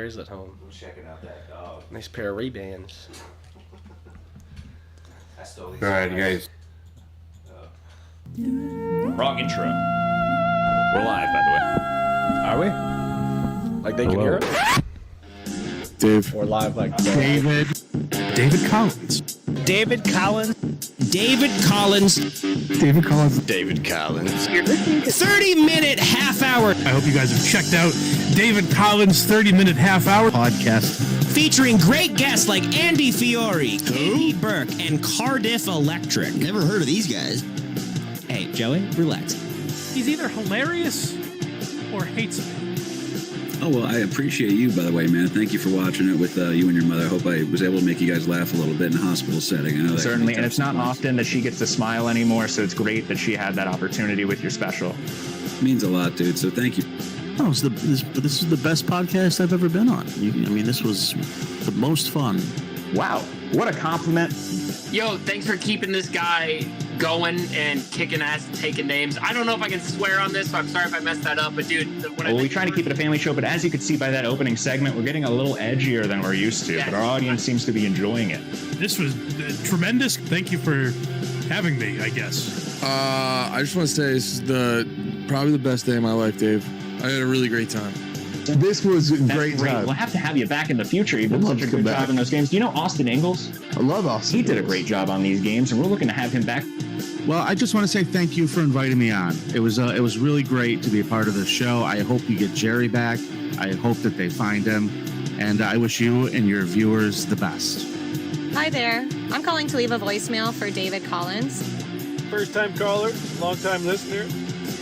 Bears at home. I'm checking out that dog. Nice pair of Ray-Bans. I stole these. All right, you guys. Wrong intro. We're live, by the way. Are we? Like they can hear us? Dave. We're live like David Collins. David Collins. David Collins. David Collins. David Collins. 30-minute half-hour I hope you guys have checked out David Collins' 30-minute half-hour podcast. featuring great guests like Andy Fiore, Katie Burke, and Cardiff Electric. Never heard of these guys. Hey, Joey, relax. He's either hilarious or hates me. Oh, well, I appreciate you, by the way, man. Thank you for watching it with you and your mother. I hope I was able to make you guys laugh a little bit in a hospital setting. I know that Certainly, can be and it's not often that she gets to smile anymore, so it's great that she had that opportunity with your special. It means a lot, dude, so thank you. Oh, this is the best podcast I've ever been on. This was the most fun. Wow, what a compliment. Yo, thanks for keeping this guy going and kicking ass and taking names. I don't know if I can swear on this, so I'm sorry if I messed that up, but dude... We try to keep it a family show, but as you can see by that opening segment, we're getting a little edgier than we're used to, but our audience seems to be enjoying it. This was tremendous. Thank you for having me, I guess. I just want to say this is probably the best day of my life, Dave. I had a really great time. This was a great Great. time. We'll have to have you back in the future. You've done We'll such a have to good come job back. in those games. Do you know Austin Ingalls? I love Austin. He did a great job on these games, and we're looking to have him back. Well, I just want to say thank you for inviting me on. It was really great to be a part of the show. I hope you get Jerry back. I hope that they find him, and I wish you and your viewers the best. Hi there. I'm calling to leave a voicemail for David Collins. First-time caller, long-time listener.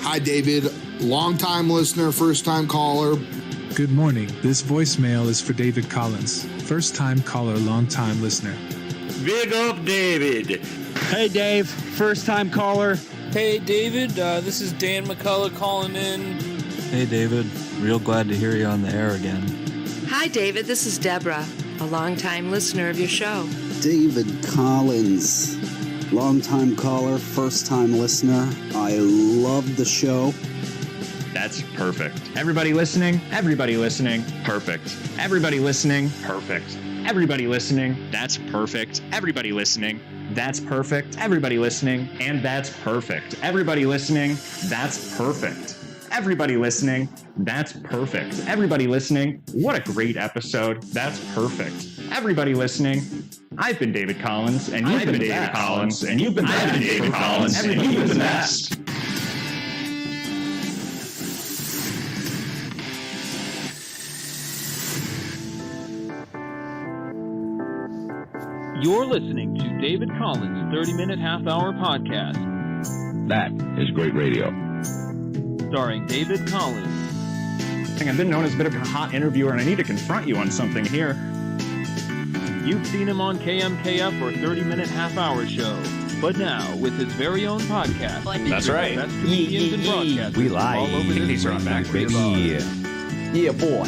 Hi, David. Long-time listener, first-time caller. Good morning. This voicemail is for David Collins. First-time caller, long-time listener. Big up, David. Hey, Dave, first-time caller. Hey, David. This is Dan McCullough calling in. Hey, David. Real glad to hear you on the air again. Hi, David. This is Deborah, a longtime listener of your show. David Collins, long-time caller, first-time listener. I love the show. That's perfect. Everybody listening, perfect. Everybody listening, perfect. Everybody listening, that's perfect. Everybody listening, that's perfect. Everybody listening, and that's perfect. Everybody listening, that's perfect. Everybody listening, that's perfect. Everybody listening, what a great episode. That's perfect. Everybody listening, I've been David Collins, and you've been David Collins, and you've been David Collins, and you've been the best. You're listening to David Collins' 30-minute half-hour podcast. That is great radio. Starring David Collins. I've been known as a bit of a hot interviewer, and I need to confront you on something here. You've seen him on KMKF for 30-minute half-hour show. But now, with his very own podcast. That's right. Best comedians and broadcasters We lie. all over this These are on back, baby. Yeah, boy.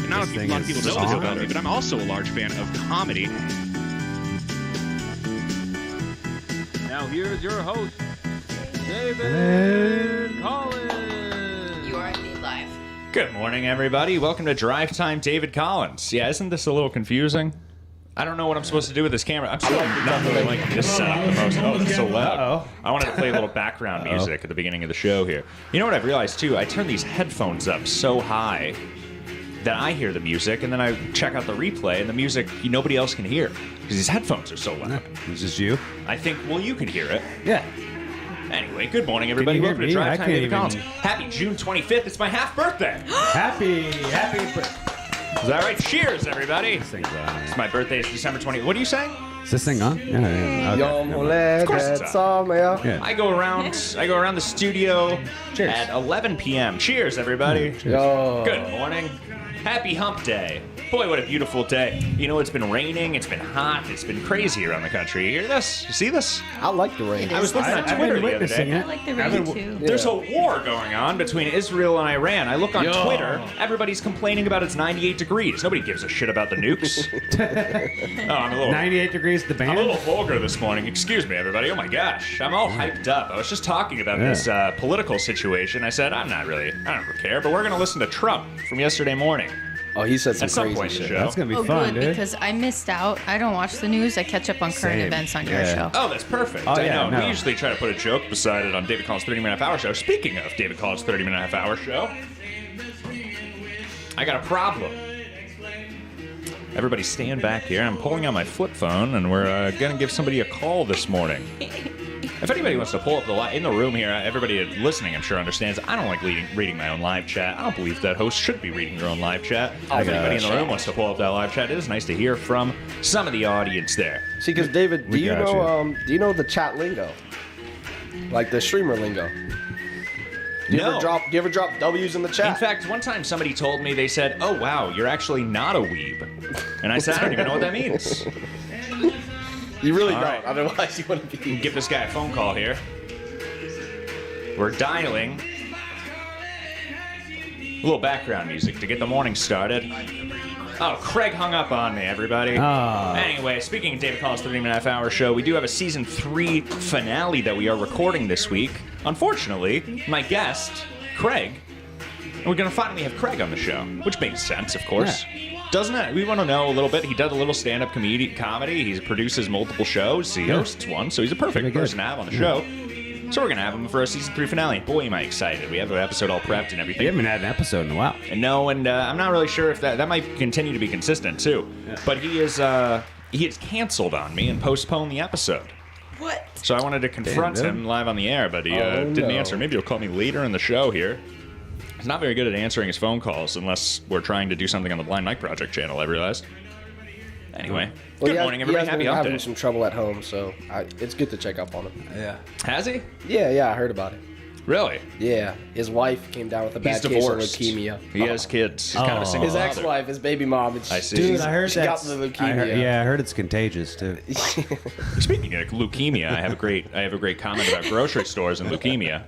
And I don't know if a lot of people know this about me, but I'm also a large fan of comedy. Now here's your host, David Collins. You are indeed live. Good morning, everybody. Welcome to Drive Time, David Collins. Yeah, isn't this a little confusing? I don't know what I'm supposed to do with this camera. I'm still not really liking this setup the most. Oh, it's so loud. I wanted to play a little background music at the beginning of the show here. You know what I've realized, too? I turn these headphones up so high that I hear the music, and then I check out the replay, and the music nobody else can hear because these headphones are so loud. Is this you? I think, well, you can hear it. Yeah. Anyway, good morning, everybody. Can you hear Welcome to me? Drive I Time, can't David even- Collins. Happy June 25th. It's my half birthday. Happy birthday. Is that right? Cheers, everybody. It's my birthday. It's December 20th. What are you saying? Is this thing on? Yeah. Of course it's on. Yeah. I go around the studio at 11 p.m. Cheers, everybody. Yo. Good morning. Happy hump day. Boy, what a beautiful day. You know, it's been raining, it's been hot, it's been crazy around the country. You hear this? You see this? I like the rain. I was looking on Twitter the other day. I like the rain, too. There's a war going on between Israel and Iran. I look on Twitter, everybody's complaining about it's 98 degrees. Nobody gives a shit about the nukes. I'm a little 98 degrees at the band? I'm a little vulgar this morning. Excuse me, everybody. Oh my gosh. I'm all hyped up. I was just talking about this political situation. I said, I don't care, but we're going to listen to Trump from yesterday morning. Oh, he said some at some crazy point in the shit. show. That's gonna be Oh, fun, good, dude. because I missed out. I don't watch the news. I catch up on current Same. events on your Yeah. show. Oh, that's perfect. Oh, I yeah, know. no. We usually try to put a joke beside it on David Collins' 30-minute half-hour show. Speaking of David Collins' 30-minute half-hour show, I got a problem. Everybody stand back here. I'm pulling out my flip phone, and we're going to give somebody a call this morning. If anybody wants to pull up in the room here, everybody listening, I'm sure, understands I don't like reading my own live chat. I don't believe that hosts should be reading their own live chat. If anybody in the room wants to pull up that live chat, it is nice to hear from some of the audience there. See, because David, do you know the chat lingo? Like the streamer lingo? Do you ever drop W's in the chat? In fact, one time somebody told me, they said, "Oh wow, you're actually not a weeb," and I said, "I don't even know what that means." You really All don't. right. Otherwise, you wouldn't be. Give this guy a phone call here. We're dialing. A little background music to get the morning started. Oh, Craig hung up on me, everybody. Anyway, speaking of David Collins' 30-minute half-hour show, we do have a season 3 finale that we are recording this week. Unfortunately, my guest, Craig, and we're going to finally have Craig on the show, which makes sense, of course. Doesn't it? We want to know a little bit. He does a little stand-up comedy. He produces multiple shows. He hosts one, so he's a perfect person to have on the show. So we're going to have him for a season 3 finale. Boy, am I excited. We have an episode all prepped and everything. We haven't had an episode in a while. And no, and I'm not really sure if that might continue to be consistent, too. Yeah. But he is canceled on me and postponed the episode. What? So I wanted to confront him live on the air, but he didn't answer. Maybe he'll call me later in the show here. He's not very good at answering his phone calls unless we're trying to do something on the Blind Mike Project channel, I realized. Anyway, good morning, everybody. Happy He's hump having day. some trouble at home, so it's good to check up on him. Yeah. Has he? Yeah, I heard about it. Really? Yeah, his wife came down with a bad He's case of divorced. leukemia. He has kids. He's kind of a single His father. ex-wife, his baby mom. I see. Dude, I heard she got that's, the leukemia. I heard it's contagious too. Speaking of leukemia, I have a great comment about grocery stores and leukemia.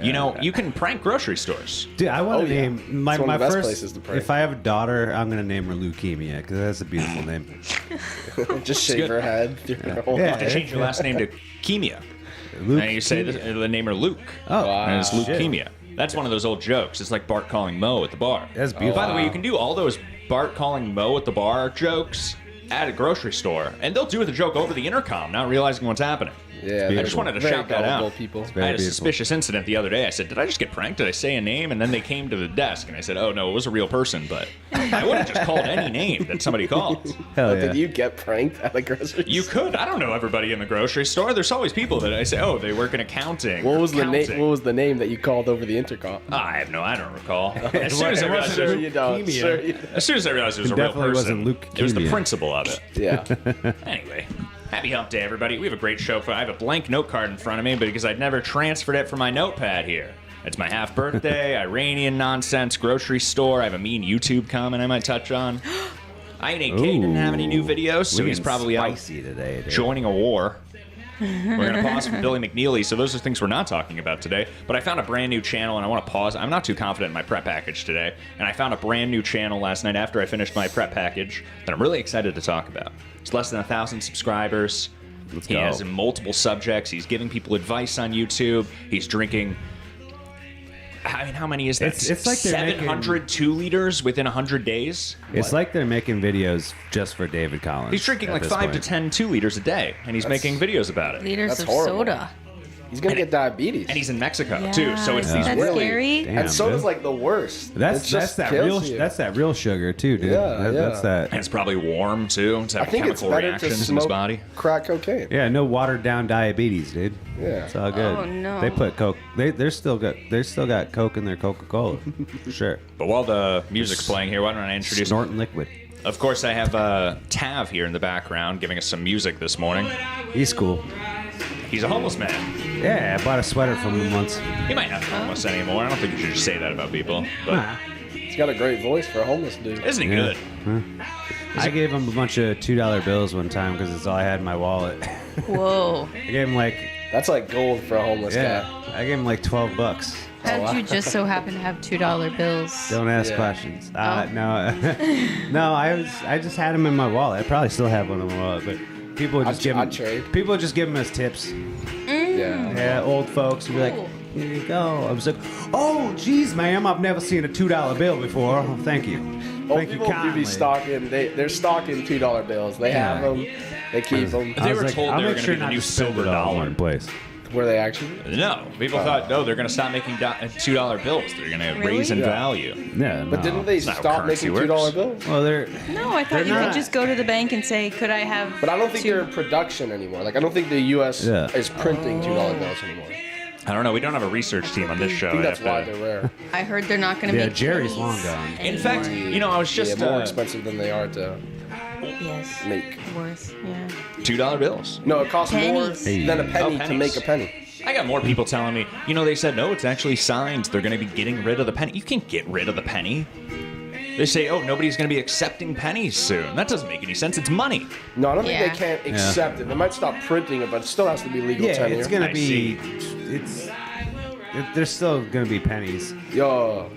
You know, you can prank grocery stores. Dude, I want to name my It's one of the best first. places to prank. If I have a daughter, I'm gonna name her Leukemia because that's a beautiful name. Just shave her head. You have to change your last name to Chemia. And you say the name her Luke. Oh, and it's leukemia. That's one of those old jokes. It's like Bart calling Mo at the bar. That's beautiful. By the way, you can do all those Bart calling Mo at the bar jokes at a grocery store, and they'll do the joke over the intercom, not realizing what's happening. Yeah, I just wanted to shout that out. People. I had a suspicious incident the other day. I said, "Did I just get pranked? Did I say a name?" And then they came to the desk, and I said, "Oh no, it was a real person." But I would have just called any name that somebody calls. Hell yeah. Did you get pranked at a grocery store? You could. I don't know everybody in the grocery store. There's always people that I say, "Oh, they work in accounting." What or was the counting." name? What was the name that you called over the intercom? I don't recall. As soon as I realized Sure you don't. Sure you don't. as soon as I realized it was a real definitely person, wasn't leukemia. it was the principle of it. Yeah. Anyway, happy hump day, everybody. We have a great show. I have a blank note card in front of me, but because I'd never transferred it from my notepad here. It's my half birthday, Iranian nonsense, grocery store. I have a mean YouTube comment I might touch on. INAK didn't have any new videos, so he's probably out today, dude. joining a war. We're going to pause for Billy McNeely, so those are things we're not talking about today. But I found a brand new channel, and I want to pause. I'm not too confident in my prep package today, and I found a brand new channel last night after I finished my prep package that I'm really excited to talk about. It's less than 1,000 subscribers. He has multiple subjects. He's giving people advice on YouTube. He's drinking... I mean, how many is that? It's like they're 700 2-liters within 100 days? It's like they're making videos just for David Collins. He's drinking at like this 5 to point. 10 2-liters a day, and he's making videos about it. Liters That's of horrible. soda. He's gonna get diabetes. And he's in Mexico too, so it's Yeah, these that's really. scary. Damn, and soda's dude. like the worst. It That's just that kills real you. that's that real sugar too, dude. Yeah, That's that. And it's probably warm too. It's I having think it's chemical better to reactions in his smoke body. crack cocaine. Yeah, no watered down diabetes, dude. Yeah. It's all good. Oh, no. They put Coke. They still got Coke in their Coca-Cola, for sure. But while the music's playing here, why don't I introduce? Snorting liquid. Of course, I have Tav here in the background giving us some music this morning. He's cool. He's a homeless man. Yeah, I bought a sweater from him once. He might not be homeless anymore. I don't think you should just say that about people. But He's got a great voice for a homeless dude. isn't he Yeah. good? I gave him a bunch of $2 bills one time because it's all I had in my wallet. Whoa. I gave him like That's like gold for a homeless guy. I gave him like $12. How'd you just so happen to have $2 bills? Don't ask Yeah. questions. Oh. No, no. I just had him in my wallet. I probably still have one in my wallet, but people would just give him. I'd trade. People would just give him as tips. Yeah. Yeah, old folks would be like, Here you go. I was like, oh, geez, ma'am, I've never seen a $2 bill before. Oh, thank you. Old Thank you people do kindly. be stocking. They're stocking $2 bills. They have them. They keep them. They were told they were going to be the new silver dollar. Place. Were they actually? No, people thought, no, they're going to stop making $2 bills. They're going to raise in Yeah. value. Yeah, But didn't they That's not how stop currency making $2 bills? Well, they're. No, I thought you could just go to the bank and say, could I have. But I don't think they're in production anymore. Like I don't think the U.S. Yeah. is printing $2 bills anymore. I don't know. We don't have a research team on this show. I think that's have why to- they're rare. I heard they're not going to Yeah, make. Jerry's pennies long gone. In fact, you know, I was just more expensive than they are to Yes. make. Worth, yeah. $2 bills. No, it costs Pennies. more than a penny to pennies. make a penny. I got more people telling me, you know, they said, no, it's actually signed. They're going to be getting rid of the penny. You can't get rid of the penny. They say, oh, nobody's going to be accepting pennies soon. That doesn't make any sense. It's money. No, I don't Yeah. think they can't accept it. They might stop printing it, but it still has to be legal Yeah, tenure. it's gonna I be. There's still gonna be pennies. Yo,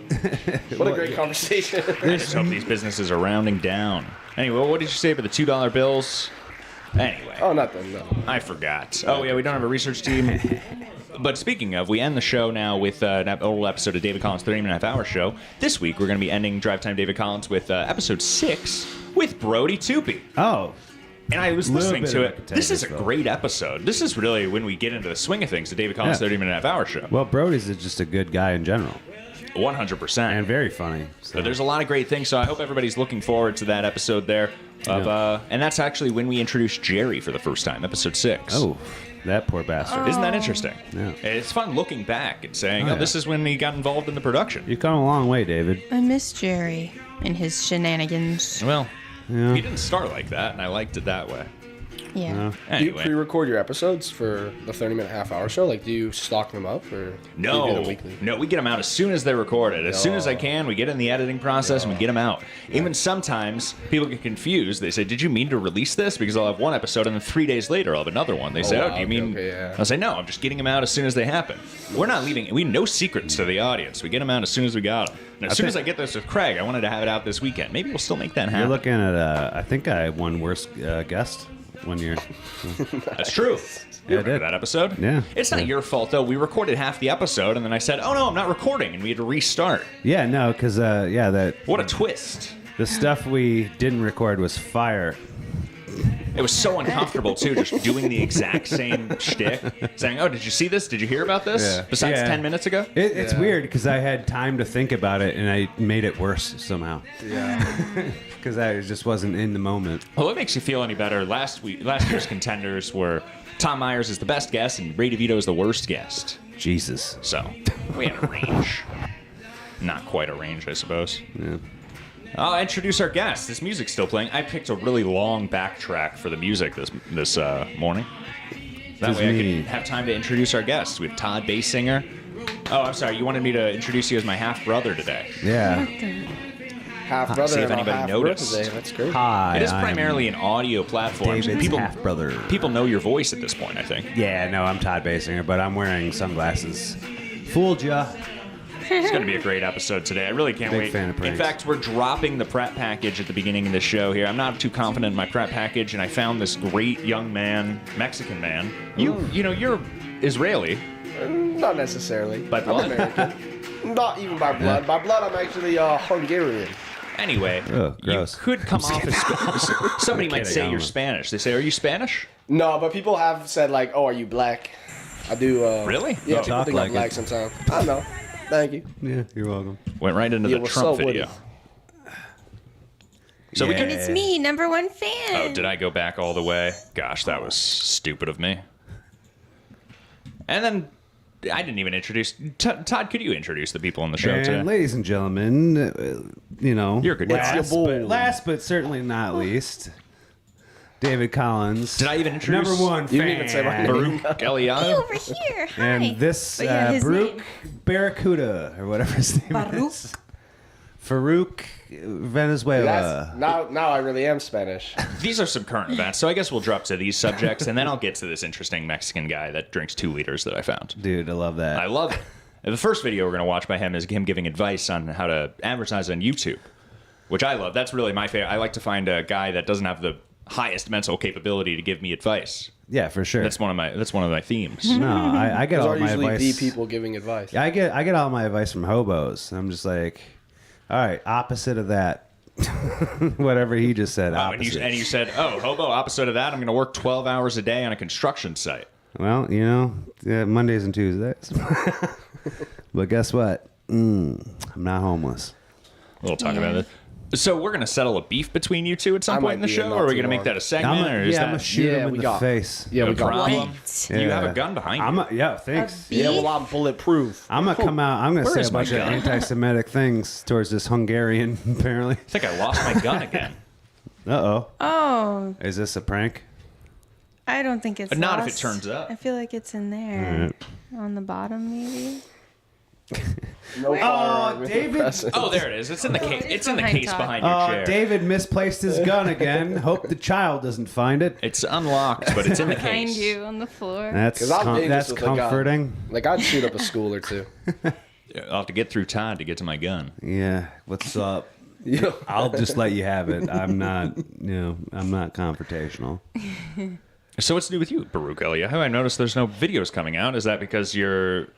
what a great conversation. I just hope these businesses are rounding down. Anyway, what did you say about the $2 bills? Anyway. Oh, nothing. No. I forgot. Oh, yeah, we don't have a research team. But speaking of, we end the show now with an old episode of David Collins' 30-minute half-hour show. This week, we're going to be ending Drive Time David Collins with episode 6 with Brody Toopy. Oh. And I was Little listening bit to of it. a This is a contentious great episode. This is really when we get into the swing of things, the David Collins Yeah. 30-minute half-hour show. Well, Brody's is just a good guy in general. 100%. And very funny. So. But there's a lot of great things, so I hope everybody's looking forward to that episode there. And that's actually when we introduced Jerry for the first time, episode 6. Oh, that poor bastard. Isn't that interesting? Yeah. It's fun looking back and saying, Oh, oh, this yeah. is when he got involved in the production. You've come a long way, David. I miss Jerry and his shenanigans. Well, Yeah. he didn't start like that, and I liked it that way. Yeah. Do you Anyway. pre-record your episodes for the 30-minute half-hour show? Like, do you stock them up, or do you do No, them weekly? no, we get them out as soon as they're recorded. As soon as I can, we get in the editing process and we get them out. Even sometimes people get confused. They say, "Did you mean to release this?" Because I'll have one episode and then 3 days later I'll have another one. They say, wow, "Oh, do you okay, mean?" okay, yeah. I'll say, "No, I'm just getting them out as soon as they happen. We're not leaving. We no secrets to the audience. We get them out as soon as we got them. And as soon as I get this with Craig, I wanted to have it out this weekend. Maybe we'll still make that You're happen. looking at, I think I won worst guest 1 year. That's true. You remember that episode? Yeah. It's not your fault, though. We recorded half the episode, and then I said, oh, no, I'm not recording, and we had to restart. Yeah, no, because, that. What a twist. The stuff we didn't record was fire. It was so uncomfortable, too, just doing the exact same shtick. Saying, oh, did you see this? Did you hear about this? Yeah. Besides Yeah. 10 minutes ago? It's weird because I had time to think about it and I made it worse somehow. Yeah. Because I just wasn't in the moment. Well, what makes you feel any better? Last year's contenders were Tom Myers is the best guest and Ray DeVito is the worst guest. Jesus. So, we had a range. Not quite a range, I suppose. Yeah. I'll introduce our guest. This music's still playing. I picked a really long backtrack for the music this morning. That Just way I me. can have time to introduce our guests. We have Todd Basinger. Oh, I'm sorry. You wanted me to introduce you as my half-brother today. Yeah. Half brother See if and anybody half noticed. birthday. That's great. Hi. It is I'm primarily an audio platform. David's People, half brother. people know your voice at this point, I think. Yeah, no, I'm Todd Basinger, but I'm wearing sunglasses. Fooled ya. It's going to be a great episode today. I really can't Big wait. fan of In pranks. fact, we're dropping the prep package at the beginning of the show here. I'm not too confident in my prep package, and I found this great young man, Mexican man. You know, you're Israeli. Not necessarily. By I'm blood? American. Not even by blood. By blood, I'm actually Hungarian. Anyway, Oh, you gross. could come off as somebody might kidding, say I don't you're know. Spanish. They say, "Are you Spanish?" No, but people have said like, "Oh, are you black?" I do. Really? Yeah, Oh. people Talk think like I'm black it. sometimes. I know. Thank you. Yeah, you're welcome. Went right into Yeah, the what's Trump up, video. So we Yeah. could. It's me, #1 fan. Oh, did I go back all the way? Gosh, that was stupid of me. And then I didn't even introduce Todd. Could you introduce the people on the show And today? ladies and gentlemen, you know, You're a good guy. last but certainly not least, David Collins. Did I even introduce #1 fan? You didn't even say my name. Baruch Eliyahu? Over here. Hi. And this But yeah, his Baruch name. Barracuda, or whatever his name is. Farouk, Venezuela. That's, now I really am Spanish. These are some current events, so I guess we'll drop to these subjects, and then I'll get to this interesting Mexican guy that drinks 2 liters that I found. Dude, I love that. I love it. The first video we're going to watch by him is him giving advice on how to advertise on YouTube, which I love. That's really my favorite. I like to find a guy that doesn't have the highest mental capability to give me advice. Yeah, for sure. That's one of my themes. No, I get Those all are my usually advice. the people giving advice. I get all my advice from hobos. I'm just like, all right, opposite of that. Whatever he just said. Wow, Opposite. and you said, oh, hobo, opposite of that, I'm going to work 12 hours a day on a construction site. Well, Mondays and Tuesdays. But guess what? I'm not homeless. We'll talk about it. So we're going to settle a beef between you two at some point in the show, or are we going to make that a segment? I'm going to shoot him in the face. Yeah, we got problem. beat. You have a gun behind you. Yeah, thanks. Yeah, well, I'm bulletproof. I'm going to come out. I'm going to Where say is a my bunch of gun? anti-Semitic things towards this Hungarian, apparently. I think I lost my gun again. Uh-oh. Oh, Is this a prank? I don't think it's Not if it lost. turns up. I feel like it's in there. On the bottom, maybe. No Oh, David. Oh, there it is. It's in the case. It's in the behind case top. behind your chair. David misplaced his gun again. Hope the child doesn't find it. It's unlocked, but it's in the Behind case. you on the floor. That's 'Cause I'm dangerous that's with a gun. comforting. Like, I'd shoot up a school or two. I'll have to get through Todd to get to my gun. Yeah. What's up? Yeah. I'll just let you have it. I'm not, I'm not confrontational. So what's new with you, Baruch Eliyahu? I noticed there's no videos coming out. Is that because your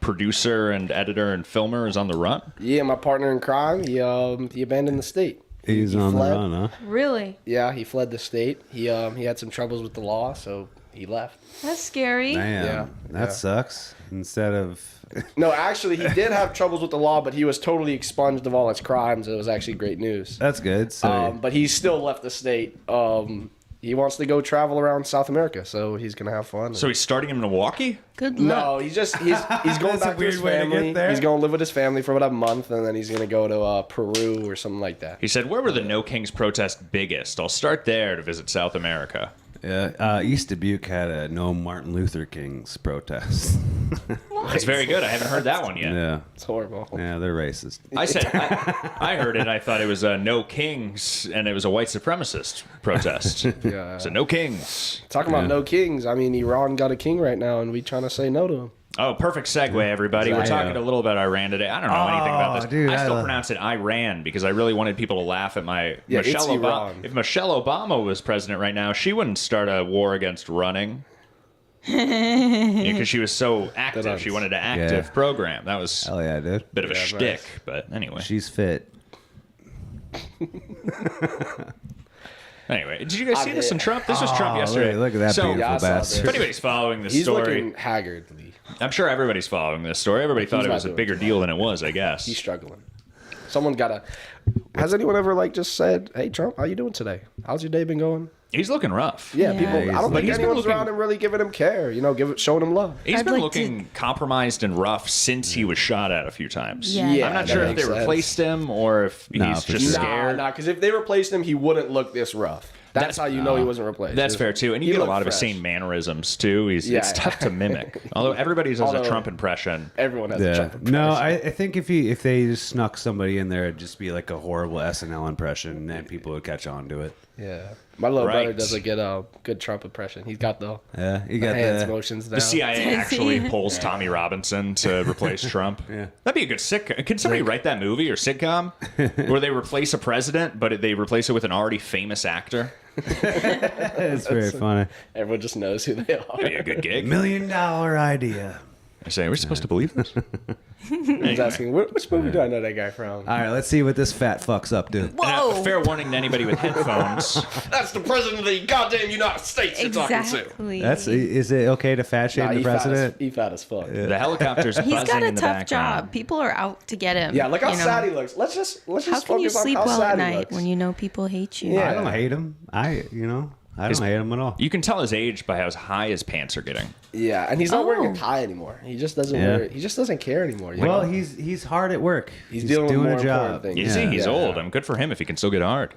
producer and editor and filmer is on the run? Yeah, my partner in crime, he abandoned the state. He's on fled. the run, huh? Really? Yeah, he fled the state. He had some troubles with the law, so he left. That's scary. Damn. Yeah, That yeah. sucks. Instead of. No, actually, he did have troubles with the law, but he was totally expunged of all his crimes. It was actually great news. That's good. So But he still left the state. He wants to go travel around South America, so he's gonna have fun. So he's starting in Milwaukee? Good luck. No, he's going That's a back to his weird way to family. get there. He's going to live with his family for about a month, and then he's going to go to Peru or something like that. He said, where were the No Kings protests biggest? I'll start there to visit South America. East Dubuque had a no Martin Luther King's protest. That's very good. I haven't heard that one yet. Yeah. It's horrible. Yeah, they're racist. I said, I heard it. I thought it was No Kings, and it was a white supremacist protest. Yeah. So No Kings. Talking about no kings, I mean, Iran got a king right now, and we trying to say no to him. Oh, perfect segue, everybody. We're talking a little about Iran today. I don't know anything about this. dude, I still I pronounce it Iran because I really wanted people to laugh at my Michelle it's Obama. Iran. If Michelle Obama was president right now, she wouldn't start a war against running. Because she was so active. She wanted an active program. That was Hell yeah, dude. a bit of a shtick, but anyway. She's fit. Anyway, did you guys see this in Trump? This was Trump yesterday. Look at that So, beautiful I saw bastard. if anybody's following this He's story, looking haggardly. I'm sure everybody's following this story. Everybody thought He's it not was a doing bigger too deal than it was, I guess. He's struggling. Someone got to... Has anyone ever, just said, hey, Trump, how you doing today? How's your day been going? He's looking rough. Yeah, Yeah. people... I don't But think he's been anyone's looking- around him really giving him care, showing him love. He's I'd been like looking compromised and rough since he was shot at a few times. Yeah. Yeah, I'm not that sure if makes they sense. replaced him or if No, he's for just sure. scared. Nah, because if they replaced him, he wouldn't look this rough. That's how you know he wasn't replaced. That's fair too, and you He get a looked lot of his fresh. same mannerisms too. It's Yeah. tough to mimic. Although everybody does a Although- Trump impression. Everyone has a Yeah. Trump impression. No, I think if they just snuck somebody in there, it'd just be like a horrible SNL impression, and people would catch on to it. Yeah. My little brother Right. does a good Trump impression. He's got the Yeah, you got hands the motions down. The CIA actually he? pulls Tommy Robinson to replace Trump. Yeah. That'd be a good sitcom. Can somebody write that movie or sitcom where they replace a president, but they replace it with an already famous actor? It's very funny. Everyone just knows who they are. That'd be a good gig. $1 million idea. I say, are we supposed to believe this? He's asking, which movie do I know that guy from? All right, let's see what this fat fucks up to. And a fair warning to anybody with headphones. That's the president of the goddamn United States you're talking to. Exactly. Is it okay to fat shame Nah, the he fat as- president? He fat as fuck. The helicopter's He's buzzing got a in the tough background. job. People are out to get him. Yeah, look how you know? sad he looks. Let's just How can you focus on sleep how well sad at he night looks. when you know people hate you? Yeah. I don't hate him. I don't hate him at all. You can tell his age by how high his pants are getting. Yeah, and he's not wearing Oh. a tie anymore. He just doesn't Yeah. wear it. He just doesn't care anymore. you Well, know? he's hard at work. He's dealing with doing more a job. important things. Is he? He's Yeah. old. I'm good for him if he can still get hard.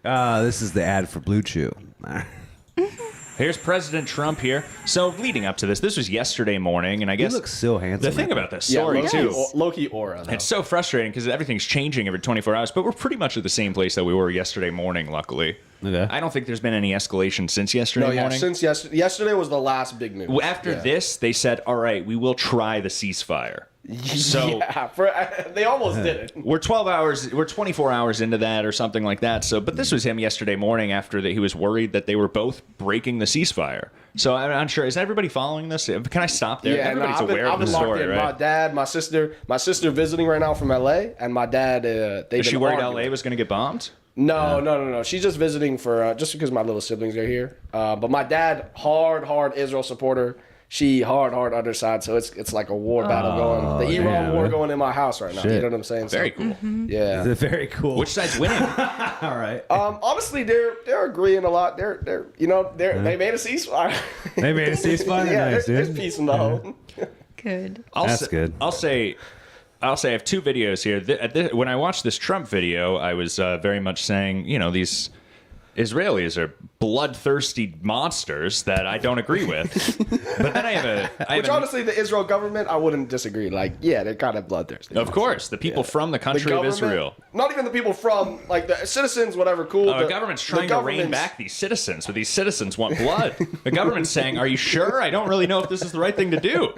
This is the ad for Blue Chew. Here's President Trump here. So leading up to this was yesterday morning, and I He guess looks so handsome. the thing about this Yeah, story Loki, too, Loki aura. Though. it's so frustrating because everything's changing every 24 hours. But we're pretty much at the same place that we were yesterday morning. Luckily, Okay. I don't think there's been any escalation since yesterday No, yeah. morning. Since yesterday was the last big news. After Yeah. this, they said, "All right, we will try the ceasefire." So they almost did it. We're 24 hours into that or something like that. So, but this was him yesterday morning after that he was worried that they were both breaking the ceasefire. So I'm unsure. Is everybody following this? Can I stop there? Yeah, Everybody's I've been, aware I've of the been locked story, in. right? My dad, my sister visiting right now from LA, and my dad. Is she worried LA was going to get bombed? No. She's just visiting for just because my little siblings are here. But my dad, hard Israel supporter. She hard other side. So it's like a war battle going. The Iran war going in my house right now. Shit. You know what I'm saying? Very cool. Yeah. Very cool. Which side's winning? All right. Honestly, they're agreeing a lot. They made a ceasefire. They made a ceasefire. Yeah, Nice, there's dude. peace in the home. Good. That's good. I'll say I have two videos here. When I watched this Trump video, I was very much saying, these Israelis are bloodthirsty monsters that I don't agree with. But then I have honestly, the Israel government, I wouldn't disagree. Like, yeah, they're kind of bloodthirsty. Of course, the people from the country of Israel. Not even the people from, like, the citizens, whatever, cool. The government's trying to rein back these citizens, but these citizens want blood. The government's saying, are you sure? I don't really know if this is the right thing to do.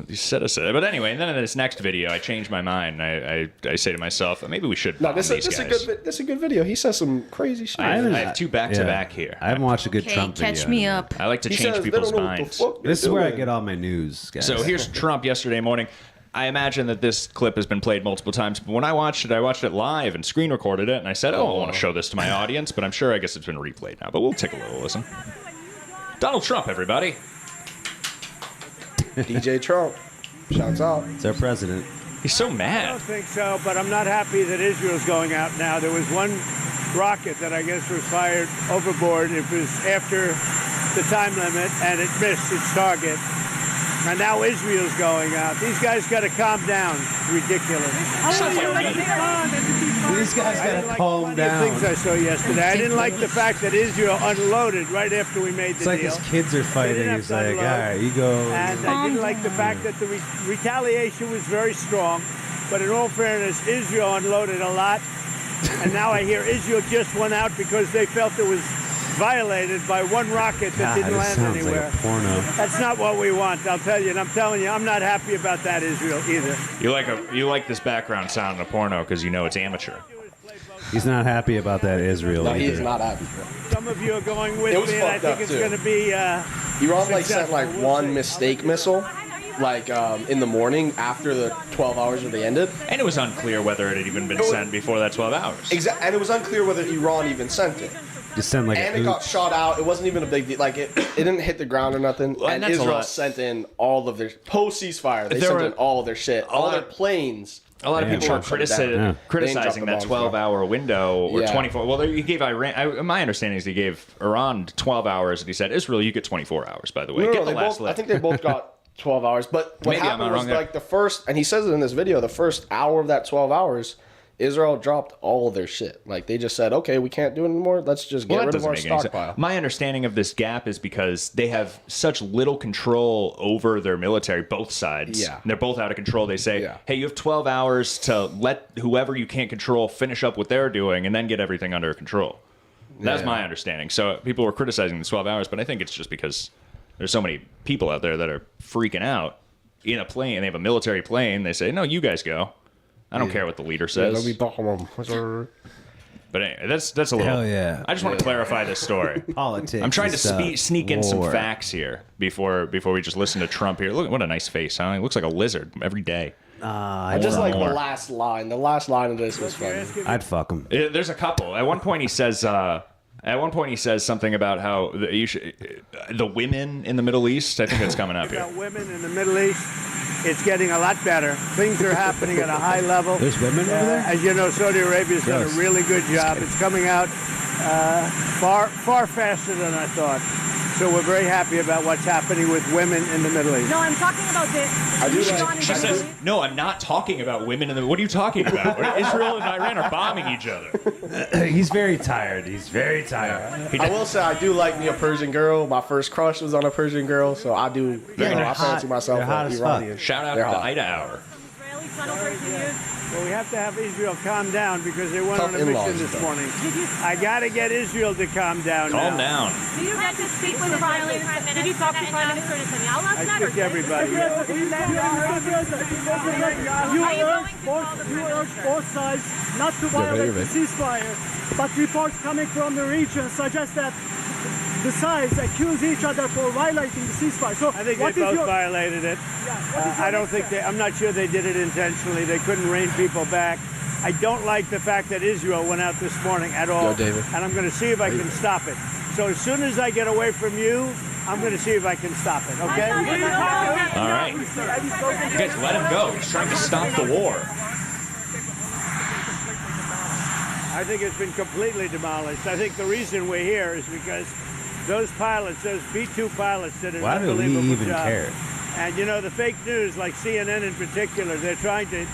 These citizens. But anyway, and then in this next video, I changed my mind. I say to myself, maybe we should bomb these guys. This is a good video. He says some crazy shit. I have two back-to-back here. I haven't watched a good Trump video. Catch me up. I like to change people's minds. This is where I get all my news, guys. So here's Trump yesterday morning. I imagine that this clip has been played multiple times, but when I watched it live and screen recorded it, and I said, I want to show this to my audience, but I'm sure I guess it's been replayed now, but we'll take a little listen. Donald Trump, everybody. DJ Trump. Shouts out. It's our president. He's so mad. I don't think so, but I'm not happy that Israel's going out now. There was one rocket that I guess was fired overboard. It was after the time limit, and it missed its target. And now Israel's going out. These guys got to calm down. Ridiculous. These guys got to calm down. Things I saw yesterday. I didn't like the fact that Israel unloaded right after we made the It's like deal. his kids are fighting. He's like, all right, you go. And I didn't like the fact that the retaliation was very strong. But in all fairness, Israel unloaded a lot. And now I hear Israel just went out because they felt it was violated by one rocket that didn't land anywhere. Like a porno. That's not what we want, I'll tell you. And I'm telling you, I'm not happy about that, Israel, either. You like this background sound in a porno because you know it's amateur. He's not happy about that Israel. No, either. he is not happy. Some of you are going with me, and I think it's going to be Iran sent like one mistake missile. Like in the morning after the 12 hours were ended. And it was unclear whether it had even been sent before that 12 hours. Exactly, and it was unclear whether Iran even sent it. Just send like and it got shot out. It wasn't even a big deal. Like it didn't hit the ground or nothing. Well, and Israel sent in all of their post ceasefire. They sent in all of their shit, all their planes. A lot of people are criticizing that 12-hour window or 24. Well, he gave Iran. My understanding is he gave Iran 12 hours, and he said, "Israel, you get 24 hours." By the way, get the last I think they both got 12 hours. But what happened was like the first, and he says it in this video, the first hour of that 12 hours. Israel dropped all of their shit. Like, they just said, okay, we can't do it anymore. Let's just get rid of our stockpile. My understanding of this gap is because they have such little control over their military, both sides. Yeah. They're both out of control. They say, hey, you have 12 hours to let whoever you can't control finish up what they're doing and then get everything under control. That's my understanding. So people were criticizing the 12 hours, but I think it's just because there's so many people out there that are freaking out in a plane. They have a military plane. They say, no, you guys go. I don't care what the leader says. But anyway, that's a little. Hell yeah. I just want to clarify this story. Politics. I'm trying to sneak in some war. facts here before we just listen to Trump here. Look, what a nice face, huh? He looks like a lizard every day. I just like the last line. The last line of this was funny. I'd fuck him. There's a couple. At one point he says. Something about how the women in the Middle East. I think that's coming up here. About women in the Middle East, it's getting a lot better. Things are happening at a high level. There's women over there? As you know, Saudi Arabia's done a really good job. It's coming out far faster than I thought. So we're very happy about what's happening with women in the Middle East. No, I'm talking about this. She says, no, I'm not talking about women in the... What are you talking about? Israel and Iran are bombing each other. He's very tired. He's very tired. I will say I do like me a Persian girl. My first crush was on a Persian girl, so I do. I fancy myself an Iranian. Shout out to the Ida Hour. Israeli tunnel person used. Well, we have to have Israel calm down because they went Tough on a mission in-laws, this though. morning. I got to get Israel to calm down Calm now. down. Did you get to speak with the violators? Did you talk to Prime Minister Netanyahu last I night? speak to everybody. Are you going to call the You Prime urge Minister? both sides not to violate the ceasefire, but reports coming from the region suggest that the sides accuse each other for violating the ceasefire. So I think what they is both your... violated it. I don't think I'm not sure they did it intentionally. They couldn't rein people back. I don't like the fact that Israel went out this morning at all. Yo, David. And I'm going to see if I can stop it. So as soon as I get away from you, I'm going to see if I can stop it, okay? All right. You guys let him go. He's trying to stop the war. I think it's been completely demolished. I think the reason we're here is because those pilots, those B-2 pilots, did an Why do we unbelievable even job. care? And you know, the fake news, like CNN in particular, they're trying to,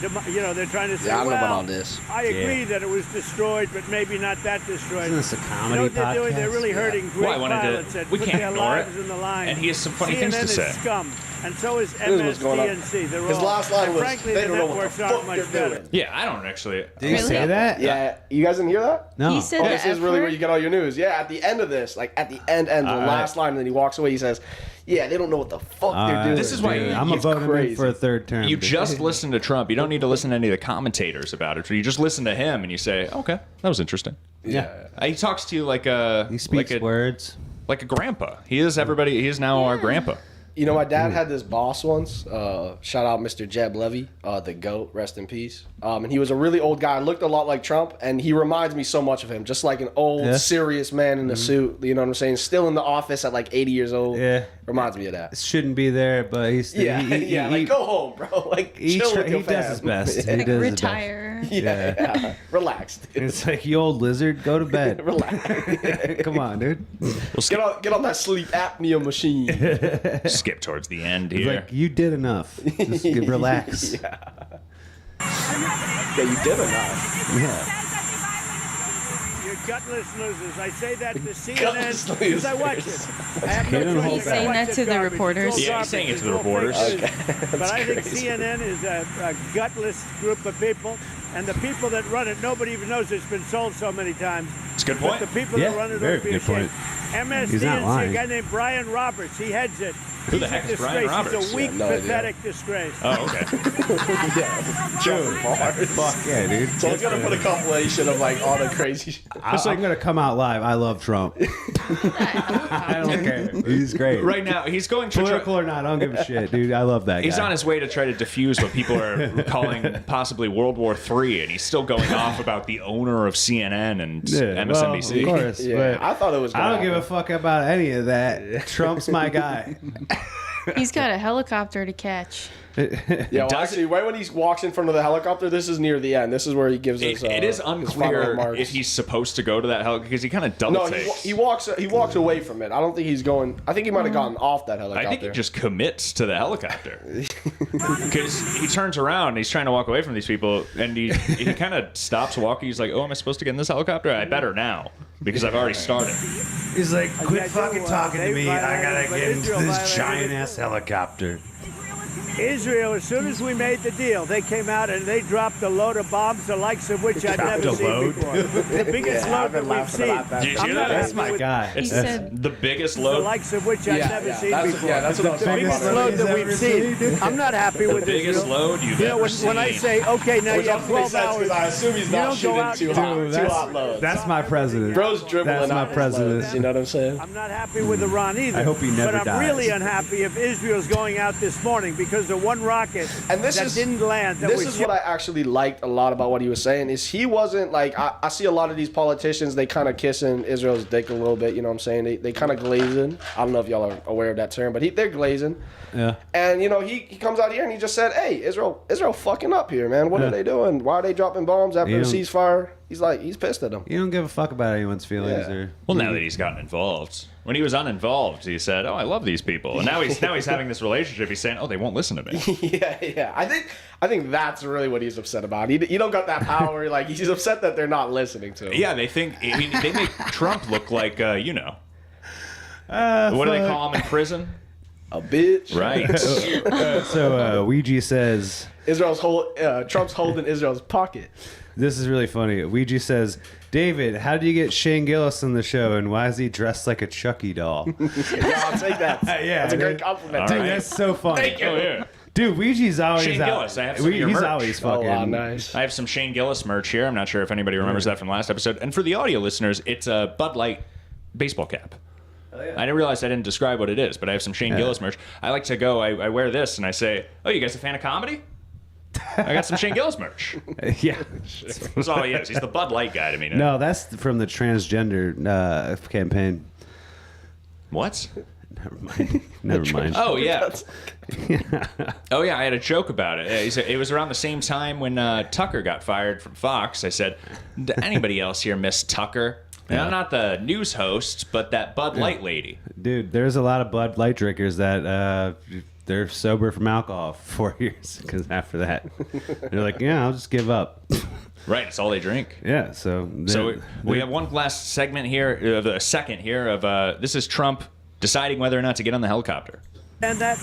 they're trying to say, Yeah, I don't know about well, all this. I agree that it was destroyed, but maybe not that destroyed. Isn't this a You comedy know what they're doing? podcast? They're really hurting great Well, I wanted to- pilots that we put can't their ignore lives it. in the line. And he has some funny CNN things to is say. scum, and so is Here's what's going on. MSDNC. They're His all, last line and was, frankly, they the don't know what the networks aren't fuck much they're better. doing. Yeah, I don't actually. Did you say that? Yeah, you guys didn't hear that? No. He said Oh, the this is F really where word? you get all your news. Yeah, at the end of this, like at the end, the All right. last line, and then he walks away. He says, "Yeah, they don't know what the fuck All they're right, doing." This is why dude, you- I'm a it's vote him in crazy. for a third term. You dude. just listen to Trump. You don't need to listen to any of the commentators about it. You just listen to him and you say, "Okay, that was interesting." Yeah. He talks to you like a He speaks words. like a grandpa. He is everybody. He is now our grandpa. You know, my dad had this boss once. Shout out Mr. Jeb Levy, the GOAT, rest in peace. And he was a really old guy, looked a lot like Trump, and he reminds me so much of him. Just like an old, Yeah. serious man in a suit. You know what I'm saying? Still in the office at like 80 years old. Yeah. Reminds me of that. Shouldn't be there, but he's Yeah, yeah. Like, go home, bro. Like, chill with your he does his fam. best. He Like does his best. retire. Yeah. Relax, dude. It's like, you old lizard, go to bed. Relax. Come on, dude. Get on that sleep apnea machine. Skip towards the end It's here. like, you did enough. Just relax. Yeah, you did enough. Yeah. You're gutless losers. I say that to CNN Gutless because I watch losers. it. I have no He's choice. He's saying I watch that to the garbage. reporters. It's all Yeah, he's saying it to the garbage. reporters. It's all fake news. But I think crazy. CNN is a gutless group of people, and the people that run it, nobody even knows it's been sold so many times. It's a good But point. the people Yeah, that run it very ought to be good point. ashamed. He's not MSDNC, a lying. guy named Brian Roberts, he heads it. Who the He's a heck is Brian disgrace. Roberts? He's a weak, Yeah, no idea. pathetic disgrace. Oh, okay. Fuck yeah, dude. So I was gonna put a compilation of like all the crazy shit. I'm gonna come out live. I love Trump. I don't care. He's great. Right now, he's going to. Political or not, I don't give a shit, dude. I love that guy. He's on his way to try to defuse what people are calling possibly World War III, and he's still going off about the owner of CNN and MSNBC. Well, of course. Yeah, but I thought it was. I don't give a fuck about any of that. Trump's my guy. He's got a helicopter to catch. Yeah, well, Does actually, right when he walks in front of the helicopter, this is near the end. This is where he gives us. It is his final unclear remarks. if he's supposed to go to that helicopter because he kind of double No, takes. he walks away from it. I don't think he's going. I think he might have gotten off that helicopter. I think he just commits to the helicopter because he turns around and he's trying to walk away from these people and he kind of stops walking. He's like, "Oh, am I supposed to get in this helicopter? I better now because I've already started." He's like, quit fucking talking to me. I gotta get into this giant ass helicopter. Israel, as soon as we made the deal, they came out and they dropped a load of bombs, the likes of which I've Dropped never a seen load? before. The biggest Yeah, load I've been that we've laughing seen. about that. Did you I'm hear not that? That's happy my with guy. He said The biggest the load. likes of which I've never seen that's, before. yeah, that's what I'm The talking biggest about. load that we've seen. I'm not happy The with biggest Israel. load you've You know, ever when I seen. say, okay, now Which you have also makes 12 sense hours, because I assume he's you not don't go shooting out too and- hot loads. That's my president. Bro's dribbling That's my out his president. loads, you know what I'm saying? I'm not happy with Iran either. I hope he never But I'm dies. really unhappy if Israel's going out this morning because the one rocket And this that is- didn't land. That This was is what I actually liked a lot about what he was saying is he wasn't like I see a lot of these politicians, they kind of kissing Israel's dick a little bit, you know what I'm saying? They kind of glazing. I don't know if y'all are aware of that term, but they're glazing. Yeah. And you know, he comes out here and he just said, "Hey, Israel fucking up here, man. What Yeah. are they doing? Why are they dropping bombs after You the don't- ceasefire?" He's pissed at them. You don't give a fuck about anyone's feelings, Yeah. or Well, now that he's gotten involved. When he was uninvolved, he said, "Oh, I love these people," and now he's having this relationship. He's saying, "Oh, they won't listen to me." yeah. I think that's really what he's upset about. He don't got that power. Like he's upset that they're not listening to him. Yeah, they think. I mean, they make Trump look like what do they call him in prison? A bitch. Right. So Ouija says Trump's holding Israel's pocket. this is really funny. Ouija says, David, how do you get Shane Gillis on the show, and why is he dressed like a Chucky doll? Yeah, I'll take that. Yeah, That's a great compliment. Dude, that's so funny. Thank you. Oh, yeah. Dude, Ouija's always Shane out. Gillis, I have some of your He's merch. always fucking. Oh, wow, nice. I have some Shane Gillis merch here. I'm not sure if anybody remembers that from last episode. And for the audio listeners, it's a Bud Light baseball cap. Oh, yeah. I didn't realize I didn't describe what it is, but I have some Shane Gillis merch. I like to go, I wear this, and I say, oh, you guys a fan of comedy? I got some Shane Gillis merch. Yeah. That's all he is. He's the Bud Light guy to me now. No, that's from the transgender campaign. What? Never mind. Oh, yeah. Oh, yeah, I had a joke about it. It was around the same time when Tucker got fired from Fox. I said, anybody else here miss Tucker? And I'm not the news host, but that Bud Light lady. Dude, there's a lot of Bud Light drinkers that they're sober from alcohol for 4 years, because after that, they're like, yeah, I'll just give up. Right, it's all they drink. Yeah, so we have one last segment here, a second here of this is Trump deciding whether or not to get on the helicopter. And that.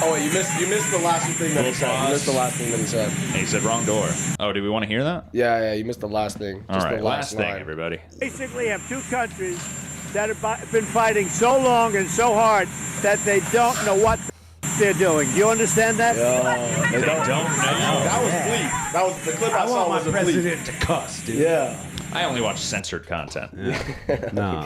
Oh, wait, you missed the last thing that he said. You missed the last thing that he said. He said wrong door. Oh, do we want to hear that? Yeah, you missed the last thing. All right, the last thing, line. everybody. Basically have two countries that have been fighting so long and so hard that they don't know what they're doing. Do you understand that? Yeah, they don't know. That was bleak. That was the clip I saw was a bleak. to cuss, dude. Yeah. I only watch censored content. Yeah. No.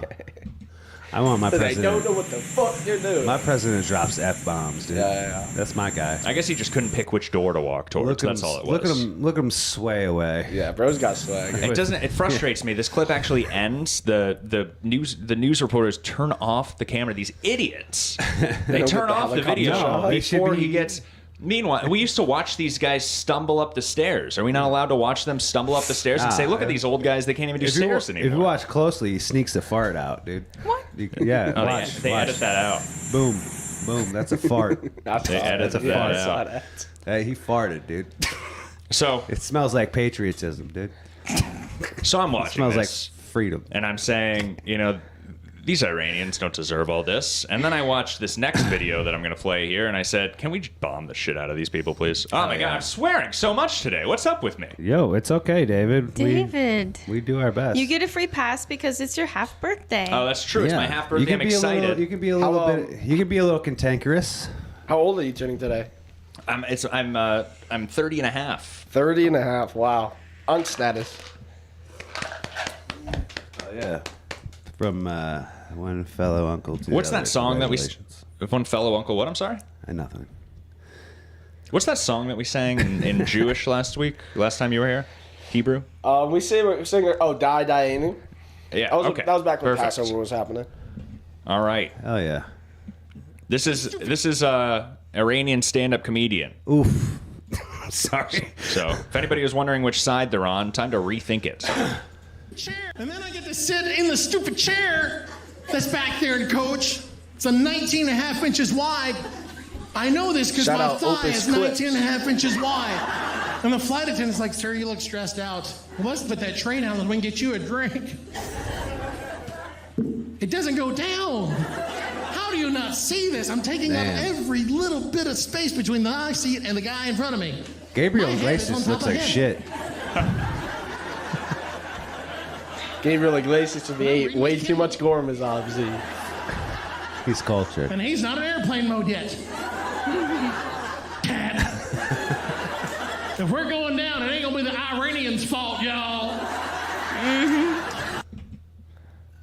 I want my They president. don't know what the fuck they're doing. My president drops F-bombs, dude. Yeah. That's my guy. I guess he just couldn't pick which door to walk towards. That's all it was. Look at him sway away. Yeah, bro's got swag. It doesn't. It frustrates me. This clip actually ends. The news reporters turn off the camera. These idiots. They turn off the video No, they before should he be- gets. Meanwhile, we used to watch these guys stumble up the stairs. Are we not allowed to watch them stumble up the stairs and say, "Look at these old guys; they can't even do stairs If anymore"? you watch closely, he sneaks the fart out, dude. What? Yeah. Oh, watch, they edit that out. Boom. Boom. That's a fart. They edit That's a that fart. out. Hey, he farted, dude. So it smells like patriotism, dude. So I'm watching. It smells this, like freedom. and I'm saying, these Iranians don't deserve all this. And then I watched this next video that I'm going to play here, and I said, can we just bomb the shit out of these people, please? Oh, my God, I'm swearing so much today. What's up with me? Yo, it's okay, David. David. We do our best. You get a free pass because it's your half birthday. Oh, that's true. It's my half birthday. I'm excited. You can be a little bit. You can be a little cantankerous. How old are you turning today? I'm 30 and a half. 30 and a half. Wow. Unk status. Oh, yeah. From one fellow uncle to What's the that other. song that we... Congratulations. One fellow uncle... What? I'm sorry? Nothing. What's that song that we sang in Jewish last time you were here? Hebrew? We sang, Die Dayenu. Yeah, That was back when Perfect. Passover was happening. All right. Oh, yeah. This is Iranian stand-up comedian. Oof. Sorry. So, if anybody was wondering which side they're on, time to rethink it. And then I get to sit in the stupid chair that's back there, coach. It's a 19 and a half inches wide. I know this because Shout my out thigh Opus is 19 Clips. and a half inches wide. And the flight attendant's like, sir, you look stressed out. Well, let's put that train out and we can get you a drink. It doesn't go down. How do you not see this? I'm taking up Man. every little bit of space between the eye seat and the guy in front of me. Gabriel My head is on Iglesias top looks of like him. shit. Gabriel Iglesias would be way too much gourmet, obviously. He's cultured. And he's not in airplane mode yet. Cat. If we're going down, it ain't gonna be the Iranians' fault, y'all.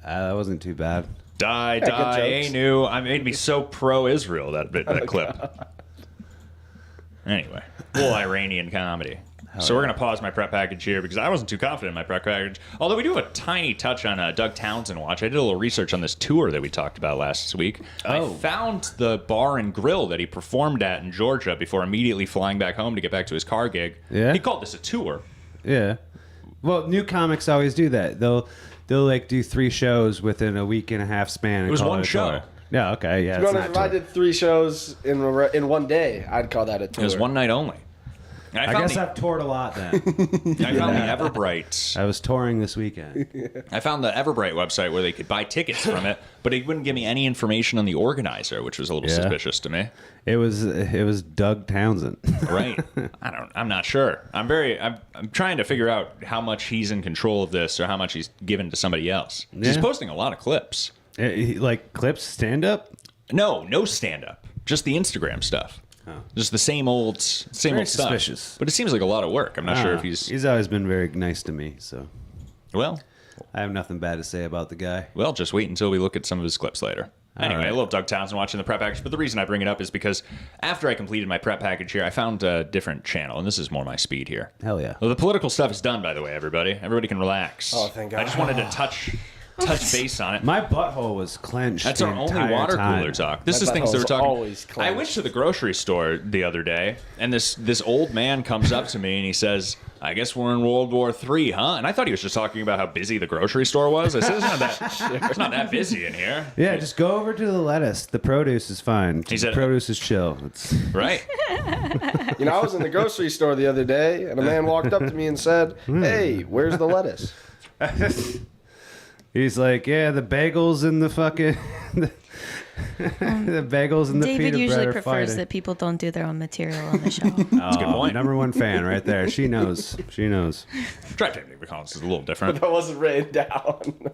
That wasn't too bad. Die, good die, jokes. Anu. I made me so pro-Israel, that clip. Anyway, little Iranian comedy. So we're going to pause my prep package here because I wasn't too confident in my prep package. Although we do have a tiny touch on Doug Townsend watch. I did a little research on this tour that we talked about last week. I found the bar and grill that he performed at in Georgia before immediately flying back home to get back to his car gig. Yeah? He called this a tour. Yeah. Well, new comics always do that. They'll like do 3 shows within a week and a half span. And It was call one a show. tour. Yeah. Okay. Yeah. To be It's honest, not if I tour. did 3 shows in one day, I'd call that a tour. It was one night only. I guess I've toured a lot then. I found the Everbright. I was touring this weekend. I found the Everbright website where they could buy tickets from it, but it wouldn't give me any information on the organizer, which was a little suspicious to me. It was Doug Townsend. Right. I'm not sure. I'm trying to figure out how much he's in control of this or how much he's given to somebody else. He's posting a lot of clips. Like clips stand up? No stand up. Just the Instagram stuff. Oh. Just the same old stuff. Suspicious. But it seems like a lot of work. I'm not sure if he's always been very nice to me, so. Well, I have nothing bad to say about the guy. Well, just wait until we look at some of his clips later. Anyway, I love Doug Townsend watching the prep package, but the reason I bring it up is because after I completed my prep package here, I found a different channel, and this is more my speed here. Hell yeah. Well, the political stuff is done, by the way, everybody. Everybody can relax. Oh, thank God. I just wanted to touch base on it. My butthole was clenched. That's our only water cooler talk. This is things that we're talking. Always I went to the grocery store the other day, and this old man comes up to me and he says, "I guess we're in World War III, huh?" And I thought he was just talking about how busy the grocery store was. I said, "It's not that busy in here." Yeah, just go over to the lettuce. The produce is fine. He said, produce is chill. It's right. You know, I was in the grocery store the other day, and a man walked up to me and said, "Hey, where's the lettuce?" He's like, "Yeah, the bagels and the fucking the bagels and the David peanut usually butter prefers fighting." that people don't do their own material on the show. That's a good point. Number one fan right there. She knows. She knows. Drive Time David Collins is a little different. But that wasn't written down.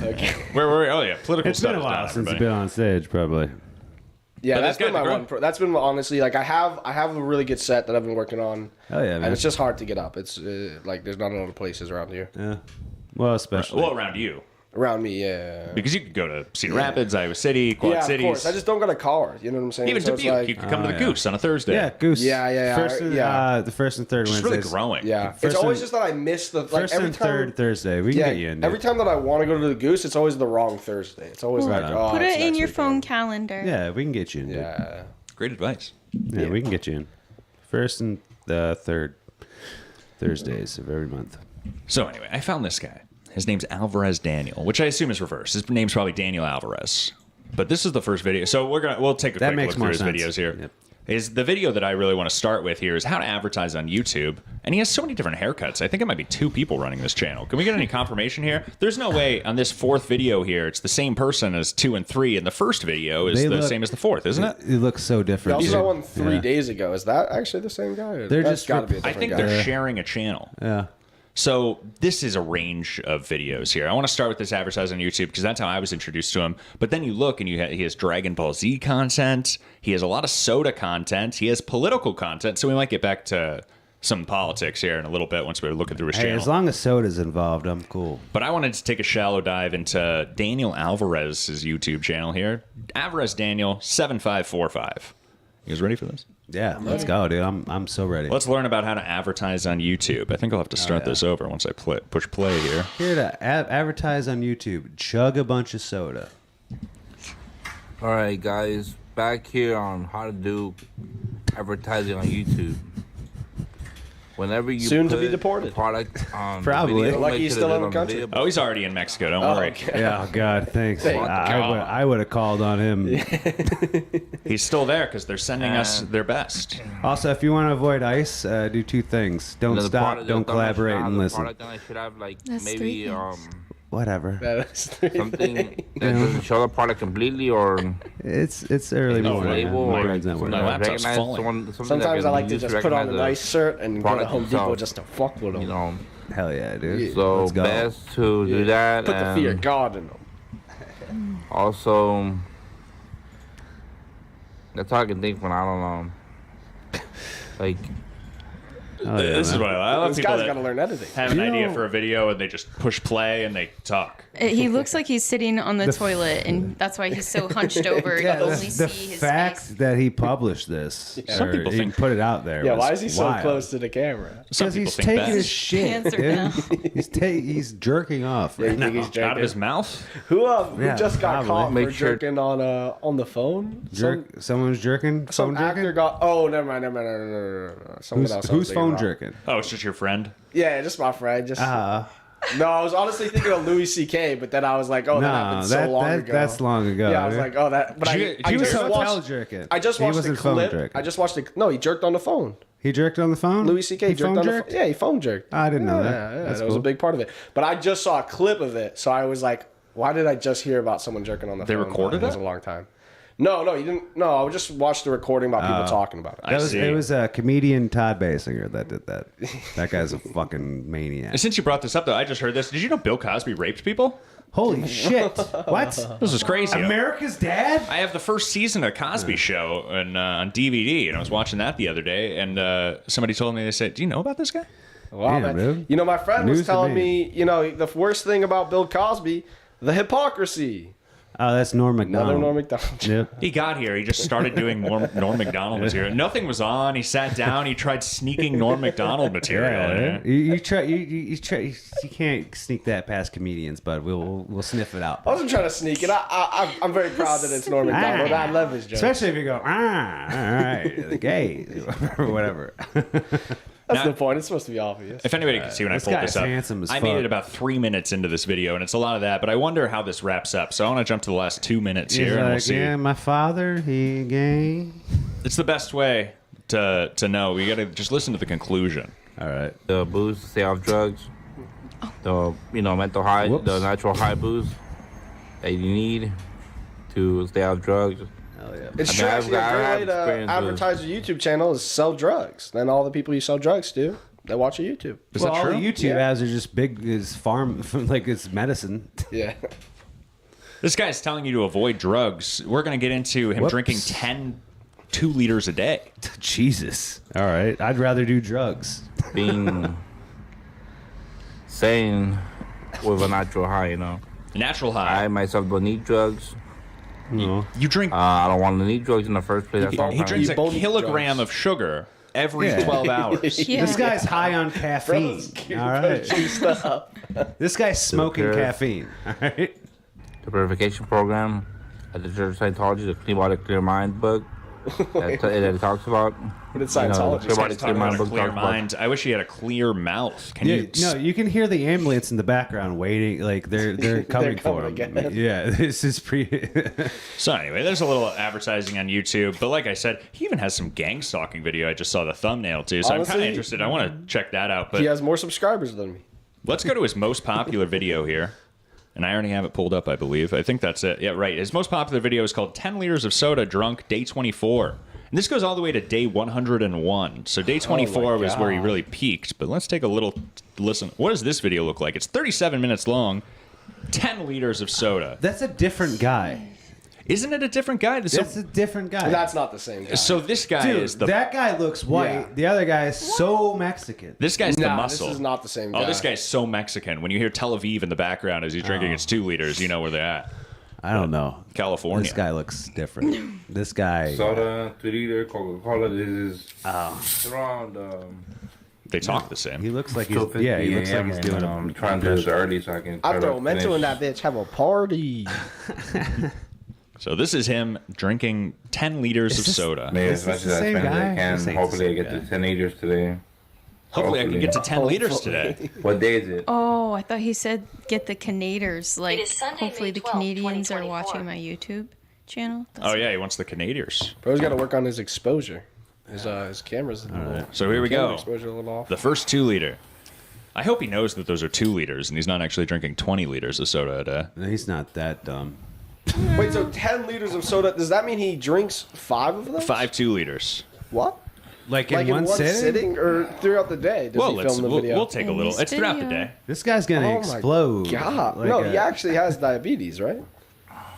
Okay. Where were we? Oh yeah, political It's stuff. been a is while done, since everybody. you've been on stage, probably. Yeah, But that's it's been got my the one. grow- That's been honestly like I have a really good set that I've been working on. Oh yeah, man. And it's just hard to get up. It's like there's not a lot of places around here. Yeah. Well, especially around you. Around me, yeah. Because you could go to Cedar Rapids, Iowa City, Quad Yeah, of Cities. course. I just don't got a car. You know what I'm saying? Even So it's Dubuque, you could come to the Goose on a Thursday. Yeah, Goose. Yeah. First and, the first and third It's Wednesdays. really growing. Yeah, First it's always and- just that I miss the like First every and time. third Thursday. We can get you in. Every time that I want to go to the Goose, it's always the wrong Thursday. It's always Well, like, oh, put it's it in next your weekend. phone calendar. Yeah, we can get you in. Dude. Yeah. Great advice. Yeah, we can get you in. First and third Thursdays of every month. So anyway, I found this guy. His name's Alvarez Daniel, which I assume is reversed. His name's probably Daniel Alvarez. But this is the first video. So we'll take a That quick makes look through more his sense. videos here. Yep. Is the video that I really want to start with here is how to advertise on YouTube. And he has so many different haircuts. I think it might be 2 people running this channel. Can we get any confirmation here? There's no way on this 4th video here, it's the same person as 2 and 3. And the first video is the same as the 4th, isn't it? It looks so I different. also dude. saw one 3 Yeah. days ago. Is that actually the same guy? Or They're that's just got to be a I different think guy. they're sharing a channel. Yeah. So this is a range of videos here. I want to start with this advertise on YouTube because that's how I was introduced to him. But then you look and he has Dragon Ball Z content. He has a lot of soda content. He has political content. So we might get back to some politics here in a little bit once we're looking through his Hey, channel. as long as soda's involved, I'm cool. But I wanted to take a shallow dive into Daniel Alvarez's YouTube channel here. Alvarez Daniel 7545. You guys ready for this? Yeah, let's go, dude. I'm so ready. Let's learn about how to advertise on YouTube. I think I'll have to start this over once I push play here. Here to advertise on YouTube. Chug a bunch of soda. All right, guys, back here on how to do advertising on YouTube. Whenever you Soon to put be deported. product on Probably. the video, Lucky make he's sure still that in the it's on country. video. Oh, he's already in Mexico. Don't Oh, worry. okay. Yeah, God, thanks. Thank I would have called on him. He's still there because they're sending us their best. Also, if you want to avoid ICE, do 2 things. Don't The stop, product- don't the collaborate, product- and the listen. product, then I should have like That's maybe 3 things. Whatever. That's 3 something things. that doesn't show the product completely, or It's early no morning. label, My or brain's not something working. My that laptop's recognize falling. something Sometimes that I like can to use just put on a recognize the nice shirt and go to product Home Depot itself. just to fuck with them. You know, Hell yeah, dude. so Let's go. best to do that. Put the and fear of God in them. Also, that's all I can think when I don't know. Like, Oh, yeah, This is man. what I love. This People guy's that got to learn editing. have an idea for a video and they just push play and they talk. He looks like he's sitting on the toilet, and that's why he's so hunched over. Yeah, you only the see his fact face. that he published this, Some or people he think- put it out there. Yeah, was why is he so wild. close to the camera? Some Because people he's think taking that. his shit. Pants are dude. down. He's jerking off. Yeah, Right you think now. he's jerking? Out of his mouth? Who Yeah, just got probably. caught Make for sure- jerking on the phone? Someone's jerking. Some phone actor jerking? got. Oh, never mind. No. Someone else. I was Who's thinking phone about. jerking? Oh, it's just your friend? Yeah, just my friend. Just Uh, No, I was honestly thinking of Louis C.K., but then I was like, oh, that happened so long ago. That's long ago. Yeah, I was like, oh, that. But he was hotel jerking. I just watched the clip. I just watched the. No, he jerked on the phone. He jerked on the phone? Louis C.K. jerked on the phone. Yeah, he phone jerked. I didn't know that. Yeah, That's that was a big part of it. But I just saw a clip of it, so I was like, why did I just hear about someone jerking on the phone? They recorded it? It was a long time. No, you didn't. No, I just watched the recording about people talking about it. It was a comedian Todd Basinger that did that. That guy's a fucking maniac. Since you brought this up, though, I just heard this. Did you know Bill Cosby raped people? Holy shit! What? This is crazy. America's Dad? I have the first season of Cosby Show on DVD, and I was watching that the other day, and somebody told me, they said, do you know about this guy? Wow, man. Dude. You know, my friend News was to telling me. me, the worst thing about Bill Cosby, the hypocrisy. Oh, that's Norm Macdonald. Another Norm Macdonald. Yep. He got here. He just started doing Norm Macdonald material. Nothing was on. He sat down. He tried sneaking Norm Macdonald material. Yeah, you try. You can't sneak that past comedians, but we'll sniff it out. I wasn't trying to sneak it. I'm very proud that it's Norm Macdonald. I love his jokes. Especially if you go, all right, the gays or whatever. That's the point. It's supposed to be obvious. If anybody can see when I This pulled guy's this up, handsome as I made fuck. it about 3 minutes into this video, and it's a lot of that. But I wonder how this wraps up. So I want to jump to the last 2 minutes He's here, and we'll like, see. yeah, my father, he gay. It's the best way to know. We got to just listen to the conclusion. All right. The booze to stay off drugs, the mental high, the natural high booze that you need to stay off drugs. Hell yeah. It's true. Actually, a great way to advertise your YouTube channel is sell drugs. Then all the people you sell drugs to, they watch your YouTube. Is Well, that all true? the YouTube ads are just big as farm, like it's medicine. Yeah. This guy's telling you to avoid drugs. We're going to get into him Whoops. drinking 2 liters a day. Jesus. All right. I'd rather do drugs. Being sane with a natural high, Natural high. I myself don't need drugs. No. You drink. I don't want to need drugs in the first place. That's all He I'm drinks a both need kilogram drugs. of sugar every Yeah. 12 hours. Yeah. This guy's high on caffeine. All right. This guy's smoking Super. caffeine. All right. The purification program at the Church of Scientology, the Clean Body, Clear Mind book that it talks about. What did Scientology Clear say? Body, He's talking Clear Mind about a book clear talks about. mind. I wish he had a clear mouth. Can you? No, you can hear the ambulance in the background waiting, like they're coming for him. coming again. Yeah, this is pretty. So anyway, there's a little advertising on YouTube, but like I said, he even has some gang stalking video. I just saw the thumbnail too, so I'm kind Honestly, of interested. I want to check that out. But He has more subscribers than me. let's go to his most popular video here. And I already have it pulled up, I believe. I think that's it. Yeah, right. His most popular video is called 10 Liters of Soda Drunk, Day 24. And this goes all the way to day 101. So day 24 was where he really peaked. But let's take a little listen. What does this video look like? It's 37 minutes long. 10 liters of soda. That's a different guy. Isn't it a different guy? That's a different guy. That's not the same guy. So this guy Dude, is the... that guy looks white. Yeah. The other guy is so Mexican. This guy's the Nah, muscle. this is not the same guy. Oh, this guy's so Mexican. When you hear Tel Aviv in the background as he's drinking his 2 liters, you know where they're at. I don't know. California. This guy looks different. This guy. Soda, 2 liter, Coca-Cola. This is around. They talk the same. He looks like he's yeah. He looks like he's doing I'm trying to do this early so I can. I throw mental in that bitch. Have a party. So this is him drinking 10 liters of soda. Maybe as much as I spend as I can. Hopefully I get to 10 liters today. Hopefully I can get to 10 liters today. What day is it? Oh, I thought he said get the Canadiers. Like, is Sunday, hopefully May the 12th, Canadians are 2024. watching my YouTube channel. Oh yeah, he wants the Canadiers. Bro's got to work on his exposure. His cameras. So here we Camera go. Exposure a little off. The first 2 liter. I hope he knows that those are 2 liters and he's not actually drinking 20 liters of soda a day. He's not that dumb. Wait, so 10 liters of soda, does that mean he drinks 5 of them? 5 2 liters. What? Like Like in one sitting? or throughout the day? Does Well, he film the video? we'll take a In little. his It's throughout the video. day. This guy's gonna Oh my explode. God. Like No, a- he actually has diabetes, right?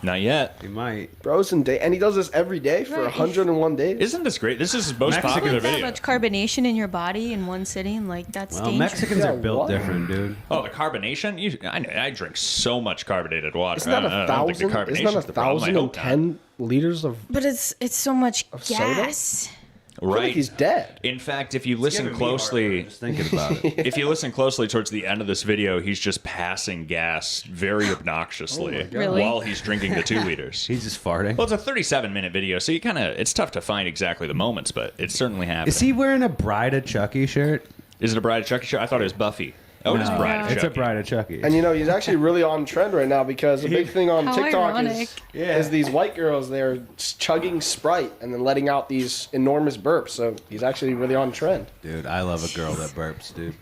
Not yet. He might. Bro's in day, and he does this every day for Right. 101 days. Isn't this great? This is his most Mexican- popular That video. much carbonation in your body in one sitting, like that's Well, dangerous. Mexicans Yeah, are built what? different, dude. Oh, the carbonation? I drink so much carbonated water. Isn't that I don't think the carbonation's Isn't that the problem. I hope not. 1,010 liters of? But it's so much soda? gas. I feel like Right. he's dead. In fact, if you listen Giving me closely, heartburn just thinking about it. if you listen closely towards the end of this video, he's just passing gas very obnoxiously Really? while he's drinking the 2 liters. He's just farting. Well, it's a 37-minute video, so you it's tough to find exactly the moments, but it's certainly happening. Is he wearing a Bride of Chucky shirt? Is it a Bride of Chucky shirt? I thought it was Buffy. Otis Bride of It's a Chucky. Bride of Chucky. And he's actually really on trend right now because the big thing on How TikTok ironic. is these white girls, they're chugging Sprite and then letting out these enormous burps. So he's actually really on trend. Dude, I love a girl that burps, dude.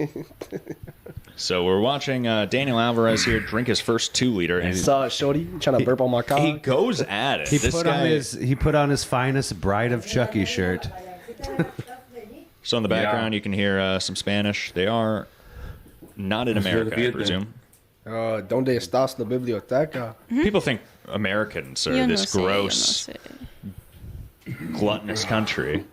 So we're watching Daniel Alvarez here drink his first 2-liter. And So, Shorty, trying to burp on my car. he goes at it. He This put guy, on his finest Bride of Chucky shirt. So in the background, you can hear some Spanish. They are not in America, I presume. ¿Dónde estás la biblioteca? People think Americans are Yo no this sé, yo no gross, sé. gluttonous country.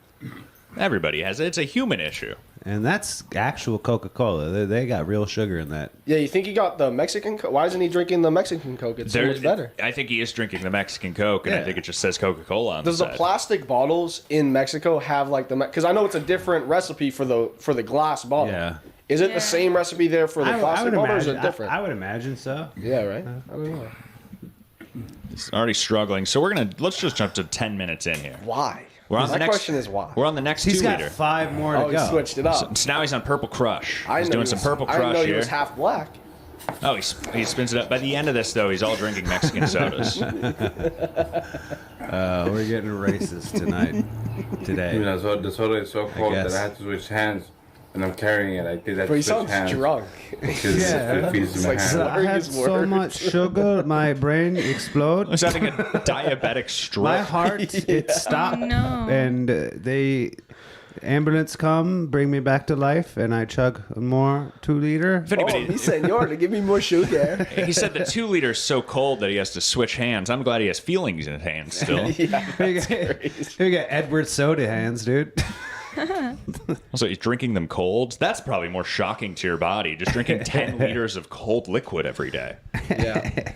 Everybody has it. It's a human issue. And that's actual Coca-Cola. They got real sugar in that. Yeah, you think he got the Mexican Coke? Why isn't he drinking the Mexican Coke? It's so much better. I think he is drinking the Mexican Coke, and I Yeah. think it just says Coca-Cola on Does the the side. plastic bottles in Mexico have like the... Because I know it's a different recipe for the glass bottle. Yeah. Is it the same recipe there for the plastic bottle, or is it different? I would imagine so. Yeah, right? I don't know. It's already struggling. So let's just jump to 10 minutes in here. Why? We're on My the next question is why? We're on the next He's 2 got liter. 5 more to Oh, go. he switched it up. So now he's on Purple Crush. I He's know doing he some was- Purple I didn't Crush know he here. was half black. Oh, he spins it up. By the end of this, though, he's all drinking Mexican sodas. We're getting racist today. The soda is so cold that I had to switch hands, and I'm carrying it. I did that. Bro, he switch sounds hands drunk. because it feels in my hand. I had so much sugar, my brain exploded. I was having a diabetic stroke. My heart, it stopped. Oh, no. And ambulance come, bring me back to life, and I chug more 2-liter. If anybody, He senor, to give me more sugar. he said the 2 liter is so cold that he has to switch hands. I'm glad he has feelings in his hands still. We got Edward soda hands, dude. Also, he's drinking them cold. That's probably more shocking to your body. Just drinking 10 liters of cold liquid every day. Yeah.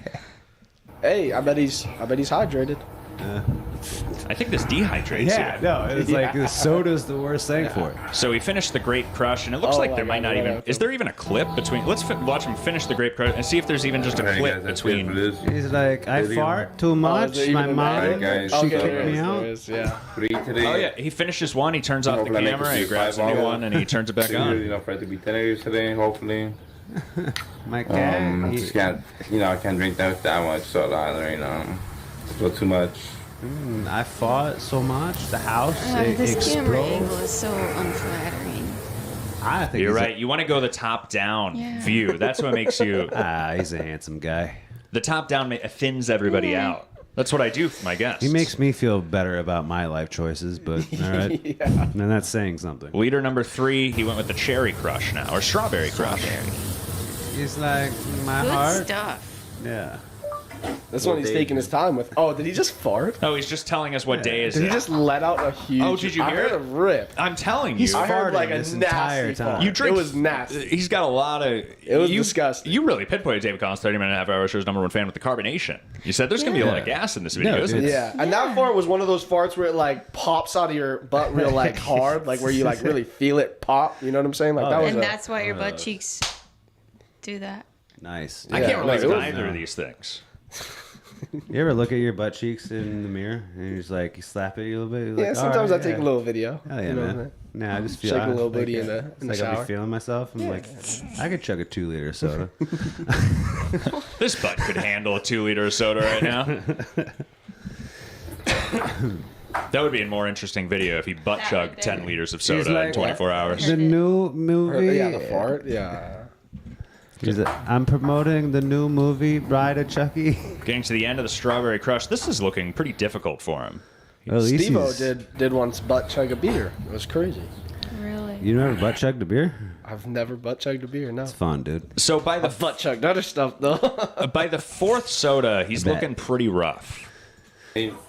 Hey, I bet he's hydrated. I think this dehydrates Yeah, you. no, it's like the soda's the worst thing for it. So he finished the Grape Crush, and it looks Oh like my there might God, not even... yeah. Is there even a clip between... Let's watch him finish the Grape Crush and see if there's even just a Alright, clip guys, that's it for between... this. He's like, I Video. fart too much. is there My even a mom, Alright, guys, she okay, kicked there me is, out. Yeah. 3 today. Oh, yeah. He finishes one, he turns off the Hopefully I make camera, it he to grabs a 5 new hours. one, and he turns it back So, on. for it to be 10 liters today, hopefully. My cat. I just can't, I can't drink that much soda either, It's a little too much. I fought so much. The house This camera angle explodes. is so unflattering. I think You're he's right. You want to go the top-down Yeah. view. That's what makes you... He's a handsome guy. The top-down thins everybody out. That's what I do for my guests. He makes me feel better about my life choices, but all right. And that's saying something. Leader number 3, he went with the Cherry Crush now, or Strawberry Crush. He's like, my Good heart. stuff. Yeah. This one he's taking his time with. Oh, did he just fart? Oh, he's just telling us what day is Did it. he just let out a huge... Oh, did you I hear heard it? a rip. I'm telling you. He's I heard farting like a this entire nasty time. fart. You drink- It was nasty. He's got a lot of... It was you, disgusting. You really pinpointed David Collins' 30-minute half-hour show's #1 fan with the carbonation. You said there's going to be a lot of gas in this video, No, isn't dude. it? Yeah, and that fart was one of those farts where it like pops out of your butt real like hard, like where you like really feel it pop. You know what I'm saying? Like that was. And that's why your butt cheeks do that. Nice. I Yeah, can't relate no, to it was- either of these things. You ever look at your butt cheeks in the mirror and you just like you slap it a little bit? You're Yeah, like, sometimes "All I right, take a little video. Hell yeah, you know what I man. mean? Nah, I just feel Shake a little like, booty in the it's in the like I'll be shower. feeling myself. I'm like, I could chug a 2-liter soda. This butt could handle a 2-liter of soda right now. That would be a more interesting video if he butt chugged 10 liters of soda He's in like, 24 hours. The new movie. Yeah, the fart. Yeah. He's like, I'm promoting the new movie Bride of Chucky. Getting to the end of the Strawberry Crush, this is looking pretty difficult for him. Well, at least Steve-O he's- did once butt chug a beer. It was crazy. Really? You never butt chugged a beer? I've never butt chugged a beer. No. It's fun, dude. So by the butt chugged other stuff though. by the 4th soda, he's Bet. looking pretty rough.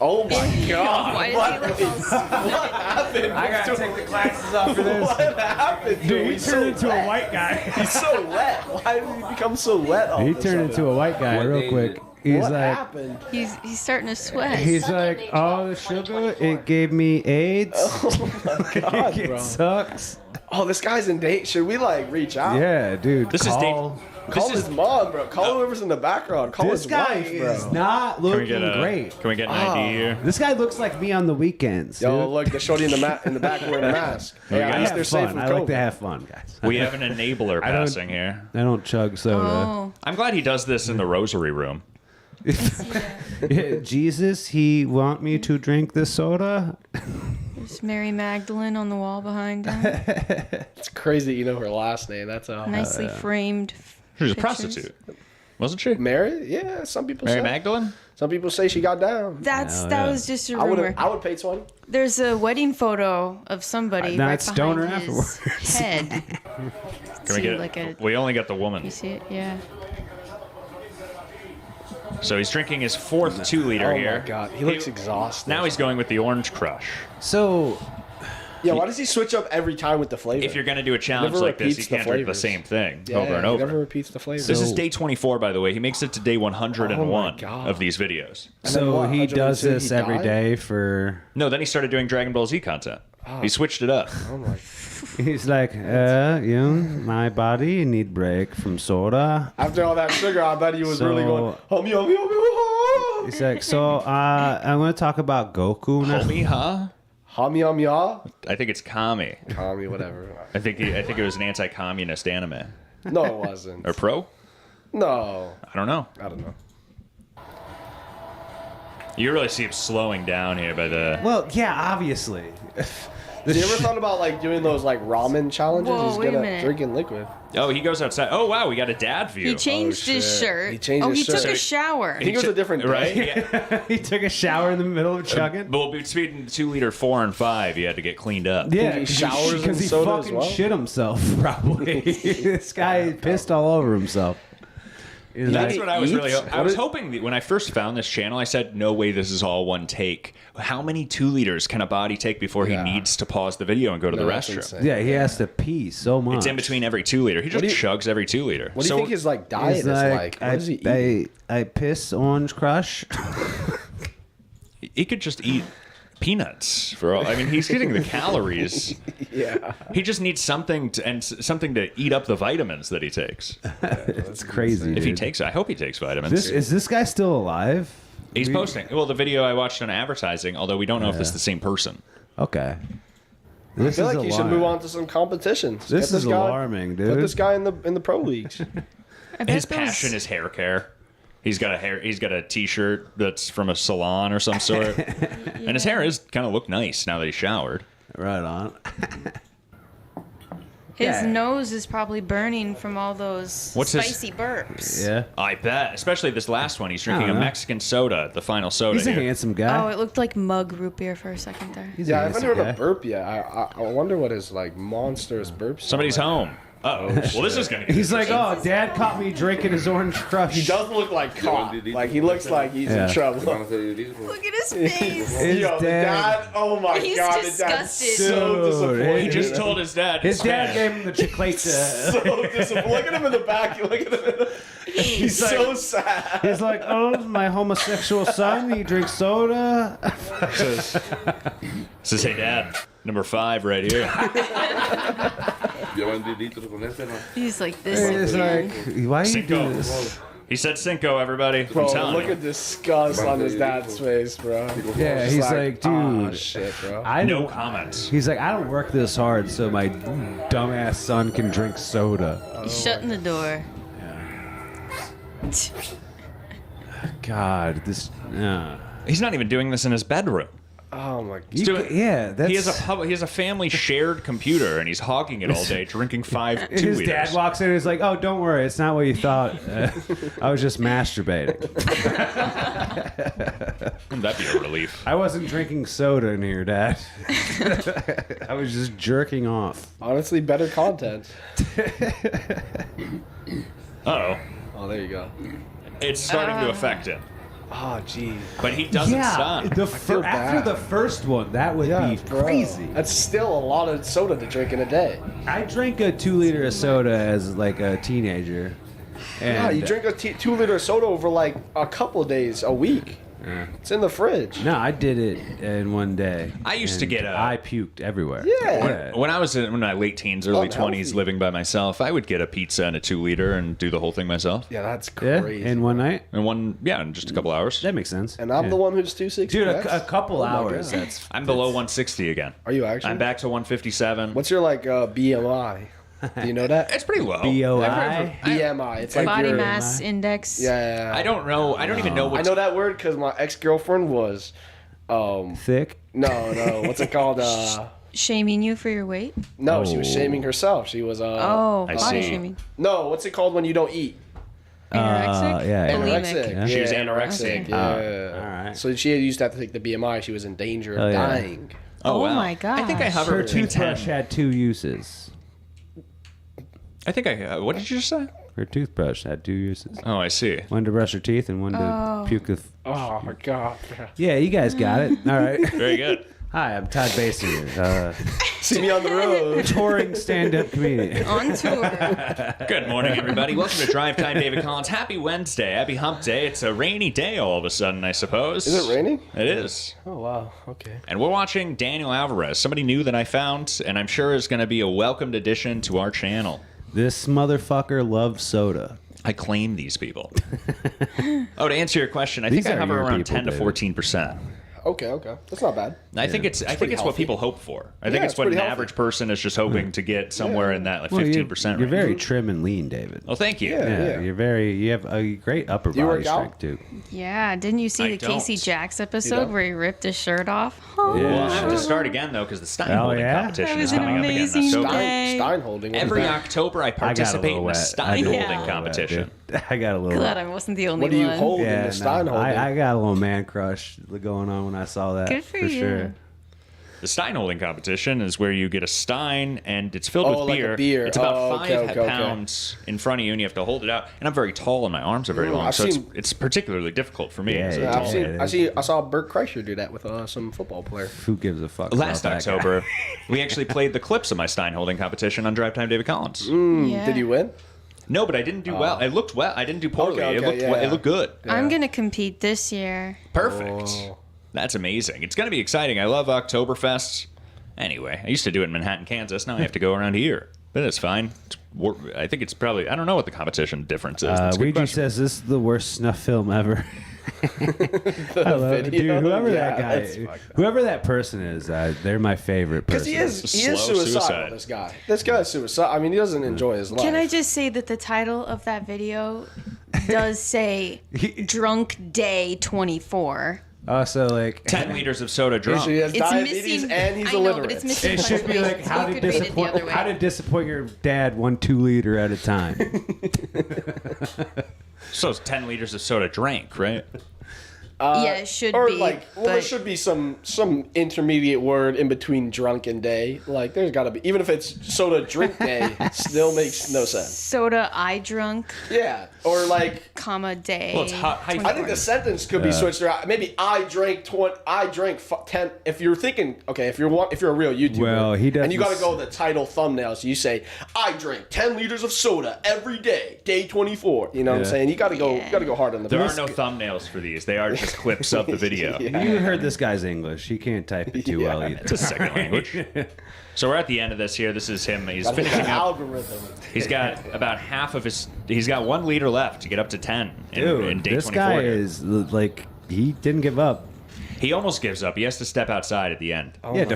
Oh my god! Why does he look all What happened? I gotta take the glasses off for this. What happened? Dude, he He's turned so into wet. a white guy. He's so wet. Why did he become so wet? All He of a turned sudden? into a white guy real quick. He's What like, happened? He's starting to sweat. he's like, oh, the sugar, it gave me AIDS. Oh my god, it bro! sucks. Oh, this guy's in date. Should we like reach out? Yeah, dude. This is call. Call his mom, bro. Call whoever's in the background. Call This his guy wife, bro. is not looking great. Can we get an ID here? This guy looks like me on the weekends. Yo, dude. look, the shorty in the back wearing a mask. Hey, at least they're safe from I like to COVID. have fun, guys. We have an enabler I don't- passing here. I don't chug soda. Oh. I'm glad he does this in the rosary room. Jesus, he want me to drink this soda? There's Mary Magdalene on the wall behind him. It's crazy that you know her last name. That's a Nicely framed. She was a pictures. prostitute, wasn't she? Mary? Yeah, some people Mary say. Magdalene? Some people say she got down. That was just a I rumor. would pay 20. There's a wedding photo of somebody Now right it's stoner behind his afterwards. head. Can we get? like a, We only got the woman. you see it? Yeah. So he's drinking his fourth 2-liter Oh here. my god, he looks exhausted. Now he's going with the Orange Crush. So, yeah, why does he switch up every time with the flavor? If you're going to do a challenge Never like this, you repeats the can't drink the flavors. same thing Yeah, over and he over. never repeats the flavor. This is day 24, by the way. He makes it to day 101 Oh my God. of these videos. So he does this every died? day for. No, then he started doing Dragon Ball Z content. He switched it up. Oh my. He's like, my body need break from soda. After all that sugar, I bet he was really going, homie, homie, homie, homie. He's like, so I'm going to talk about Goku now. Homie, huh? Homie, homie, ah? I think it's Kami. Kami, whatever. I think it was an anti-communist anime. No, it wasn't. Or pro? No. I don't know. I don't know. You really see him slowing down here by the... Well, yeah, obviously. Have you ever thought about like doing those like ramen challenges? Whoa, He's wait a good at minute. drinking liquid. Oh, he goes outside. Oh, wow, we got a dad view. He changed his shit. shirt. He changed oh, his he shirt. took a shower. He goes a different day. Right? Yeah. He took a shower in the middle of chugging. Well, between 2-liter 4 and 5, you had to get cleaned up. Yeah, he showers in because he soda as fucking well? shit himself, probably. This guy pissed all over himself. He's That's like, what I was really. I What was is- hoping that when I first found this channel, I said, "No way, this is all one take." How many 2 liters can a body take before he needs to pause the video and go to the that's restroom? insane. yeah, he has to pee so much. It's in between every 2 liter. He just do you- chugs every 2 liter. What do you think his like diet He's is like? What does he eat? I piss Orange Crush. He could just eat peanuts for all. I mean, he's getting the calories. Yeah. He just needs something to eat up the vitamins that he takes. It's crazy. If he dude. takes, I hope he takes vitamins. Is this guy still alive? He's posting. Well, the video I watched on advertising, although we don't know if this is the same person. Okay. I This feel is like he should alarming. move on to some competitions. This Get is guy, alarming, Put dude. this guy in the pro leagues. I bet His those- passion is hair care. He's got a T-shirt that's from a salon or some sort, and his hair is kind of look nice now that he showered. Right on. His nose is probably burning from all those What's his- spicy burps. Yeah. I bet, especially this last one. He's drinking I a don't know. Mexican soda, the final soda. He's a here. handsome guy. Oh, it looked like mug root beer for a second there. He's a Yeah, I haven't handsome heard guy. a burp yet. I wonder what his like monstrous burp. Somebody's home. Oh, well, this is gonna. Get He's like, interesting. oh, Dad caught me drinking his Orange Crush. He does look like caught. Like he looks like he's Yeah. in trouble. Look at his face. His Yo, the dad- dad. Oh my He's god, the disgusted. dad's so Dude, disappointed. He just told his dad. His dad "Man, gave him the chocolate. so disappointed. Look at him in the back. Look at him. He's so sad. He's like, oh, my homosexual son, he drinks soda. Says, hey, Dad, number 5 right here. He's like this It's again. like, why do you do Cinco. this? He said Cinco, everybody. I'm Bro, telling look you. at disgust on his dad's face, bro. Yeah, Just he's like, "Aw, dude, shit, bro. I No don't. comments. He's like, I don't work this hard so my dumbass son can drink soda. He's shutting the door. God, this. He's not even doing this in his bedroom. Oh my He's god. doing- Yeah, that's. He has a family shared computer, and he's hogging it all day, drinking 5 2 His liters. dad walks in and he's like, oh, don't worry, it's not what you thought. I was just masturbating. Wouldn't that be a relief? I wasn't drinking soda in here, Dad. I was just jerking off. Honestly, better content. Uh-oh. Oh, there you go. It's starting to affect him. Oh, geez. But he doesn't stop. feel After bad. the first one, that would be bro. crazy. That's still a lot of soda to drink in a day. I drank a 2 liter of soda as like a teenager. And Yeah, you drink a 2 liter soda over like a couple days, a week. It's in the fridge. No, I did it in one day. I used to and get I puked everywhere. Yeah. When I was in my late teens, early Unhealthy. 20s, living by myself, I would get a pizza and a 2-liter and do the whole thing myself. Yeah, that's Yeah, crazy. in one night. In just a couple hours. That makes sense. And I'm the one who's 260. Dude, a couple Oh my hours. God. I'm below 160 again. Are you actually? I'm back to 157. What's your BMI? Do you know that? It's pretty low. BOI? BMI. It's like Body your, mass index. Yeah. I don't know. I don't even know what. I know that word because my ex-girlfriend was. Thick? No. What's it called? Shaming you for your weight? No, she was shaming herself. She was. Body shaming. No, what's it called when you don't eat? Anorexic? Yeah. Anorexic. Yeah. She was anorexic. Yeah. All right. So she used to have to take the BMI. She was in danger of Oh, yeah. dying. Oh wow. my god. I think I hover Her between 10. toothbrush had 2 uses. I think I. What did you just say? Her toothbrush had 2 uses. Oh, I see. One to brush her teeth and one to puke with. Oh my god. Yeah, you guys got it. All right. Very good. Hi, I'm Todd Basinger, See me on the road. touring stand-up comedian. On tour. Good morning, everybody. Welcome to Drive Time, David Collins. Happy Wednesday. Happy Hump Day. It's a rainy day all of a sudden, I suppose. Is it raining? It is. Oh wow. Okay. And we're watching Daniel Alvarez, somebody new that I found, and I'm sure is going to be a welcomed addition to our channel. This motherfucker loves soda. I claim these people. To answer your question, I These think I are hover your around people, 10 to David. 14%. Okay. That's not bad. I think it's pretty what healthy. people hope for. I think Yeah, it's it's what an pretty healthy. average person is just hoping to get somewhere in that like Well, 15% You're range. very trim and lean, David. Well, thank you. Yeah. You have a great upper you body work out? strength too. Yeah, didn't you see I the Casey don't. Jacks episode don't? where he ripped his shirt off? Oh, Yeah. We'll have to start again though because the Stein Oh, holding yeah? competition That is was coming up again. in amazing. October. Day. Stein holding. what is Every that? October, I I got a participate little in the wet. Stein I did. holding Yeah. competition. I got a little. Glad I wasn't the only What do you one. hold in Yeah, the Stein no, holding? I got a little man crush going on when I saw that. Good for you. Sure. The Stein holding competition is where you get a Stein and it's filled Oh, with like a beer. beer. It's about Oh, 5 okay. pounds in front of you, and you have to hold it out. And I'm very tall, and my arms are very long, I've so seen- it's particularly difficult for me. Yeah, as a yeah, tall I've man. seen. I saw Bert Kreischer do that with some football player. Who gives a fuck? Last about that guy? October, we actually played the clips of my Stein holding competition on Drive Time David Collins. Yeah. Did you win? No, but I didn't do well. It looked well. I didn't do poorly. Okay, it looked yeah. it looked good. I'm going to compete this year. Perfect. Oh. That's amazing. It's going to be exciting. I love Oktoberfest. Anyway, I used to do it in Manhattan, Kansas. Now I have to go around here. But it's fine. I think it's probably, I don't know what the competition difference is. That's a good Ouija question. says this is the worst snuff film ever. I love it. video? Dude, whoever Yeah, that guy, that's fucked up. whoever that person is, they're my favorite Because person. he is Slow suicidal. suicide. This guy. This guy's suicidal. I mean, he doesn't enjoy his life. Can I just say that the title of that video does say Drunk Day 24. Also, like 10 liters of soda drunk. He has It's diabetes missing- and he's I know, illiterate. but it's missing it should be punctuation, like so how you to could read it the other way. how to disappoint your dad 1 2-liter at a time. So it's 10 liters of soda drank, right? Yeah, it should or be, like, well, there but- should be some intermediate word in between drunk and day. Like, there's got to be, even if it's soda drink day, it still makes no sense. Soda I drunk, Yeah, or like, comma day. Well, it's hot. I think the sentence could be switched around. Maybe I drank 10. If you're thinking, okay, if you're a real YouTuber, Well, he does and you got to this- go with the title thumbnail. So you say, I drink 10 liters of soda every day, day 24. You know what I'm Yeah. saying? You got to go hard on the. There are no thumbnails for these. They are just clips of the video. You heard this guy's English. He can't type it too well either. It's a second language. So we're at the end of this here. This is him. He's Gotta hit finishing the up. algorithm. He's got about half of his. He's got 1 liter left to get up to 10 in Dude, day this 24. guy here. is like he didn't give up. He almost gives up. He has to step outside at the end. Yeah, to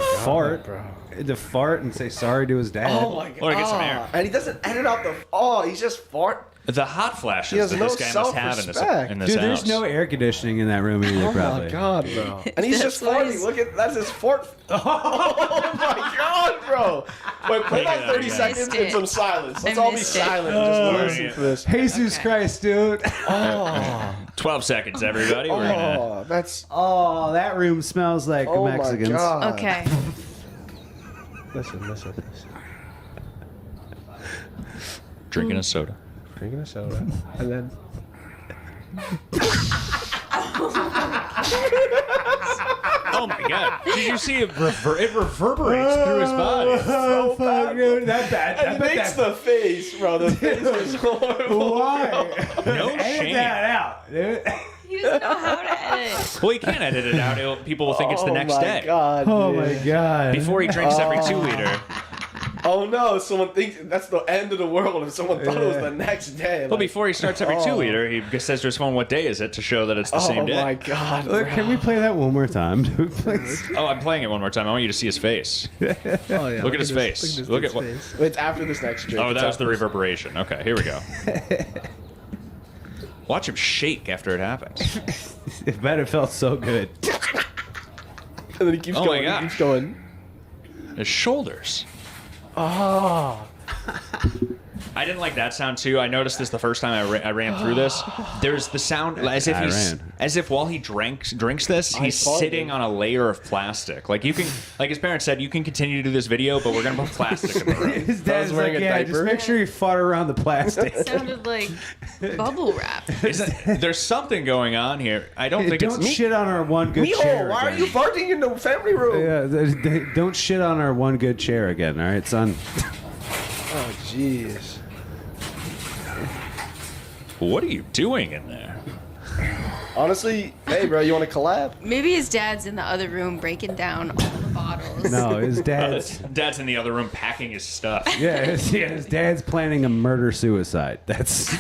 fart and say sorry to his dad. Oh my god! Or get some air. And he doesn't edit out the. Oh, he's just fart. The hot flashes He has that no this guy must have self-respect. in this Dude, there's house. no air conditioning in that room either. Oh probably. my god, bro! And he's just That's why farting. he's- Look at that's his fart. Oh my god, bro! Wait, play Take it that out 30 again. seconds Missed in it. some silence. Let's I all be missed it. silent and just listen to this. Jesus Christ, dude. Oh, 12 seconds, everybody. We're gonna oh, that's. Oh, that room smells like Oh my Mexicans. god. Okay. Listen. drinking a soda. Drinking a soda, and then. Oh my god! Did you see it? It reverberates through his body. Oh, fuck, dude. That bad. And it makes the face, bro. The face is horrible. Why? No Edit shame. that out, dude. He doesn't know how to edit. Well, he can't edit it out. People will think it's the next day. God, Oh dude. my god. Before he drinks every 2 liter. Oh no! Someone thinks that's the end of the world if someone thought it was the next day. Well, Like, before he starts every 2 liter, he says to his phone, "What day is it?" to show that it's the same day. Oh my god! Look, can we play that one more time, dude, please? Oh, I'm playing it one more time. I want you to see his face. Oh, yeah. Look at his face. Look at what. It's after this next drink. Oh, It's that was the after this- reverberation. Okay, here we go. Watch him shake after it happens. It bet it felt so good. And then he keeps Oh going. my gosh. He keeps going. His shoulders. Oh. I didn't like that sound too. I noticed this the first time I ran through this. There's the sound as if as if while he drinks this, he's sitting on a layer of plastic. Like you can, like his parents said, you can continue to do this video, but we're gonna put plastic in the room. His dad's like, yeah, just make sure you fart around the plastic. It sounded like bubble wrap. There's something going on here. I don't think Don't it's shit on our one good Mijo, chair. why are again. you farting in the family room? Yeah, don't shit on our one good chair again, all right, son? Oh, jeez. What are you doing in there? Honestly, hey, bro, you want to collab? Maybe his dad's in the other room breaking down all the bottles. No, his dad's... Dad's in the other room packing his stuff. Yeah, his dad's planning a murder-suicide. That's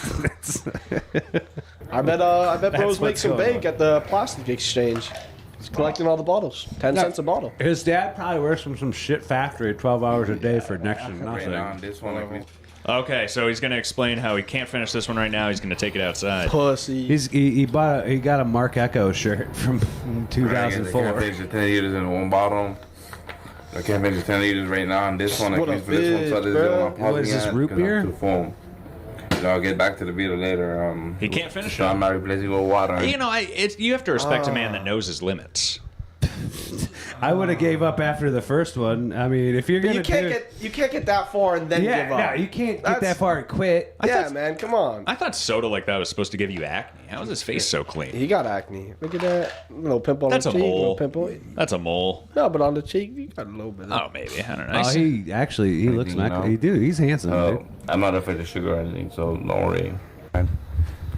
I bet That's bros make what's some going bank at the plastic exchange. He's collecting all the bottles. 10 cents a bottle. His dad probably works from some shit factory 12 hours a day for next to nothing. This one, Okay, so he's gonna explain how he can't finish this one right now. He's gonna take it outside. Pussy. He got a Mark Echo shirt from I can't 2004. finish the 10 liters in one bottle. I can't finish the 10 liters right now. And this one, I What can a finish this one. So bitch, this bro. one, I'm What is this, pausing root it 'cause beer? I'm too full. I'll get back to the beer later. He can't finish so it. I'm not replacing with water. You know, you have to respect a man that knows his limits. I would have gave up after the first one. I mean, if you're But gonna you can't get that far and then yeah, give up. no, you can't get that far and quit. Yeah, man, come on. I thought soda like that was supposed to give you acne. How is his face so clean? He got acne. Look at that little pimple on That's the a cheek. mole. Little pimple. That's a mole. No, but on the cheek, you got a little bit. Oh, maybe. I don't know. Oh, he looks like he do. He's handsome. Dude. I'm not afraid of sugar or anything, so don't worry.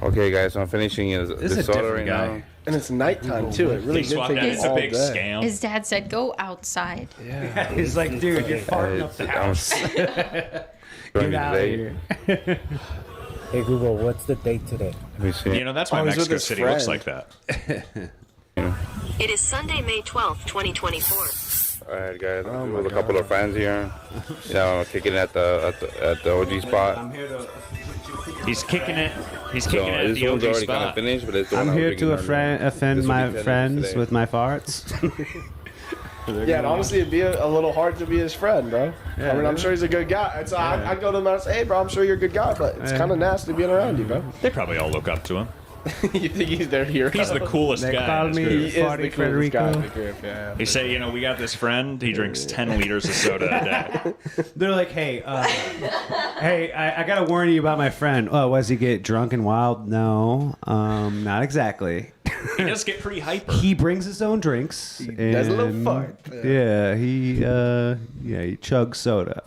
Okay, guys, so I'm finishing This the is a soda different right guy. now. And it's nighttime too. It really He did swapped take out. him It's a all big day. scam. His dad said, "Go outside." Yeah. He's like, dude, you're farting up the house. Get out of here. Hey Google, what's the date today? Let me see. You know, that's why Mexico City looks like that. It is Sunday, May 12th, 2024. All right, guys. I'm with a couple of friends here. Yeah, I'm kicking it at the OG spot. I'm here to. He's kicking it. He's So kicking it at this the one's OG already kind of spot. finished, but it's the one I'm I'm here drinking to right now. offend This will be my 10 friends today. with my farts. Yeah, and honestly, it'd be a little hard to be his friend, bro. Yeah, I mean, I'm yeah. sure he's a good guy. So I'd go to him and say, hey, bro, I'm sure you're a good guy, but it's Yeah. kind of nasty being around you, bro. They probably all look up to him. You think he's their hero? He's the coolest They guy. call in his me group. He is the Farty coolest Federico. guy in the group, yeah. He say, you know, we got this friend. He drinks 10 liters of soda a day. They're like, hey, hey, I gotta warn you about my friend. Oh, was he get drunk and wild? No, not exactly. He does get pretty hyper. He brings his own drinks. He does a little fart. Yeah, he chugs soda.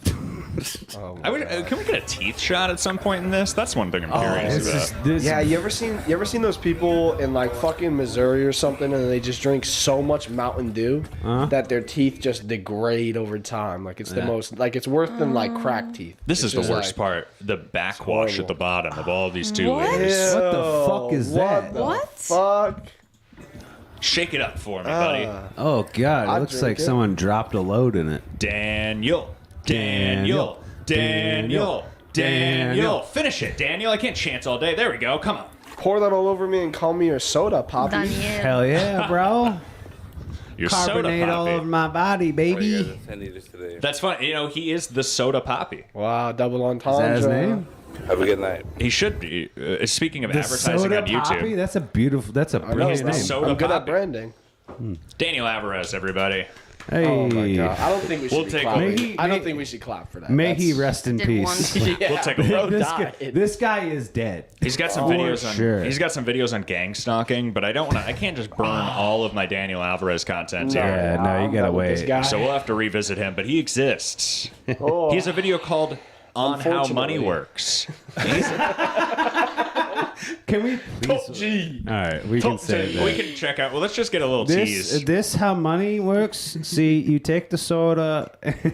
Can we get a teeth shot at some point in this? That's one thing I'm curious about. Yeah, you ever seen those people in like fucking Missouri or something, and they just drink so much Mountain Dew that their teeth just degrade over time? Like it's the Yeah. most, like it's worse than like crack teeth. This It's is the just worst part. The backwash at the bottom of all these 2 What? liters. What the fuck is that? What? Fuck. Shake it up for me, buddy. Oh god, it I'd looks drink like it. someone dropped a load in it. Daniel. Daniel. Daniel. Finish it, Daniel. I can't chance all day. There we go. Come on. Pour that all over me and call me your soda poppy. Hell yeah, bro. Your soda Carbonate all poppy. over my body, baby. That's funny. You know, he is the soda poppy. Wow, double entendre. Is that his name? Have a good night. He should be. Speaking of The advertising soda on YouTube, poppy? That's a beautiful. That's a I know, brilliant bro. name. soda I'm good at poppy. branding. Daniel Alvarez, everybody. Hey. Oh my god, I don't think we should We'll be take clapping. a- I don't think we should clap for that. May he That's- rest in Did peace. one. Yeah, We'll take a bro look. died. This guy is dead. He's got some Oh, videos on. sure. He's got some videos on gang stalking, but I don't want to. I can't just burn all of my Daniel Alvarez content No, here. Yeah, no, you I'm gotta done with this wait. guy. So we'll have to revisit him, but he exists. Oh. He has a video called "On How Money Unfortunately. Works." Can we please? All right, we can say that. We can check out. Well, let's just get a little tease. This how money works. See, you take the soda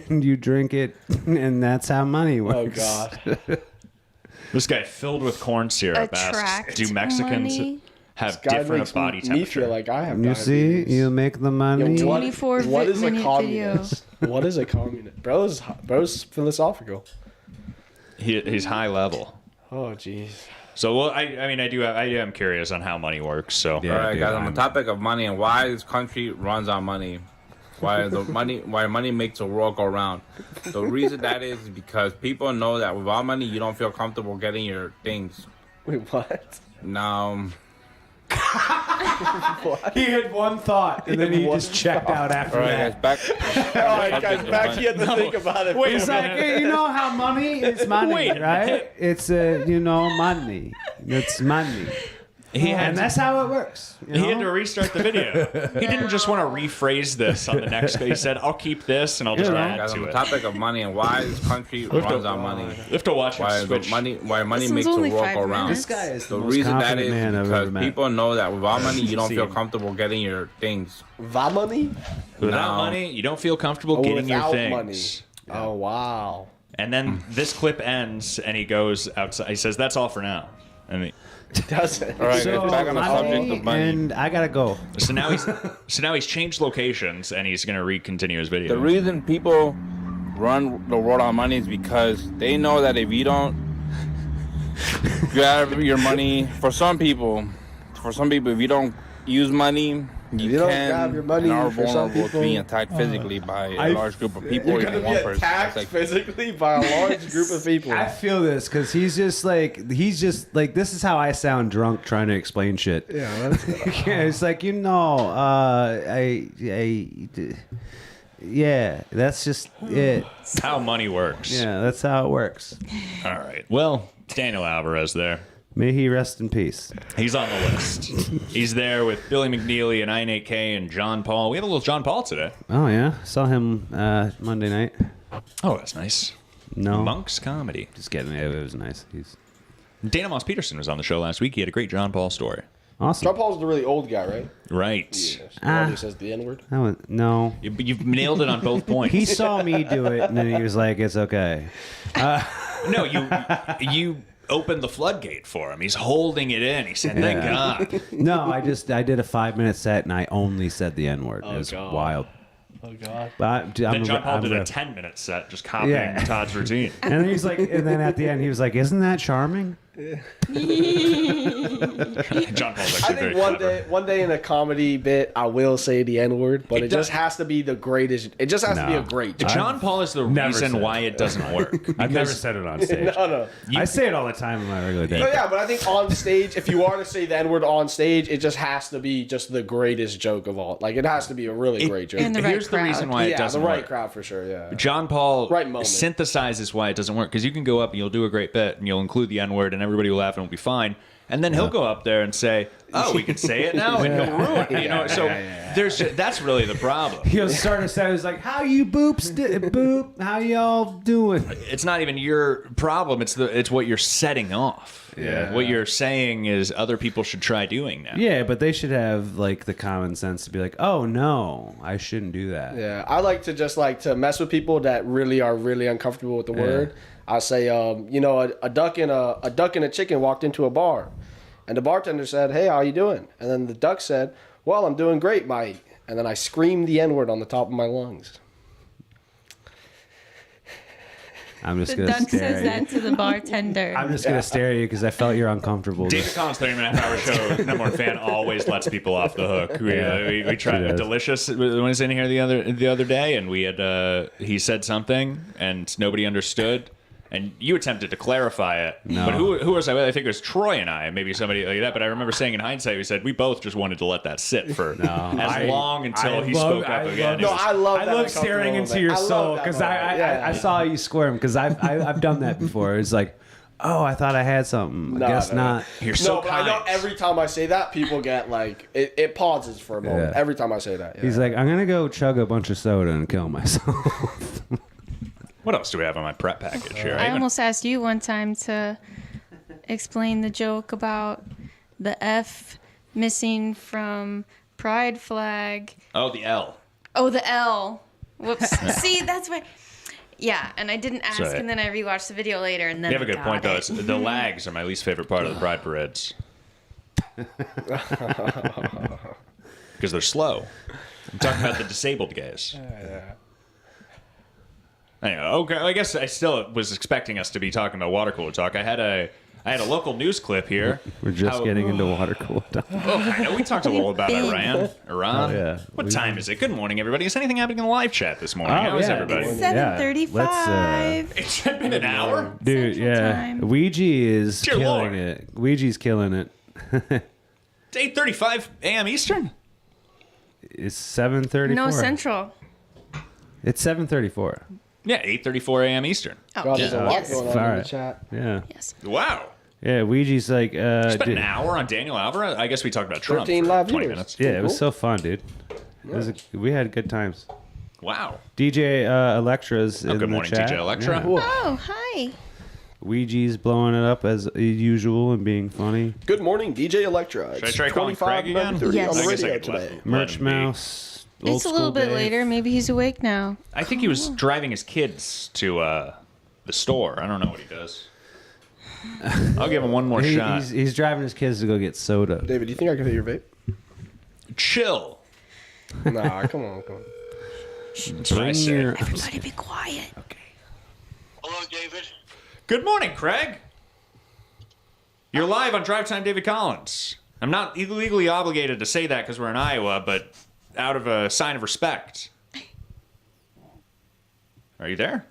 and you drink it, and that's how money works. Oh God. This guy filled with corn syrup asks, Attract do Mexicans money? have Guy different makes body me temperature? feel like I have. You see, you make the money. Yo, what 24 is a minute communist? What is a communist? Bro's philosophical. He's high level. Oh jeez. So well, I am curious on how money works. So All right, guys. On the topic of money and why this country runs on money, why money makes the world go round. The reason that is because people know that without money, you don't feel comfortable getting your things. Wait, what? Now. He had one thought, and then he just checked out after that. All right, guys, back. He had to think about it. He's like, hey, you know how money is money, right? It's money. It's money. And that's how it works. He had to restart the video. He didn't just want to rephrase this on the next. He said, "I'll keep this and I'll just add Guys, to on the it." topic of money and why this country runs on money. You have to watch why him switch. Why money makes the world go round. This guy is the the most reason that confident is man I've because ever met. people know that without money you don't feel comfortable getting your things. Without money? Without money, you don't don't feel comfortable getting your without things. money. Oh wow. And then this clip ends, and he goes outside. He says, "That's all for now." And he does it. All right, guys, back on the subject of money. And I gotta go. So now he's changed locations, and he's gonna continue his video. The reason people run the world on money is because they know that if you don't grab your money, for some people, if you don't use money, you don't can grab your money, and are for some vulnerable to people, being attacked physically by a large group of people or You're even gonna one be person. attacked physically by a large group of people. I feel this because he's just like this is how I sound drunk trying to explain shit. Yeah, that's It's like yeah, that's just it. That's how money works. Yeah, that's how it works. All right. Well, Daniel Alvarez there. May he rest in peace. He's on the list. He's there with Billy McNeely and I8K and John Paul. We had a little John Paul today. Oh yeah, saw him Monday night. Oh, that's nice. No, Monk's Comedy. Just kidding. It was nice. Dana Moss Peterson was on the show last week. He had a great John Paul story. Awesome. John Paul's the really old guy, right? Right. Yes. The one who says the N-word. No. You've nailed it on both points. He saw me do it, and then he was like, "It's okay." No, you opened the floodgate for him. He's holding it in. He said, "Thank God." No, I did a 5-minute set, and I only said the N-word. Oh, it was God. wild. Oh God. But Then John Paul did a 10-minute set just copying Todd's routine. And then he's like, and then at the end he was like, "Isn't that charming?" John Paul's I actually think very one day in a comedy bit, I will say the N-word, but it just has to be the greatest. It just has to be a great joke. John Paul is the Never reason said why it doesn't work. I've never said it on stage. No. I say it all the time in my regular day. No, yeah, but I think on stage, if you are to say the N-word on stage, it just has to be just the greatest joke of all. Like, it has to be a really great joke. In the right Here's the reason why it doesn't the right work. crowd for sure, yeah. John Paul Right moment. synthesizes why it doesn't work, because you can go up and you'll do a great bit and you'll include the N-word and everybody will laugh and it'll be fine. And then he'll go up there and say, "Oh, we can say it now," and he'll ruin it. You know, so that's really the problem. He'll start a set. He's like, "How you boops? Boop? How y'all doing?" It's not even your problem. It's what you're setting off. Yeah. What you're saying is other people should try doing that. Yeah, but they should have like the common sense to be like, "Oh no, I shouldn't do that." Yeah, I like to just to mess with people that really are really uncomfortable with the word. I say, a duck and a chicken walked into a bar, and the bartender said, "Hey, how you doing?" And then the duck said, "Well, I'm doing great, mate." And then I screamed the N-word on the top of my lungs. I'm just The gonna duck stare says at that you. to the bartender. I'm just gonna stare at you because I felt you're uncomfortable. David Collins, 30-minute hour show. Number one fan always lets people off the hook. We tried He does. Delicious when he was in here the other day, and we had he said something and nobody understood. And you attempted to clarify it. No. But who was I with? I think it was Troy and I, maybe somebody like that. But I remember saying in hindsight, we said we both just wanted to let that sit for long until he spoke up again. I love that. I love staring into your soul because I saw you squirm because I've done that before. It's like, oh, I thought I had something. I guess not. You're so but I know kind. every time I say that, people get it pauses for a moment. Yeah. Every time I say that. Yeah. He's like, I'm gonna go chug a bunch of soda and kill myself. What else do we have on my prep package here? I almost asked you one time explain the joke about the F missing from pride flag. Oh, the L. Oh, the L. Whoops. See, that's why. Yeah, and I didn't ask, Sorry. and then I rewatched the video later, and then You have a I good got point, though. it. It's, the lags are my least favorite part of the pride parades. Because they're slow. I'm talking about the disabled guys. Anyway, okay, I guess I still was expecting us to be talking about water cooler talk. I had a local news clip here. We're just getting into water cooler talk. Oh, I know we talked a little about Iran. Oh, yeah. What time is it? Good morning, everybody. Is anything happening in the live chat this morning? Oh, How is yeah. everybody? It's 7:35. It's been an hour? Dude, time. Ouija is Dear killing Lord. it. Ouija's killing it. It's 8:35 a.m. Eastern? It's 7:34. No Central. It's 7:34. Yeah, 8:34 a.m. Eastern. Oh, God, there's a lot yes. going on in the Alright. chat. Yeah. Yes. Wow. Yeah, Ouija's like Spent an hour on Daniel Alvarez? I guess we talked about Trump 13 for live 20 viewers. minutes. Yeah, it was so fun, dude. It was we had good times. Wow. DJ Electra's in good the morning, chat. DJ Electra. Yeah. Oh, hi. Ouija's blowing it up as usual and being funny. Good morning, DJ Electra. Should I It's try calling Craig again? 25:30 Yes. on the I guess I radio could let today. him Merch be. Mouse. Old It's a little school bit Dave. later. Maybe he's awake now. I think he was driving his kids to the store. I don't know what he does. I'll give him one more shot. He's driving his kids to go get soda. David, do you think I can hit your vape? Chill. Nah, come on. That's what I said. Everybody be quiet. Hello, David. Good morning, Craig. You're live on Drive Time David Collins. I'm not legally obligated to say that because we're in Iowa, but out of a sign of respect. Are you there?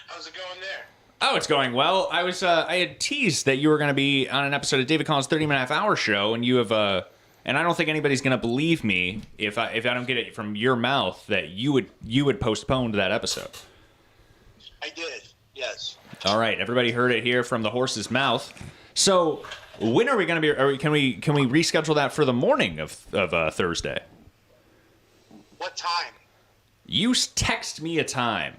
How's it going there? Oh, it's going well. I had teased that you were going to be on an episode of David Collins' 30-minute half-hour show, and you have and I don't think anybody's going to believe me if I don't get it from your mouth that you would postpone that episode. I did, yes. All right, everybody heard it here from the horse's mouth. So, when are we going to be? Can we reschedule that for the morning of Thursday? What time? You text me a time.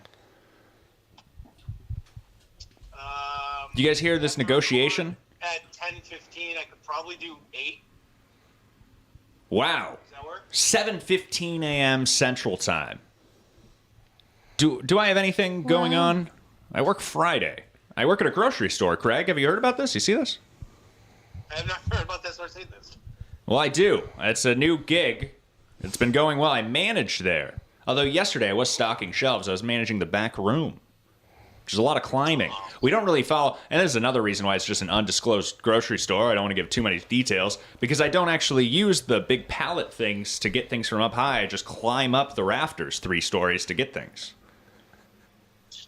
Do you guys hear this negotiation? At 10:15, I could probably do 8. Wow. Does that work? 7:15 a.m. Central Time. Do I have anything going on? I work Friday. I work at a grocery store. Craig, have you heard about this? You see this? I have not heard about this or seen this. Well, I do. It's a new gig. It's been going well. I managed there. Although yesterday I was stocking shelves. I was managing the back room, which is a lot of climbing. We don't really follow, and this is another reason why it's just an undisclosed grocery store. I don't want to give too many details, because I don't actually use the big pallet things to get things from up high. I just climb up the rafters 3 stories to get things.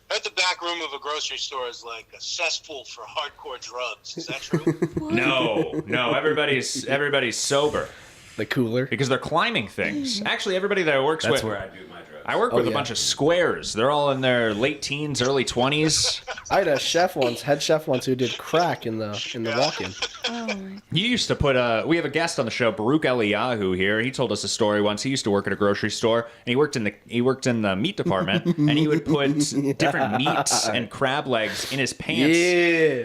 I heard the back room of a grocery store is like a cesspool for hardcore drugs. Is that true? No, everybody's sober. The cooler. Because they're climbing things. Actually, everybody that I work with... That's where I do my drugs. I work with a bunch of squares. They're all in their late teens, early 20s. I had a head chef once, who did crack in the walk-in. You used to put we have a guest on the show, Baruch Eliyahu here. He told us a story once. He used to work at a grocery store, and he worked in the meat department, and he would put different meats and crab legs in his pants,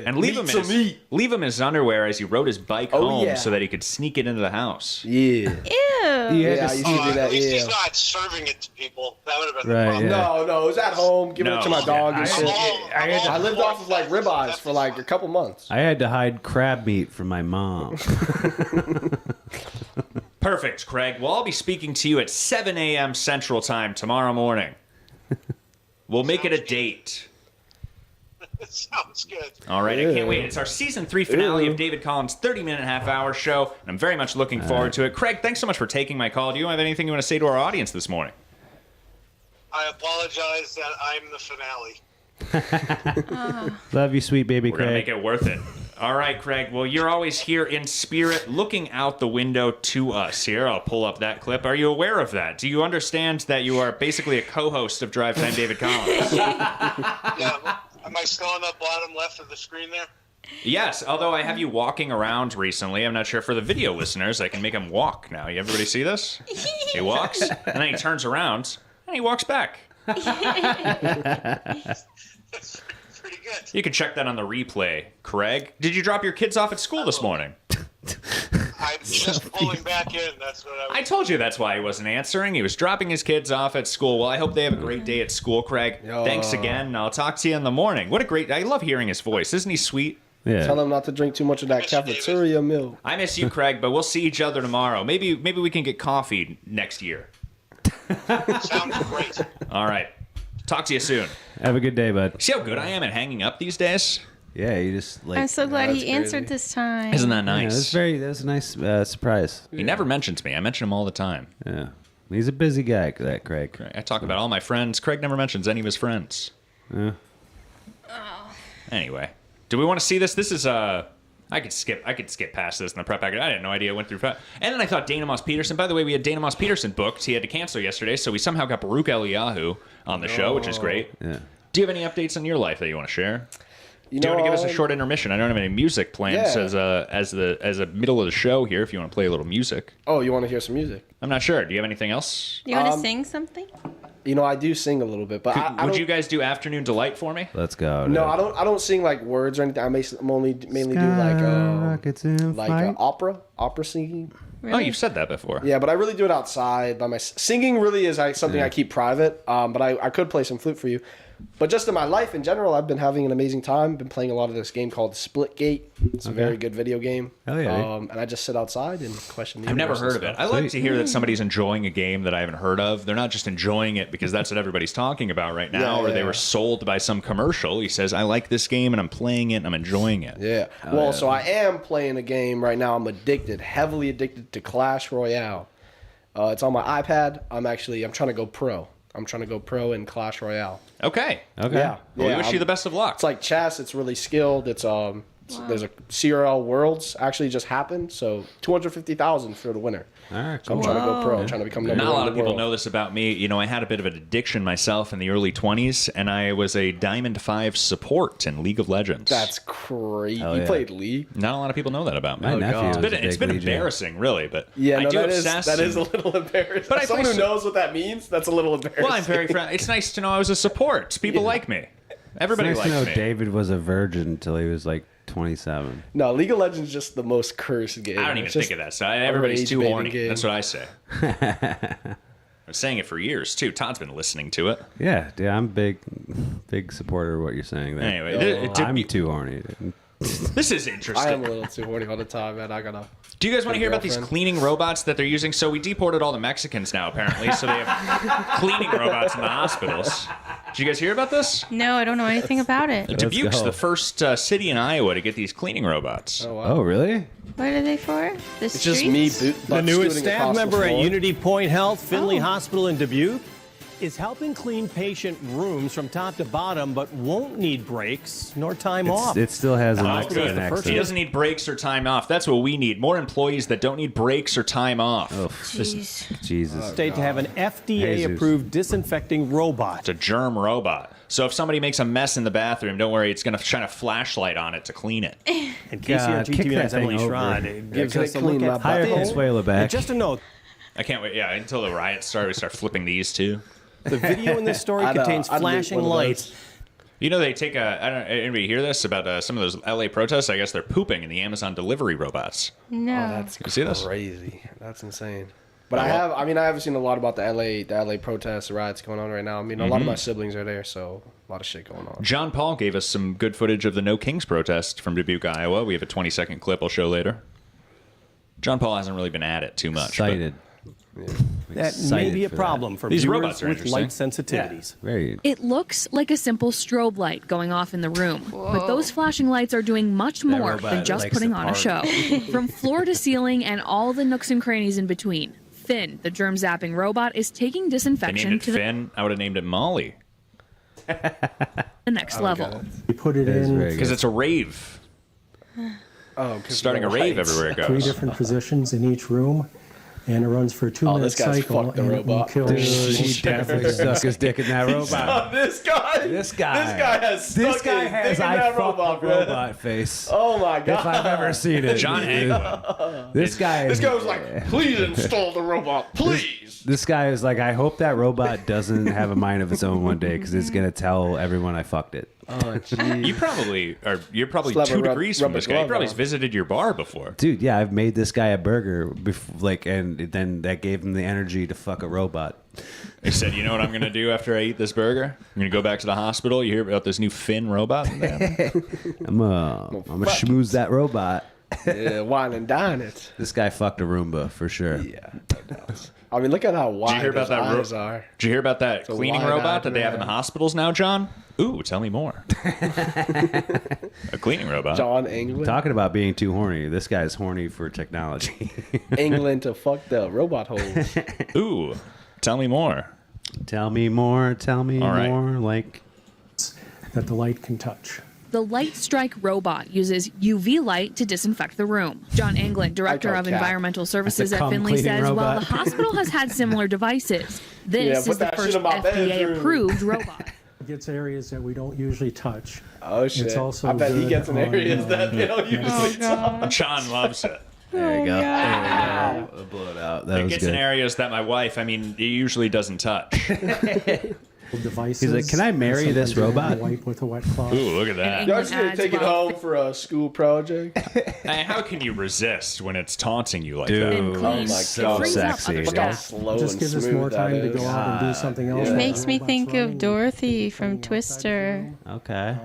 and leave him in his underwear as he rode his bike home so that he could sneak it into the house. Yeah. Ew. I used to do that. At least he's not serving it to people. That would have been Right, the problem. No, it was at home, giving it to my dog and shit. I I lived off of like ribeyes for like a couple months. I had to hide crab meat from my mom. Perfect, Craig. Well, I'll be speaking to you at 7 a.m. Central Time tomorrow morning. We'll make it a date. Sounds good. All right, I can't wait. It's our season 3 finale of David Collins' 30-minute half-hour show, and I'm very much looking forward to it. Craig, thanks so much for taking my call. Do you have anything you want to say to our audience this morning? I apologize that I'm the finale. Love you, sweet baby We're going to Craig. make it worth it. All right, Craig. Well, you're always here in spirit, looking out the window to us here. I'll pull up that clip. Are you aware of that? Do you understand that you are basically a co-host of Drive Time David Collins? Yeah, am I still on the bottom left of the screen there? Yes, although I have you walking around recently. I'm not sure for the video listeners. I can make him walk now. Everybody see this? He walks, and then he turns around, and he walks back. pretty good. You can check that on the replay. Craig, did you drop your kids off at school this morning? I'm just pulling back in. That's what I told you that's why he wasn't answering. He was dropping his kids off at school. Well, I hope they have a great day at school, Craig. Thanks again. I'll talk to you in the morning. What a great... I love hearing his voice. Isn't he sweet? Yeah. Tell him not to drink too much of that cafeteria milk. I miss you, Craig, but we'll see each other tomorrow. Maybe we can get coffee next year. Sounds great. All right. Talk to you soon. Have a good day, bud. See how good I am at hanging up these days? Yeah, you just like. I'm so glad he answered this time. Isn't that nice? That was a nice surprise. He never mentions me. I mention him all the time. Yeah, he's a busy guy, that Craig. I talk about all my friends. Craig never mentions any of his friends. Yeah. Anyway, do we want to see this? This is I could skip past this in the prep packet. I had no idea it went through. And then I thought Dana Moss Peterson. By the way, we had Dana Moss Peterson booked. He had to cancel yesterday, so we somehow got Baruch Eliyahu on the show, which is great. Yeah. Do you have any updates in your life that you want to share? Do you want to give us a short intermission? I don't have any music plans as a middle of the show here. If you want to play a little music. Oh, you want to hear some music? I'm not sure. Do you have anything else? You want to sing something? You know, I do sing a little bit, but would you guys do Afternoon Delight for me? Let's go. No, I don't sing like words or anything. I'm only mainly do like opera singing. Really? Oh, you've said that before. Yeah, but I really do it outside by myself. Singing really is something I keep private. But I could play some flute for you. But just in my life in general, I've been having an amazing time. Been playing a lot of this game called Splitgate. It's a very good video game. Hell yeah. And I just sit outside and question the I've never universe heard of and it. stuff. I like to hear that somebody's enjoying a game that I haven't heard of. They're not just enjoying it because that's what everybody's talking about right now, or they were sold by some commercial. He says, I like this game and I'm playing it and I'm enjoying it. Yeah. So I am playing a game right now. I'm heavily addicted to Clash Royale. It's on my iPad. I'm trying to go pro. I'm trying to go pro in Clash Royale. Okay. Yeah. Well, we wish you the best of luck. It's like chess. It's really skilled. It's there's a CRL Worlds actually just happened. So 250,000 for the winner. All right, so I'm trying to go pro. I'm trying to become number Not a one lot in of the people world. know this about me. You know, I had a bit of an addiction myself in the early 20s, and I was a Diamond 5 support in League of Legends. That's crazy. Hell You yeah. played League? Not a lot of people know that about me. My nephew was a It's big been Legion. embarrassing, really, but Yeah, I no, do obsess. that is a little embarrassing. But I Someone play who knows what that means, that's a little embarrassing. Well, I'm very friendly. It's nice to know I was a support. People like me. Everybody it's nice likes to know me. David was a virgin until he was like 27. No, League of Legends is just the most cursed game. I don't even It's think just of that. So everybody's rage too baiting horny. game. That's what I say. I've been saying it for years too. Todd's been listening to it. Yeah, dude, I'm big supporter of what you're saying there. Anyway, I'm too horny. This is interesting. I am a little too horny all the time, man. Do you guys want to hear about these girlfriend. cleaning robots that they're using? So we deported all the Mexicans now, apparently. So they have cleaning robots in the hospitals. Did you guys hear about this? No, I don't know anything about it. Dubuque's go. the first city in Iowa to get these cleaning robots. Oh, really? What are they for? The It's just me The newest staff member at Unity Point Health, Finley Hospital in Dubuque, is helping clean patient rooms from top to bottom, but won't need breaks nor time off. It still has an Oh, good. accent. He doesn't need breaks or time off. That's what we need. More employees that don't need breaks or time off. Jesus. State to have an FDA-approved disinfecting robot. It's a germ robot. So if somebody makes a mess in the bathroom, don't worry, it's going to shine a flashlight on it to clean it. And KCRG2's Emily Schrod gives us a look at Hire the Consuela back. And just a note, I can't wait. Yeah, until the riots start, we start flipping these too. the video in this story contains flashing lights. You know, they take I don't anybody hear this about some of those LA protests? I guess they're pooping in the Amazon delivery robots. No. That's You see this? crazy. That's insane. But I haven't seen a lot about the LA protests, the riots going on right now. I mean, a lot of my siblings are there, so a lot of shit going on. John Paul gave us some good footage of the No Kings protest from Dubuque, Iowa. We have a 20-second clip I'll show later. John Paul hasn't really been at it too much. but- Excited. That may be a problem for These viewers robots are with interesting. light sensitivities. Very. It looks like a simple strobe light going off in the room, but those flashing lights are doing much more robot than just likes putting to on a show. party. From floor to ceiling and all the nooks and crannies in between, Finn, the germ zapping robot, is taking They disinfection named it to Finn. I would have named it Molly. the next level. We put it in Because it's a rave. Starting a rave everywhere it 3 goes. different positions in each room, and it runs for a 2-minute this guy's cycle. fucked the and it will robot. kill Dude, he definitely stuck his dick in that robot. This guy. This guy has stuck his dick in I that fucked robot, the bro. robot face. Oh my god. If I've ever seen it. John dude. Hagelin. This guy. This guy was like, please install the robot, please. This guy is like, I hope that robot doesn't have a mind of its own one day because it's gonna tell everyone I fucked it. Oh, geez. You're probably Slap a 2 degrees from rubber this guy. He glove probably on. visited your bar before. Dude, yeah, I've made this guy a burger before, and then that gave him the energy to fuck a robot. He said, "You know what I'm going to do after I eat this burger? I'm going to go back to the hospital. You hear about this new Finn robot? I'm gonna schmooze that robot." Yeah, wine and dine it. This guy fucked a Roomba for sure. Yeah. I mean, look at how wide Did you hear about his that? eyes are. Did you hear about that cleaning wide-eyed robot that they have in the man. hospitals now, John? Ooh, tell me more. A cleaning robot. John England. Talking about being too horny. This guy's horny for technology. England to fuck the robot holes. Ooh, tell me more. Tell me more. Tell me All right. more. Like that the light can touch. The Light Strike robot uses UV light to disinfect the room. John Anglin, Director call of Cap. Environmental Services That's a at cum Finley, cleaning says while robot. the hospital has had similar devices, this put is the that shit first in my bedroom. FDA-approved robot. It gets areas that we don't usually touch. Oh shit! It's also I bet he good gets in on, areas that they don't usually touch. John loves it. there you go. There you go. Blow it out. That It was gets in good. areas that my wife, he usually doesn't touch. Devices. He's like, "Can I marry and this sometimes robot?" Wipe with a wet cloth. Ooh, look at that. Y'all just gonna take it home for a school project? Hey, how can you resist when it's taunting you like Dude, that? And clean. so Frees up sexy. other Look how staff. slow Just and gives us smooth more time that to go is. out and do something else. Yeah. It makes me Robots think running, of Dorothy just from putting them outside Twister. the room. Okay.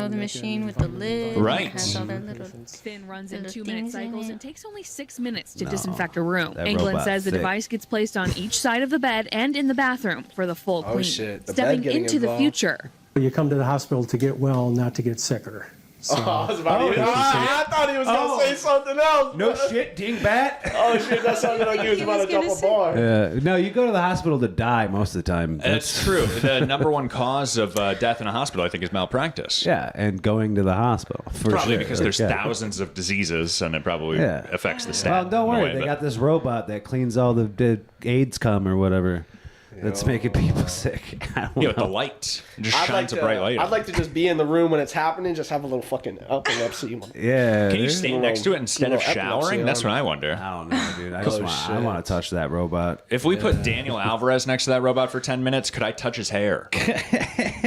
The machine with the lid. Right. Has all their little Finn runs in little 2-minute things in cycles it. and takes only 6 minutes to disinfect a room. that England robot's says the thick. device gets placed on each side of the bed and in the bathroom for the full Oh, clean. shit. The bed Stepping getting into the involved. future. You come to the hospital to get well, not to get sicker. So, I was about to I thought he was gonna say something else. No shit, dingbat. Oh shit, that's something I was about to jump a bar. No, you go to the hospital to die most of the time. That's true. The number one cause of death in a hospital, I think, is malpractice. Yeah, and going to the hospital. For Probably sure. because there's Yeah. thousands of diseases, and it probably Yeah. affects the Well, staff. don't in a worry. way, They but- got this robot that cleans all the AIDS cum or whatever. That's making people sick. I don't Yeah, with the know. light. It just shines a bright light. I'd like to just be in the room when it's happening, just have a little fucking epilepsy. Yeah. Can you there's- stand next to it instead of little epilepsy showering? That's on. what I wonder. I don't know, dude. I Oh, want to touch that robot. If we put Daniel Alvarez next to that robot for 10 minutes, could I touch his hair?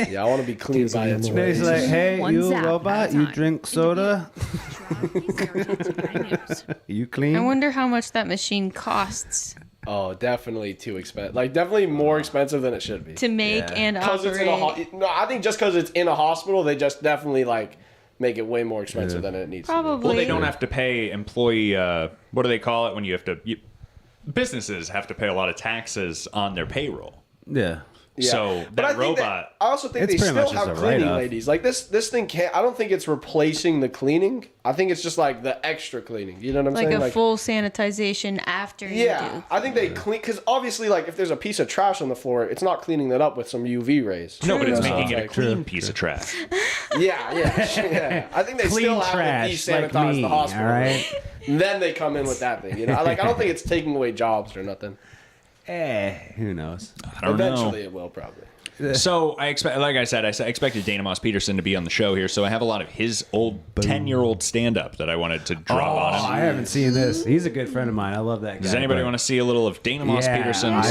Yeah, I want to be clean by its He's ways. like, "Hey, One you zap at a robot, you time. drink soda? You I clean?" wonder how much that machine costs Oh, definitely too expensive. Like, definitely more expensive than it should be. to make and Because it's in operate. a no, I think just because it's in a hospital, they just definitely like make it way more expensive than it needs. Probably. Well, they don't have to pay employee. What do they call it when you have to? Businesses have to pay a lot of taxes on their payroll. Yeah. Yeah. So But I that think robot. I also think It's they pretty still much just have a cleaning write-off. ladies. Like this thing can't. I don't think it's replacing the cleaning. I think it's just like the extra cleaning. You know what I'm Like saying? a full sanitization after you Yeah, do. I think they clean because obviously, like if there's a piece of trash on the floor, it's not cleaning that up with some UV rays. No, but it's You know, making so it a like- clean piece of trash. Yeah, yeah. I think they Clean still have trash, to like desanitize me, the hospital. all right? Then they come in with that thing. You know, like I don't think it's taking away jobs or nothing. Who knows? I don't know. Eventually, it will probably. So I expect, like I said, I expected Dana Moss Peterson to be on the show here. So I have a lot of his old 10-year-old stand-up that I wanted to drop on him. I haven't seen this. He's a good friend of mine. I love that guy. Does anybody want to see a little of Dana Moss Yeah, Peterson's?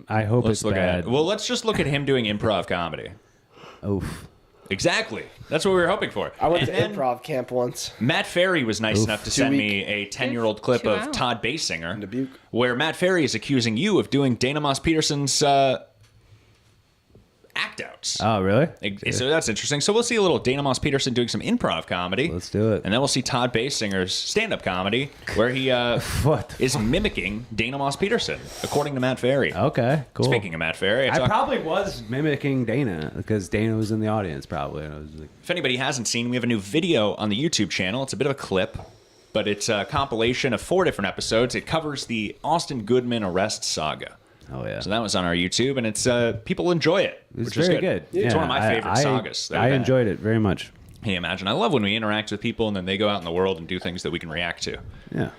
I hope Let's it's look bad. at it. Well, let's just look at him doing improv comedy. Oof. Exactly. That's what we were hoping for. I went And to then improv camp once. Matt Ferry was nice Oof. enough to send me a 10-year-old clip Chill of out. Todd Basinger, Dubuque. where Matt Ferry is accusing you of doing Dana Moss Peterson's act outs. Oh, really? So that's interesting. So we'll see a little Dana Moss Peterson doing some improv comedy. Let's do it. And then we'll see Todd Basinger's stand-up comedy, where he What the is mimicking Dana Moss Peterson, according to Matt Ferry. Okay, cool. Speaking of Matt Ferry, I probably was mimicking Dana because Dana was in the audience probably. And I was like, if anybody hasn't seen, we have a new video on the YouTube channel. It's a bit of a clip, but it's a compilation of 4 different episodes. It covers the Austin Goodman arrest saga. oh yeah. So that was on our YouTube, and it's people enjoy it, It's which is very good. good. It's Yeah, one of my favorite sagas. that I we've had. enjoyed it very much. Can you imagine? I love when we interact with people and then they go out in the world and do things that we can react to. Yeah.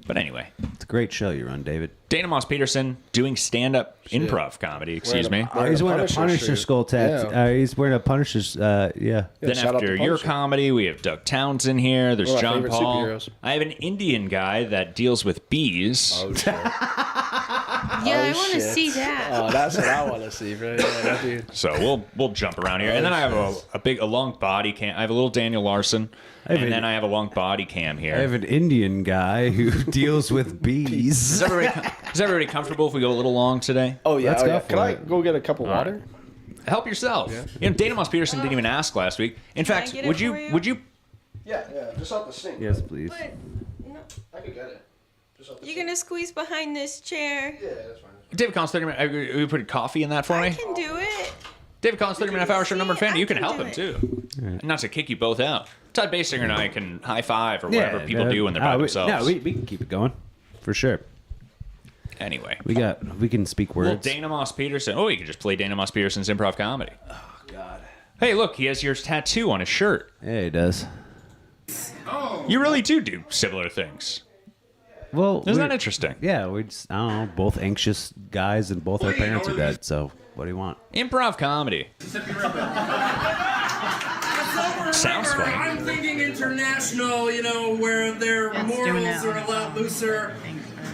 But anyway, It's a great show you run, David. Dana Moss Peterson doing stand-up improv comedy. Excuse me. Wearing He's a wearing a Punisher Punisher suit. skull tattoo. Yeah. He's wearing a Punisher's. Yeah. Then shout out after to your Punisher. comedy, we have Doug Townsend here. There's One of my John favorite Paul. superheroes. I have an Indian guy that deals with bees. Oh shit! Yeah, I Oh, want to shit. see that. Oh, that's what I want to see, bro. Yeah, that dude. So we'll jump around here, and then I have a long body cam. I have a little Daniel Larson, and then I have a long body cam here. I have an Indian guy who deals with bees. Is everybody comfortable if we go a little long today? Oh yeah. Let's oh, go yeah. for Can I it. go get a cup of water? Help yourself. Yeah. You know, Dana Moss Peterson didn't even ask last week. In fact, get it would for you you? would you Yeah, just off the sink. Yes, please. I could get it. Just off the You're gonna squeeze behind this chair. Yeah, that's fine. David Collins 30 minute? We put coffee in that for me. I can do it. David Collins 30 minute hour show number fan. You can help do him it. too. Not to kick you both out. Todd Basinger and I can high five or whatever people do when they're by themselves. No, we can keep it going for sure. Anyway, we can speak well, words. Dana Moss Peterson. Oh, you can just play Dana Moss Peterson's improv comedy. Oh God. Hey, look, he has your tattoo on his shirt. Yeah, he does. You really do similar things. Well, Isn't that interesting? Yeah, we just, I don't know, both anxious guys and both our parents are dead. So what do you want? Improv comedy. Sounds funny. I'm thinking international, you know, where their morals are a lot looser.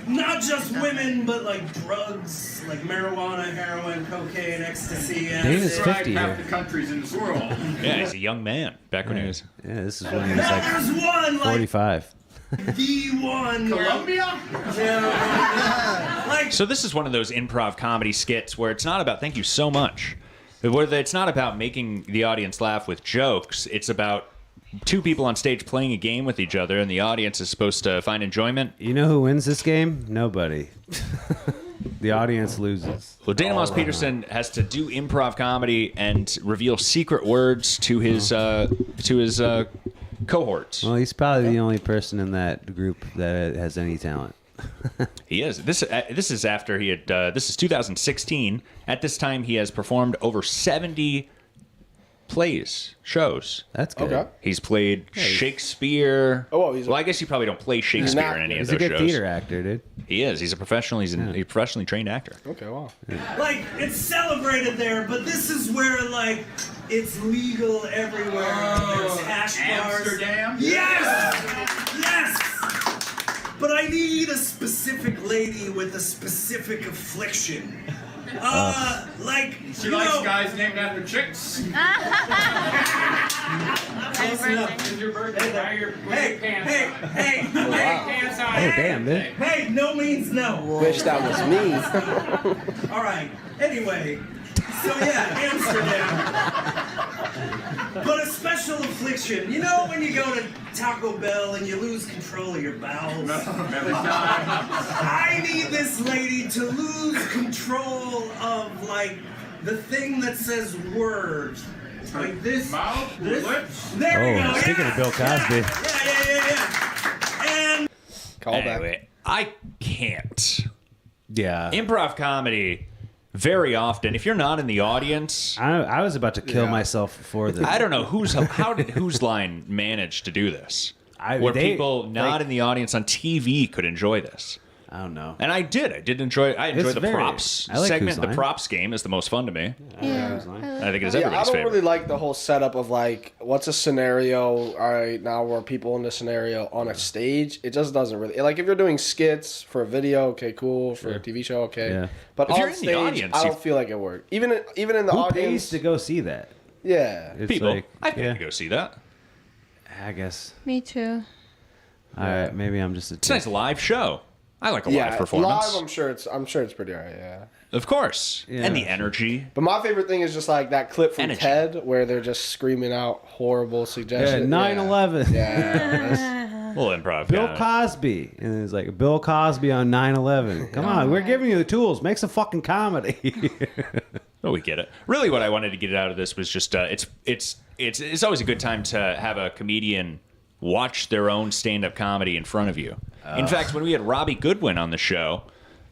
Not just women, but like drugs, like marijuana, heroin, cocaine, ecstasy. Dana's 50 half here. the countries in this world. Yeah, he's a young man back when he was. Yeah, this is when he was like There's one, like 45. the one. Colombia? Yeah. Like, So this is one of those improv comedy skits where it's not about thank you so much. Where it's not about making the audience laugh with jokes. It's about two people on stage playing a game with each other, and the audience is supposed to find enjoyment. You know who wins this game? Nobody. The audience loses. Well, Dana Moss Peterson has to do improv comedy and reveal secret words to his cohorts. Well, he's probably the only person in that group that has any talent. He is. This is after he had. This is 2016. At this time, he has performed over 70 shows. That's good. Okay. He's played Shakespeare. Oh, well, I guess you probably don't play Shakespeare in any of He's those a good shows. theater actor, dude. He is. He's a professional. He's a professionally trained actor. Okay, wow. like it's celebrated there, but this is where like it's legal everywhere. There's hash bars. Amsterdam? Yes! Yes! But I need a specific lady with a specific affliction. Like, She likes guys named after chicks. Close enough. It's your birthday. Buy your pants on. Hey, Pants on. Oh, damn, dude. hey, no means no. Wish that was me. All right. Anyway, so yeah, Amsterdam. But a special affliction. You know when you go to Taco Bell and you lose control of your bowels? I need this lady to lose control of, like, the thing that says words. Like this. Mouth? This? Lips? There we go. Speaking of Bill Cosby. And Anyway, I can't. Yeah. Improv comedy, very often, if you're not in the audience, I was about to kill myself for this. I don't know how did Whose Line manage to do this? Where they- people not in the audience on TV could enjoy this. I don't know. And I did enjoy. I enjoyed It's the very- props I like segment. Whose The Line. props game is the most fun to me. Yeah. I think it is Yeah, I everybody's don't favorite. really like the whole setup of like, what's a scenario? All right, now we're people in the scenario on a stage. It just doesn't really like if you're doing skits for a video, okay, cool. For a TV show, okay. Yeah. But If you're on in the stage, audience, I you- don't feel like it worked. Even in the Who audience, pays to go see that? yeah. It's People, like, I think yeah, you go see that. I guess. Me too. All right, maybe I'm just a. It's a nice live show. I like a Yeah, live performance. live. I'm sure it's pretty alright. Yeah. Of course. Yeah. And the energy. But my favorite thing is just like that clip from Energy. TED where they're just screaming out horrible Yeah, suggestions. 9/11. Yeah. Little improv. Bill comedy. Cosby, and it's like Bill Cosby on 9/11. Come on, we're giving you the tools. Make some fucking comedy. Oh, we get it. Really, what I wanted to get out of this was just it's always a good time to have a comedian watch their own stand-up comedy in front of you. In fact, when we had Robbie Goodwin on the show,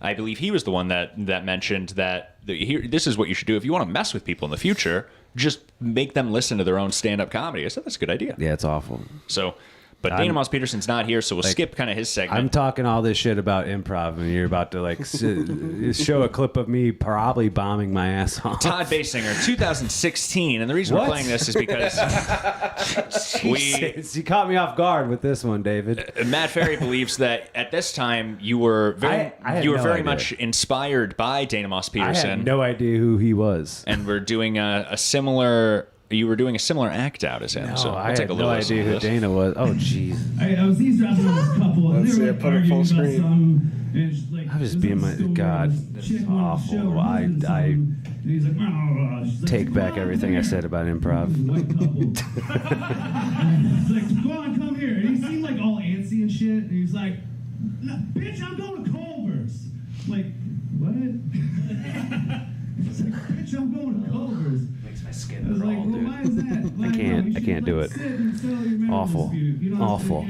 I believe he was the one that mentioned that this is what you should do if you want to mess with people in the future. Just make them listen to their own stand-up comedy. I said that's a good idea. Yeah, it's awful. So, But Dana Moss Peterson's not here, so we'll skip kind of his segment. I'm talking all this shit about improv, and you're about to like show a clip of me probably bombing my ass off. Todd Basinger, 2016, and the reason we're playing this is because you caught me off guard with this one, David. Matt Ferry believes that at this time you were very, very much inspired by Dana Moss Peterson. I had no idea who he was, and we're doing a similar. You were doing a similar act out as him. No, so I had no idea who Dana was. Oh, jeez. I was eavesdropping on this couple, and they were like arguing about some. And she's like, I was being my God. That's awful. I take back everything I said about improv. He's like, go on, come here. And he seemed like all antsy and shit. And he's like, bitch, I'm going to Culver's. I'm like, what? He's like, bitch, I'm going to Culver's. Makes my skin I was like, well, why is that? Why, I can't do it. Awful. Awful.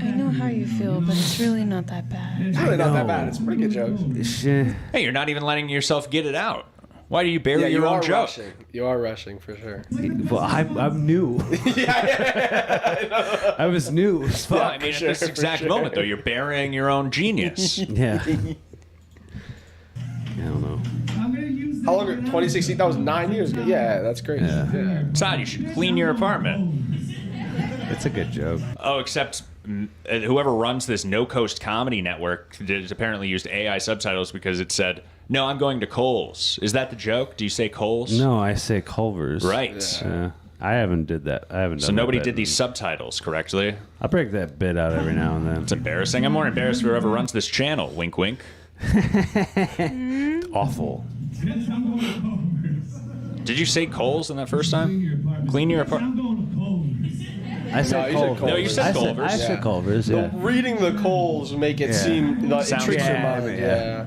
I know how you feel, but it's really not that bad. It's really not that bad. It's pretty good jokes. Hey, you're not even letting yourself get it out. Why do you bury your own joke? Rushing. You are rushing for sure. Well, I'm new. I was new as fuck. Well, I mean, at this exact moment, though, you're burying your own genius. Yeah. I don't know. How long? 2016. That was 9 years ago. Yeah, that's crazy. Yeah. Todd, you should clean your apartment. It's a good joke. Oh, except whoever runs this No Coast Comedy Network apparently used AI subtitles because it said, "No, I'm going to Kohl's." Is that the joke? Do you say Kohl's? No, I say Culver's. Right. I haven't did that. I haven't. So nobody did these subtitles correctly. I break that bit out every now and then. It's embarrassing. I'm more embarrassed for whoever runs this channel. Wink, wink. Awful. Did you say Kohl's in that first time? Clean your apartment. I said Culver's. No, you said Culver's. I said Culver's. Yeah. Reading the Coles make it seem it tricks your mind. Yeah.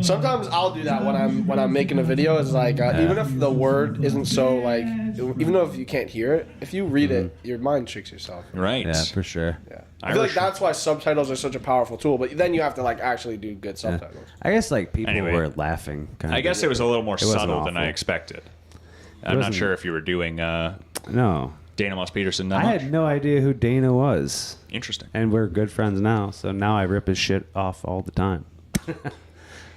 Sometimes I'll do that when I'm making a video. It's like even if the word isn't so like, even though if you can't hear it, if you read it, your mind tricks yourself. Right. Yeah, for sure. Yeah. I feel like that's why subtitles are such a powerful tool. But then you have to like actually do good subtitles. I guess like people were laughing. I guess it was a little more subtle than I awful. expected. I'm not sure if you were doing no Dana Moss Peterson. That I had no idea who Dana was. Interesting. And we're good friends now, so now I rip his shit off all the time.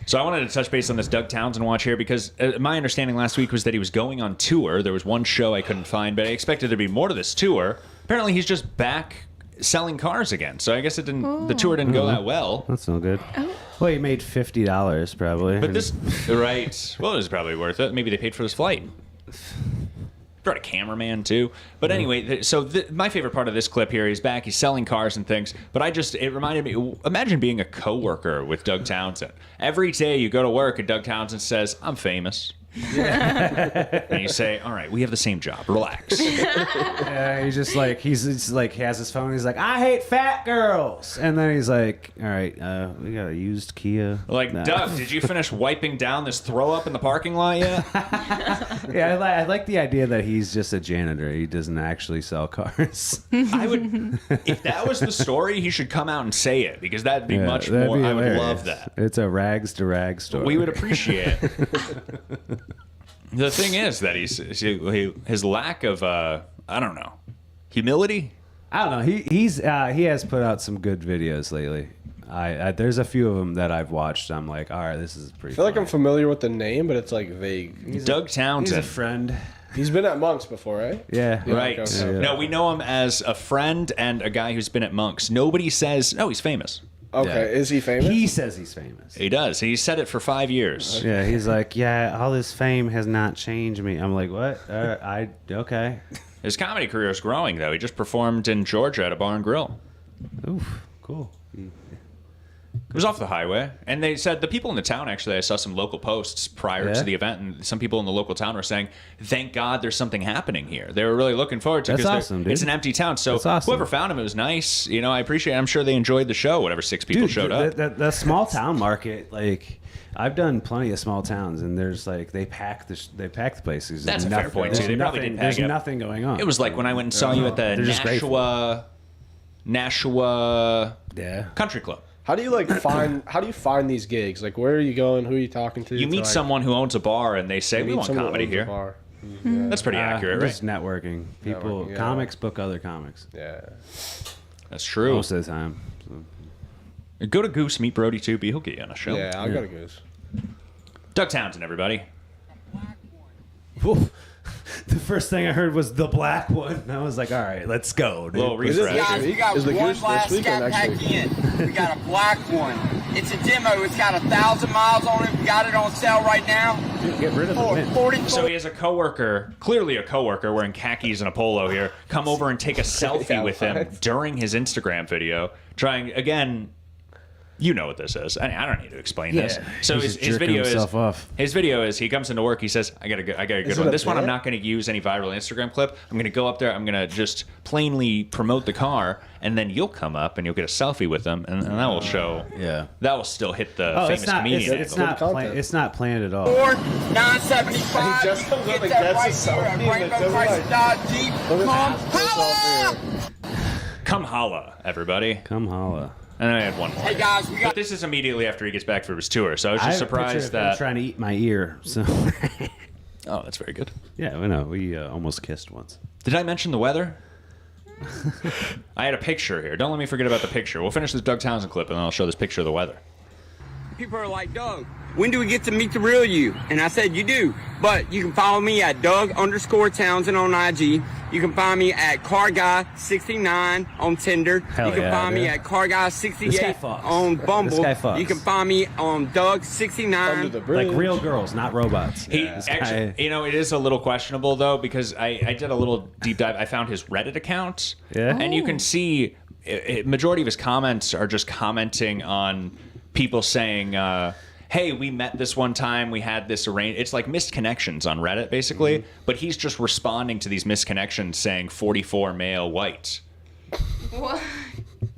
So I wanted to touch base on this Doug Townsend watch here because my understanding last week was that he was going on tour. There was one show I couldn't find, but I expected there to be more to this tour. Apparently, he's just back selling cars again. So I guess it didn't. The tour didn't go that well. That's no good. Well, he made $50 probably. But this, right? Well, it was probably worth it. Maybe they paid for his flight. Brought a cameraman too. But anyway, so my favorite part of this clip here, he's back, he's selling cars and things. But it reminded me, imagine being a coworker with Doug Townsend. Every day you go to work and Doug Townsend says, "I'm famous." And you say, "All right, we have the same job. Relax." He's just like he has his phone. He's like, "I hate fat girls," and then he's like, "All right, we got a used Kia." Like, No. Doug, did you finish wiping down this throw up in the parking lot yet? Yeah, I like the idea that he's just a janitor. He doesn't actually sell cars. I would, if that was the story, he should come out and say it because that'd be much more. I would love that. It's a rags to rags story. We would appreciate it. The thing is that his lack of I don't know, humility. I don't know. He has put out some good videos lately. There's a few of them that I've watched. I'm like, all right, this is pretty. I feel like I'm familiar with the name, but it's like vague. Doug Townsend. He's a friend. He's been at Monk's before, right? Yeah. Right. Okay. No, we know him as a friend and a guy who's been at Monk's. Nobody says, no, he's famous. Okay, is he famous? He says he's famous. He does. He said it for 5 years. Yeah, he's like, yeah, all this fame has not changed me. I'm like, what? Okay. His comedy career is growing, though. He just performed in Georgia at a bar and grill. Oof, cool. It was off the highway, and they said the people in the town. Actually, I saw some local posts prior to the event, and some people in the local town were saying, "Thank God, there's something happening here." They were really looking forward to it. That's awesome, dude. It's an empty town, so That's awesome. whoever found him, it was nice. You know, I appreciate it. I'm sure they enjoyed the show. Whatever 6 people showed up. The small town market, like I've done plenty of small towns, and there's like they pack the places. That's a fair point too. They probably didn't pack There's up. nothing going on. It was like when I went and saw you at the Nashua Country Club. How do you find these gigs? Like, where are you going? Who are you talking to? You meet someone who owns a bar, and they say, "We want comedy here." That's pretty accurate, right? Just networking. People, Networking, yeah. comics book other comics. Yeah. That's true. Most of the time. So. Go to Goose, meet Brody too. He'll get you on a show. Yeah, I'll go to Goose. Doug Townsend, everybody. The first thing I heard was the black one. And I was like, all right, let's go. Dude. Little refresh. Guys, we got one last scat pack in. We got a black one. It's a demo. It's got 1,000 miles on it. We got it on sale right now. Dude, get rid of For the wind. 44. So he has a coworker, clearly a coworker, wearing khakis and a polo here, come over and take a selfie with him during his Instagram video, trying again. You know what this is. I don't need to explain this. So he's his jerking video himself off. His video is he comes into work. He says, "I got a good Is one. it a This one I'm bit? not going to use any viral Instagram clip. I'm going to go up there. I'm going to just plainly promote the car, and then you'll come up and you'll get a selfie with them, and that will show. Yeah. That will still hit the Oh, famous it's not. comedian. It's angle. not. It's not planned at all. 975. He just comes Get up and that gets right his selfie here at and then Rainbow goes Chrysler like- Dodge Jeep. Look at Come that. holla! Come holla, everybody. Come holla. And then I had one more. Hey guys, we But got this is immediately after he gets back from his tour, so I was I just have a picture surprised of him that. trying to eat my ear. So. Oh, that's very good. Yeah, we know. We almost kissed once. Did I mention the weather? I had a picture here. Don't let me forget about the picture. We'll finish this Doug Townsend clip, and then I'll show this picture of the weather. people are like, Doug, when do we get to meet the real you? And I said, you do. But you can follow me at Doug_Townsend on IG. You can find me at CarGuy69 on Tinder. Hell you can yeah, find me dude. at This guy CarGuy68 fucks. on Bumble. This guy fucks. You can find me on Doug69. Like real girls, not robots. He This actually, guy- you know, it is a little questionable though because I did a little deep dive. I found his Reddit account, and you can see majority of his comments are just commenting on people saying, "Hey, we met this one time. We had this arranged." It's like missed connections on Reddit, basically. But he's just responding to these missed connections, saying 44 male white. What?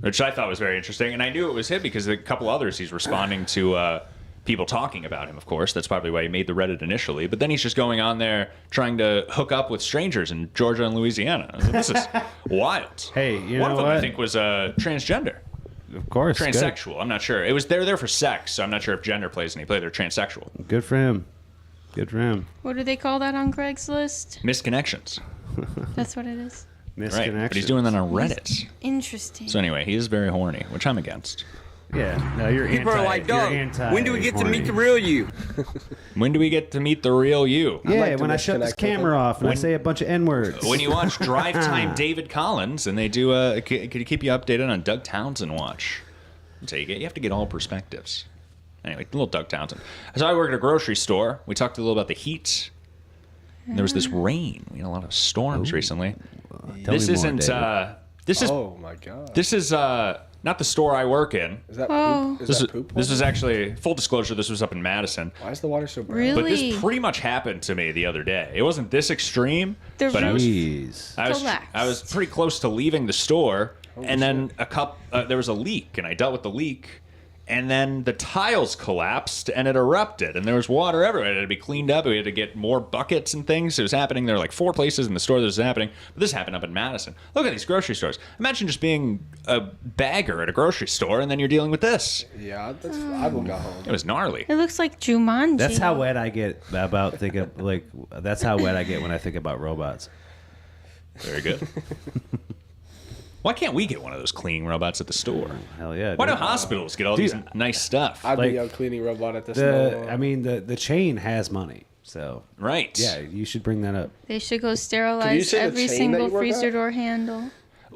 Which I thought was very interesting, and I knew it was him because a couple others he's responding to people talking about him. Of course, that's probably why he made the Reddit initially. But then he's just going on there trying to hook up with strangers in Georgia and Louisiana. This is wild. Hey, you one know of them I what? think was transgender, Of course. good. transsexual. I'm not sure. It was they're there for sex, so I'm not sure if gender plays any play. They're transsexual. Good for him. Good for him. What do they call that on Craigslist? Misconnections. That's what it is. Right, but he's doing that on Reddit. Interesting. So anyway, he is very horny, which I'm against. Yeah, no, you're People are like, Doug, when do we get to meet the real you? When do we get to meet the real you? Yeah, when I shut this camera off and I say a bunch of N-words. When you watch Drive Time David Collins, and they do could keep you updated on Doug Townsend watch. So you have to get all perspectives. Anyway, little Doug Townsend. So I work at a grocery store. We talked a little about the heat. There was this rain. We had a lot of storms recently. Tell This me more, isn't. David. This is. Oh my god. This is not the store I work in. Is that Oh. poop? Is This that is poop? this was actually full disclosure. This was up in Madison. Why is the water so brown? Really? But this pretty much happened to me the other day. It wasn't this extreme, The but I was Jeez. I was pretty close to leaving the store, and then there was a leak, and I dealt with the leak, and then the tiles collapsed and it erupted, and there was water everywhere. It had to be cleaned up. We had to get more buckets and things. It was happening. There were like 4 places in the store that was happening, but this happened up in Madison. Look at these grocery stores. Imagine just being a bagger at a grocery store, and then you're dealing with this. Yeah, that's, I will go home. It was gnarly. It looks like Jumanji. That's how wet I get about thinking like. That's how wet I get when I think about robots. Very good. Why can't we get one of those cleaning robots at the store? Hell yeah. Why do dude. hospitals get all Dude, these nice stuff? I'd Like, be a cleaning robot at this I mean, the chain has money, so Right. yeah, you should bring that up. They should go Did you sterilize say the every chain that single you work freezer at? door handle.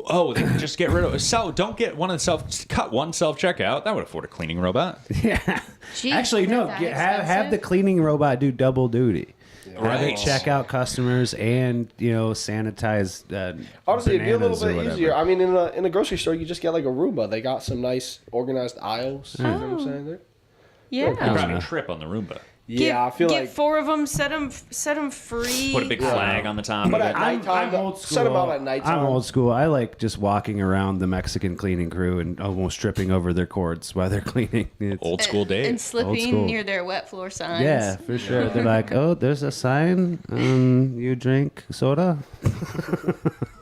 Oh, they can just get rid of don't get one of the cut one self checkout. That would afford a cleaning robot. Yeah. Jeez, Actually, no. they're that Have expensive? the cleaning robot do double duty. Have Right. it check out customers and sanitize. Honestly, it'd be a little bananas or bit whatever. easier. I mean, in a grocery store, you just get like a Roomba. They got some nice organized aisles. You know what I'm saying? They're- Yeah. You'd probably trip on the Roomba. Yeah, I feel get like. 4 of them, set them free. Put a big flag on the top But of at it. nighttime, I'm old school. set them out at nighttime. I'm old school. I like just walking around the Mexican cleaning crew and almost tripping over their cords while they're cleaning. It's, Old school and Dave. Old slipping school. near their wet floor signs. yeah, for sure. They're like, oh, there's a sign. You drink soda?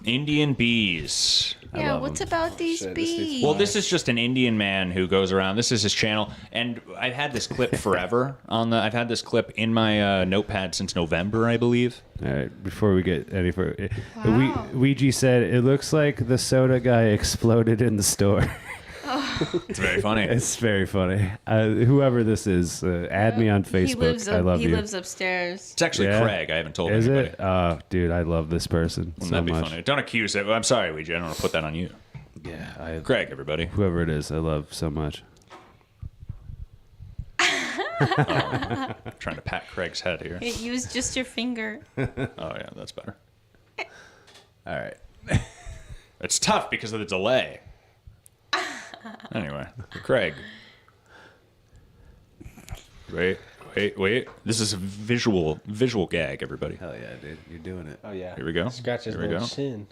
Indian bees. Yeah, what's about these bees? Well, this is just an Indian man who goes around. This is his channel, and I've had this clip forever I've had this clip in my notepad since November, I believe. All right, before we get any further, Wow. Ouija said it looks like the soda guy exploded in the store. It's very funny. It's very funny. Whoever this is, add me on Facebook. I love he you. lives upstairs. It's actually Craig. I haven't told Is anybody. it? Oh, dude, I love this person Wouldn't so that be much. funny? Don't accuse it. I'm sorry, Ouija. I don't want to put that on you. Yeah, Craig, everybody. Whoever it is, I love so much. I'm trying to pat Craig's head here. Use just your finger. Oh yeah, that's better. All right. It's tough because of the delay. Anyway, Craig. Wait. This is a visual gag, everybody. Hell yeah, dude. You're doing it. Oh yeah. Here we go. Scratch his Here we little go. chin.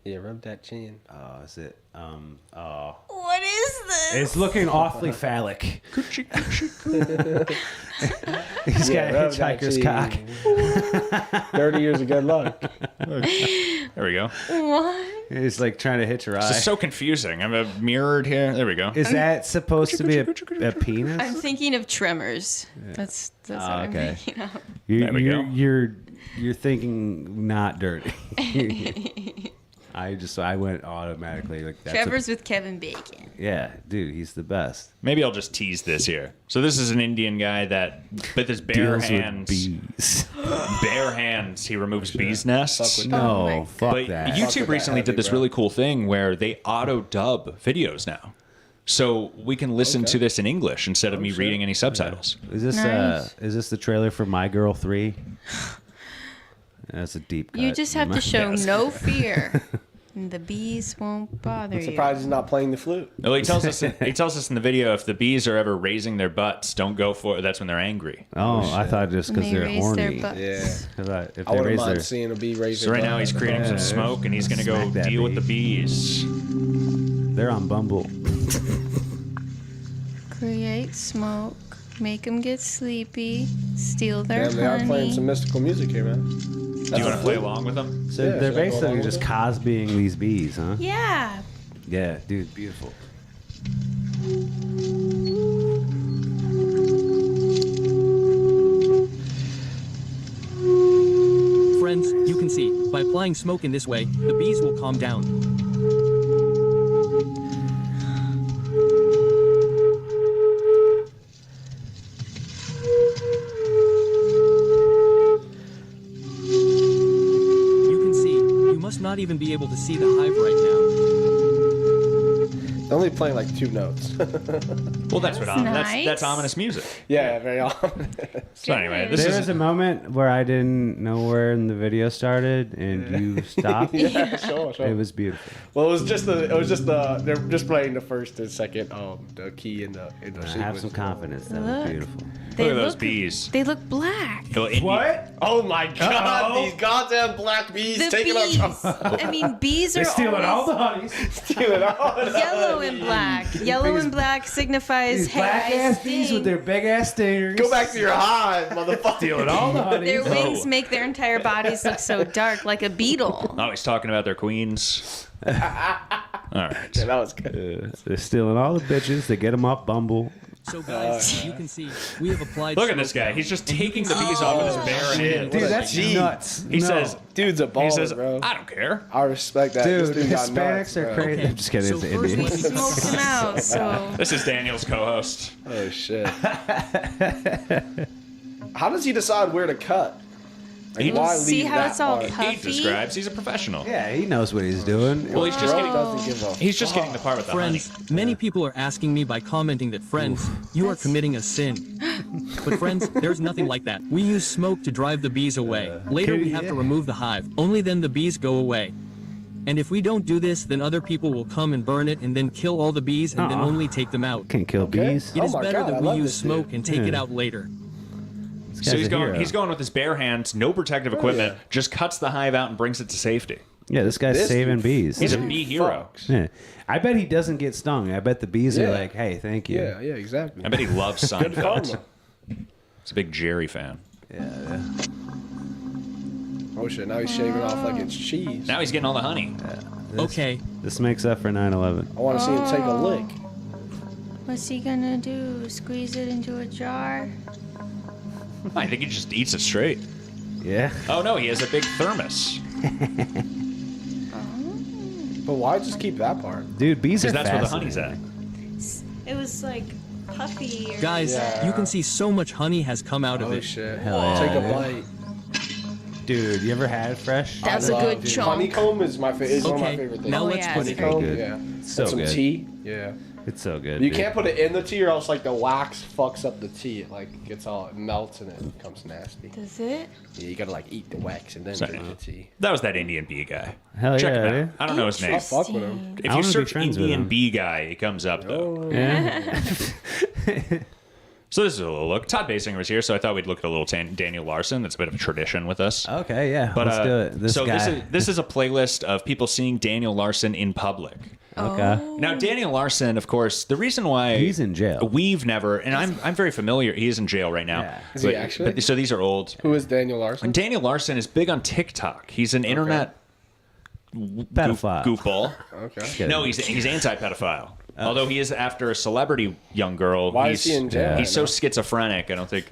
Yeah, rub that chin. Oh, is it? What is this? It's looking awfully phallic. He's got a rub that hitchhiker's chin. cock. 30 years of good luck. There we go. What? He's like trying to hitch her This eye. is so confusing. I'm mirrored here. There we go. Is that supposed to be a penis? I'm thinking of Tremors. That's what I'm okay. thinking of. There we go. You're thinking not dirty. I went automatically like that's Trevor's with Kevin Bacon. yeah, dude, he's the best. Maybe I'll just tease this here. So this is an Indian guy that, with his bare Deals hands, with bees. bare hands, he removes bees nests. No, fuck But that. YouTube recently did this really cool thing where they auto dub videos now. So we can listen to this in English instead of me reading any subtitles. Is this Nice. is this the trailer for My Girl 3? That's a deep cut. You just have to show Yes. no fear. And the bees won't bother I'm you. surprised he's not playing the flute. Well, he tells us in the video if the bees are ever raising their butts, don't go for it. That's when they're angry. Oh, I thought just When because they they're raise horny. their butts. Yeah. 'Cause if I they wouldn't raise mind their seeing a bee raise So right now he's creating some smoke and he's going to go Smack that deal with bee. the bees. they're on Bumble. Create smoke. Make them get sleepy. Steal their Damn, they are playing honey. some mystical music here, man. Do you want to play along with them? So Yeah, they're should I go basically along just with Cosbying these bees, huh? Yeah. Yeah, dude, beautiful. Friends, you can see, by applying smoke in this way, the bees will calm down. You can see, you must not even be able to see the hive right They're only playing like 2 notes. Well, that's what nice. that's ominous music. Yeah, very ominous. So anyway, this There is was a moment where I didn't know where in the video started, and you stopped. Yeah, sure. It was beautiful. Well, it was just the they're just playing the first and second the key in the sequence. Have some confidence. That Look. was beautiful. They look at those look- bees. They look black. What? Oh my God! These goddamn black bees The taking bees. up. I mean, bees are always honeys. Stealing all the yellow and black. Yellow and black signifies These hey, black I ass bees sting. with their big ass stingers. Go back to your hive, motherfucker. Stealing all the honeys. Their wings make their entire bodies look so dark, like a beetle. Oh, he's talking about their queens. All right. Yeah, that was good. They're stealing all the bitches. They get them off Bumble. So guys, you can see, we have applied Look at smoke this guy. now. He's just taking the bees off with his bare hands. Dude, that's G. nuts. He No. says, Dude's a baller, he says, bro. I don't care. I respect that. Dude, This dude got Hispanics nuts, are bro. crazy. Okay, I'm just kidding. so It's the first Indians. let me- Smoked him out, so This is Daniel's co-host. Oh shit. How does he decide where to cut? Like, why see leave how that it's all part? He puffy. describes he's a professional. Yeah, he knows what he's doing. Well, he's just Bro getting doesn't give a he's just getting the part with the honey. Friends, many people are asking me by commenting that, friends, you are committing a sin. But friends, there's nothing like that. We use smoke to drive the bees away. Later we have to remove the hive. Only then the bees go away. And if we don't do this, then other people will come and burn it and then kill all the bees and then only take them out. Can kill bees. It is Oh my better God, I that we love use this dude. smoke and take it Yeah. out later. This So guy's he's a going hero. he's going with his bare hands, no protective equipment, just cuts the hive out and brings it to safety. Yeah, this guy's This saving dude bees. He's a bee hero. Yeah. I bet he doesn't get stung. I bet the bees are Yeah. like, hey, thank you. Yeah, exactly. I bet he loves Good Seinfeld. karma. He's a big Jerry fan. Oh shit! Now he's shaving off like it's cheese. Now he's getting all the honey. Okay. This makes up for 9/11. I want to see him take a lick. What's he gonna do? Squeeze it into a jar? I think he just eats it straight. Yeah. Oh no, he has a big thermos. But why just keep that part? Dude, bees are Because that's where the honey's at. It was like puffy. Or Guys, Yeah. you can see so much honey has come out of Oh it. shit! Hell yeah, Take a dude. bite. Dude, you ever had fresh? That's I a love, good dude. chunk. Honeycomb is my favorite. Is one of my Okay, favorite things. now let's yeah, put it's it. very Honeycomb, good. yeah. So and some good. tea. Yeah. It's so good. You dude. can't put it in the tea, or else like the wax fucks up the tea. It like gets all it melts and it becomes nasty. Does it? Yeah, you gotta like eat the wax and then Sorry. drink the tea. That was that Indian bee guy. Hell Check yeah, him out. dude. I don't know his name. I fuck with him. If I you wanna be search friends with Indian him. bee guy, it comes up though. Yeah. So this is a little look. Todd Basinger was here, so I thought we'd look at a little Daniel Larson. That's a bit of a tradition with us. Okay, yeah. But let's do it. This so guy. this is a playlist of people seeing Daniel Larson in public. Okay. Now Daniel Larson, of course, the reason why He's in jail. we've never, and I'm very familiar. He is in jail right now. Yeah. Is he actually? So these are old. Who is Daniel Larson? And Daniel Larson is big on TikTok. He's an internet Pedophile. goofball. Okay. No, he's anti-pedophile. Although he is after a celebrity young girl. Why is he in jail? He's so schizophrenic. I don't think.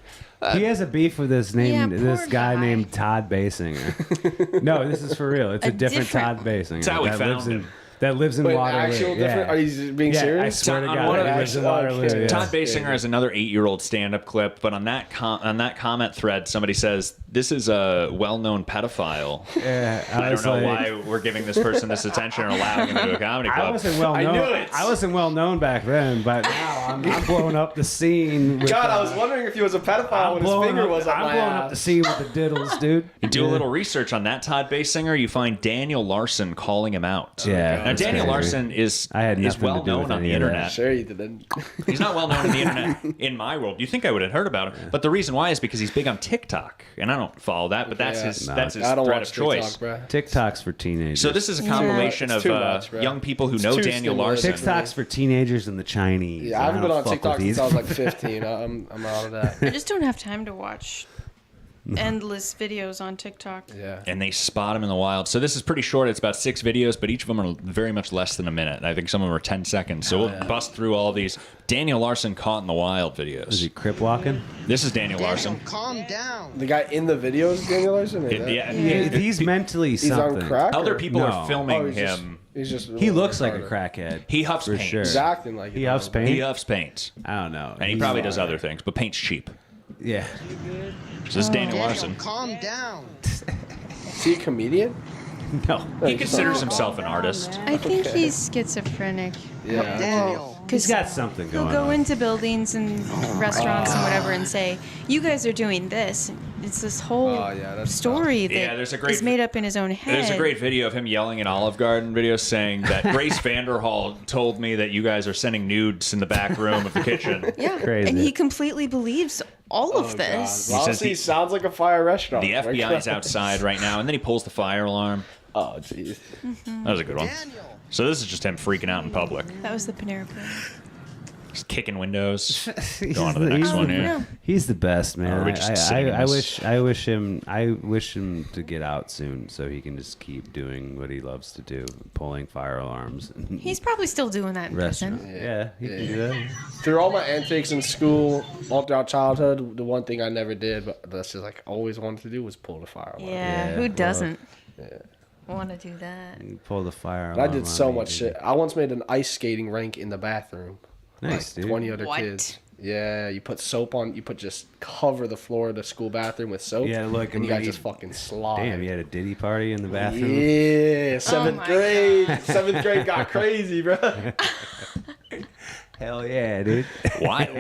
He has a beef with this name, Yeah, this poor guy guy. named Todd Basinger. No, this is for real. It's a different Todd Basinger. That's how we that found lives in, him. That lives in Wait, Waterloo. actual yeah. different? Are you being Yeah, serious? I swear to On God, one he of lives in these- Waterloo. okay. yeah. Todd Basinger is another 8-year-old stand-up clip, but on that comment thread, somebody says this is a well-known pedophile. Yeah, I don't know why we're giving this person this attention and allowing him to do a comedy club. I wasn't well known. I knew it. I wasn't well known back then, but now I'm blowing up the scene. With, God, I was wondering if he was a pedophile when his finger was up I'm my blowing ass. up the scene with the diddles, dude. You do a little research on that Todd Basinger, you find Daniel Larson calling him out. Yeah, Now that's Daniel crazy. Larson is nothing to well do known with on the any of that. internet. Sure you didn't. He's not well known on the internet in my world. You think I would have heard about him, but the reason why is because he's big on TikTok, and I don't follow that. But that's Yeah. his No, that's his I don't thread watch of choice. TikTok, bro. TikTok's for teenagers. So this is a compilation It's of too much, bro. young people who It's know too Daniel stimulating. Larson. TikTok's for teenagers and the Chinese. Yeah, I haven't been don't on fuck TikTok with since these. I was like 15. I'm out of that. I just don't have time to watch endless videos on TikTok. Yeah. And they spot him in the wild. So this is pretty short. It's about 6 videos, but each of them are very much less than a minute. I think some of them are 10 seconds. So we'll bust through all these Daniel Larson caught in the wild videos. Is he crip walking? This is Daniel Larson. Calm down. The guy in the video is Daniel Larson? Or that? Yeah. He's mentally He's something. on crack? Other or- people No. are filming Oh, he's just- him. He's just. He looks like a crackhead. He huffs for paint. sure. He's acting like it. He huffs paint. He huffs paint. I don't know. And he probably does other things, but paint's cheap. Yeah. So this is Daniel Larson. Calm down. Is he a comedian? No. He considers himself an artist. I think he's schizophrenic. Yeah. Daniel. He's got something He'll going go on. into buildings and restaurants and whatever and say, "You guys are doing this." It's this whole Oh, yeah, that's story that Yeah, there's a great is made up in his own head. There's a great video of him yelling in Olive Garden videos saying that Grace Vanderhall told me that you guys are sending nudes in the back room of the kitchen. Yeah, Crazy. and he completely believes all Oh, of this. God. Honestly, he sounds like a fire restaurant. The FBI's outside right now, and then he pulls the fire alarm. Oh, jeez. That was a good one. So this is just him freaking out in public. That was the Panera Bread. Just kicking windows. He's Go on to the next one here. No. He's the best, man. Or are we just sitting in I this? wish him to get out soon so he can just keep doing what he loves to do, pulling fire alarms. in He's probably still doing that in restaurants. prison. Yeah, he can do that. Through all my antics in school, all throughout childhood, the one thing I never did, but that's just like always wanted to do, was pull the fire alarm. Yeah, Yeah, who well, doesn't want to do that? You pull the fire And I alarm did on so me, much dude. shit. I once made an ice skating rink in the bathroom. Nice, like dude. 20 other What? kids. Yeah, you put soap on. You just cover the floor of the school bathroom with soap. Yeah, look, and you guys maybe- just fucking slide. Damn, you had a Diddy party in the bathroom? Yeah, seventh my grade. God. Seventh grade got crazy, bro. Hell yeah, dude. Wild.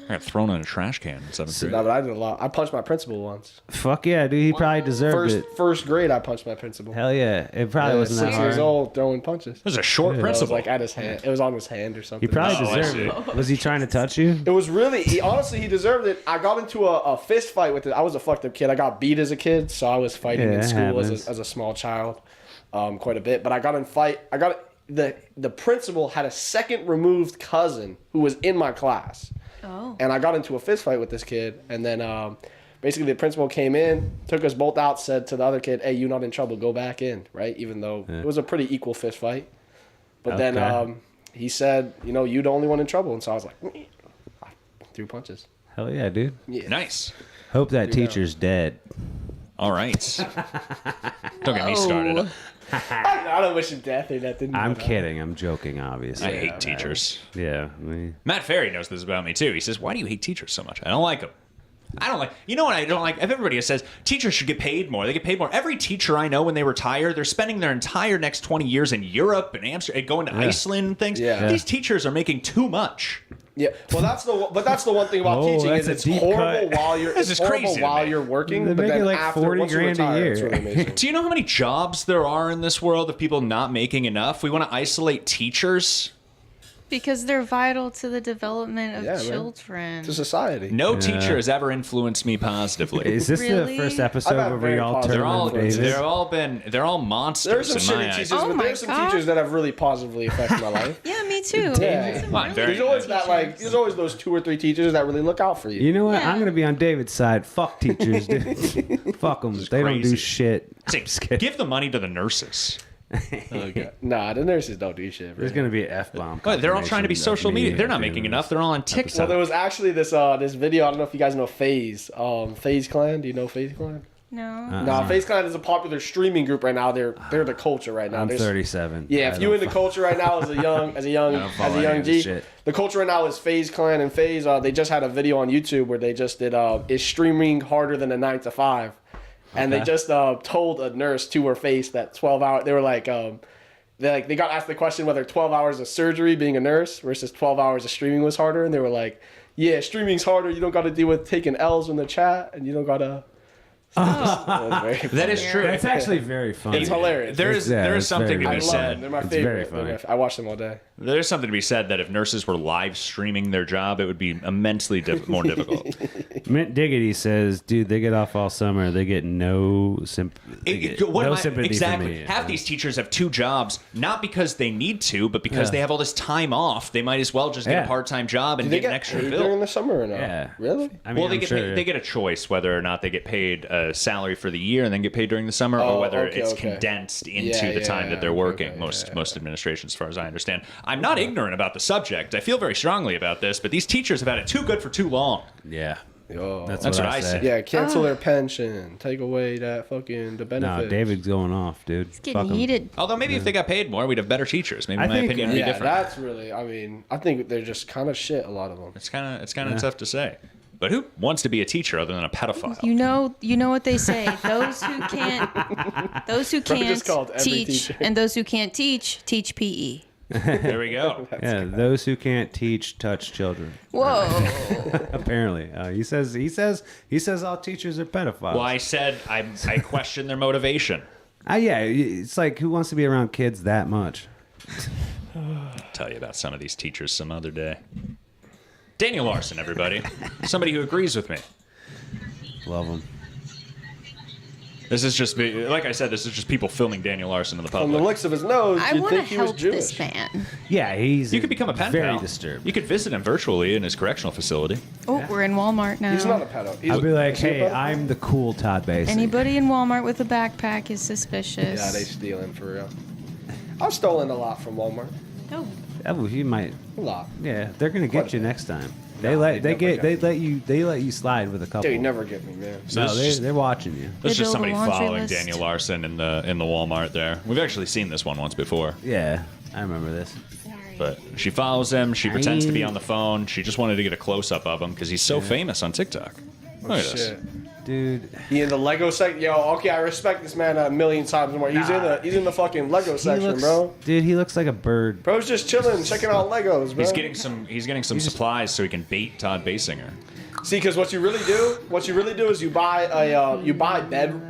I got thrown in a trash can in 7th grade. No, but I did a lot. I punched my principal once. Fuck yeah, dude. He probably deserved it. First grade, I punched my principal. Hell yeah. It probably Yeah, wasn't that 6 years hard. old, throwing punches. This is a short It was principal. like at his hand. It was on his hand or something. He probably Oh, I deserved see. it. Was he trying to touch you? It was really, honestly, he deserved it. I got into a fist fight with it. I was a fucked up kid. I got beat as a kid, so I was fighting Yeah, in it school happens. as a small child quite a bit. But I got in fight. The principal had a second removed cousin who was in my class. Oh. And I got into a fist fight with this kid. And then basically the principal came in, took us both out, said to the other kid, "Hey, you're not in trouble. Go back in." Right? Even though it was a pretty equal fist fight. But then he said, "You know, you're the only one in trouble." And so I was like, I threw punches. Hell yeah, dude. Yeah. Nice. Hope that teacher's dead. All right. Don't get me started. I don't wish him death or nothing. I'm kidding. I'm joking, obviously. I hate teachers. Yeah. Matt Ferry knows this about me, too. He says, why do you hate teachers so much? I don't like them. I don't like... You know what I don't like? If everybody says teachers should get paid more, they get paid more. Every teacher I know, when they retire, they're spending their entire next 20 years in Europe and Amsterdam, going to Iceland and things. Yeah. These teachers are making too much. Yeah, well, that's the one thing about teaching is it's horrible while you're while you're working, They're but making then like after 40 once you grand a retire, it's year. really amazing. Do you know how many jobs there are in this world of people not making enough? We want to isolate teachers. Because they're vital to the development of Yeah, man. children. To society. No teacher has ever influenced me positively. Is this Really? the first I've episode had where very we all positive turn on influences. David? They're all monsters There's some in my shitty eyes. teachers, Oh but my there's some God. teachers that have really positively affected my life. Yeah, me too. Yeah. Some Well, I'm very- There's always that there's always those 2 or 3 teachers that really look out for you. You know what? Yeah. I'm going to be on David's side. Fuck teachers, dude. Fuck them. They don't do crazy. shit. Say, give the money to the nurses. Nah, the nurses don't do shit. There's Bro. going to be an F-bomb. Well, they're all trying to be confirmation social of me media. They're not doing making this. enough. They're all on Well, TikTok. there was actually this video. I don't know if you guys know FaZe. FaZe Clan. Do you know FaZe Clan? No. No, FaZe Clan is a popular streaming group right now. They're the culture right now. I'm There's- 37. Yeah, if I you don't in the culture right now as a young follow any of G, this shit. the culture right now is FaZe Clan and FaZe. They just had a video on YouTube where they just did is streaming harder than a 9 to 5, and they just told a nurse to her face that 12 hours. They were like they got asked the question whether 12 hours of surgery being a nurse versus 12 hours of streaming was harder, and they were like, yeah, streaming's harder. You don't got to deal with taking L's in the chat, and you don't got to. That is true. That's actually very funny. It's hilarious. There is something to I be love said. them. They're my It's favorite. very funny. I watch them all day. There's something to be said that if nurses were live streaming their job, it would be immensely more difficult. Mint Diggity says, dude, they get off all summer. They get no sympathy. Exactly. for me. Half these teachers have 2 jobs, not because they need to, but because they have all this time off. They might as well just get Yeah. a part-time job and Do they get an get extra paid bill. during the summer or not? Yeah. Really? I mean, Well, they I'm get sure. they get a choice whether or not they get paid a salary for the year and then get paid during the summer, Oh, or whether okay, it's okay. condensed into Yeah, the yeah, time that they're okay, working. okay, Most administrations, as far as I understand. I'm not ignorant about the subject. I feel very strongly about this, but these teachers have had it too good for too long. Yeah. Oh. That's what I say. Yeah, cancel their pension, take away that fucking the benefits. No, David's going off, dude. It's getting heated. Although maybe if they got paid more, we'd have better teachers. Maybe I my think- opinion would be Yeah, different. that's really. I mean, I think they're just kind of shit. A lot of them. It's kind of tough to say. But who wants to be a teacher other than a pedophile? You know what they say. Those who can't just called every teach, teacher. and those who can't teach PE. There we go. Yeah, those who can't teach touch children. Whoa. Apparently, he says all teachers are pedophiles. Well, I said I question their motivation. Yeah, it's like who wants to be around kids that much? I'll tell you about some of these teachers some other day. Daniel Larson, everybody. Somebody who agrees with me. Love him. This is just, like I said, this is just people filming Daniel Larson in the From public. the looks of his nose, I you'd want to think he was help Jewish. this man. Yeah, he's. You could become a pen very pal. disturbed. You could visit him virtually in his correctional facility. Oh, we're in Walmart now. He's not a pedo. He's I'll be like, is he a hey, pedo? I'm the cool Todd Basin. Anybody in Walmart with a backpack is suspicious. Yeah, they stealing for real. I've stolen a lot from Walmart. Oh. Oh, he might. A lot. Yeah, they're gonna Quite get a you bit. next time. They let you slide with a couple. Dude, you never get me, man. So No, this is just- they're watching you. That's They just build a somebody laundry following list. Daniel Larson in the Walmart there. We've actually seen this one once before. Yeah, I remember this. But she follows him. She pretends to be on the phone. She just wanted to get a close up of him because he's so famous on TikTok. Look at this. Shit. Dude, He in the Lego section. Yo, okay, I respect this man a million times more. He's in the fucking Lego section, looks, bro. Dude, he looks like a bird. Bro's just chilling, checking out Legos, bro. He's getting some supplies so he can bait Todd Basinger. See, because what you really do is you buy